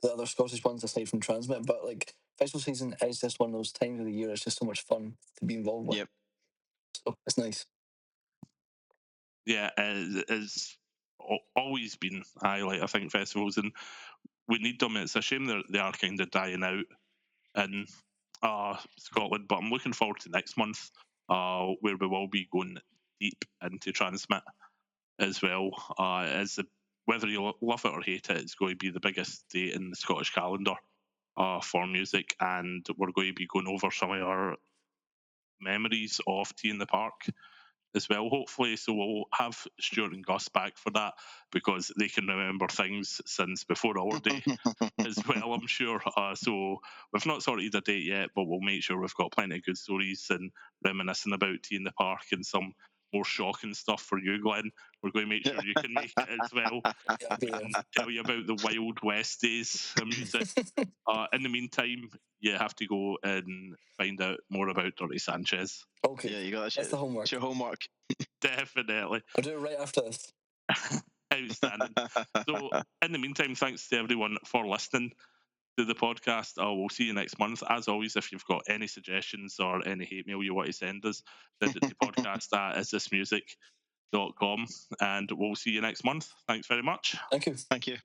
the other Scottish ones aside from Transmit. But like festival season is just one of those times of the year. It's just so much fun to be involved with. Yep. So it's nice. Yeah, it's always been. I think festivals, and we need them. It's a shame they are kind of dying out in Scotland, but I'm looking forward to next month, where we will be going deep into Transmit as well. Whether you love it or hate it, it's going to be the biggest day in the Scottish calendar for music, and we're going to be going over some of our memories of Tea in the Park as well, hopefully. So we'll have Stuart and Gus back for that because they can remember things since before our day as well, I'm sure. So we've not sorted a date yet, but we'll make sure we've got plenty of good stories and reminiscing about Tea in the Park and some more shocking stuff for you, Glenn. We're going to make sure you can make it as well and tell you about the Wild West days of music. In the meantime, you have to go and find out more about Dirty Sanchez. Okay. Yeah, you got that. That's the homework. It's your homework. Definitely. I'll do it right after this. Outstanding. So, in the meantime, thanks to everyone for listening to the podcast. We'll see you next month. As always, if you've got any suggestions or any hate mail you want to send us, send it to podcast at isthismusic.com, and we'll see you next month. Thanks very much. Thank you. Thank you.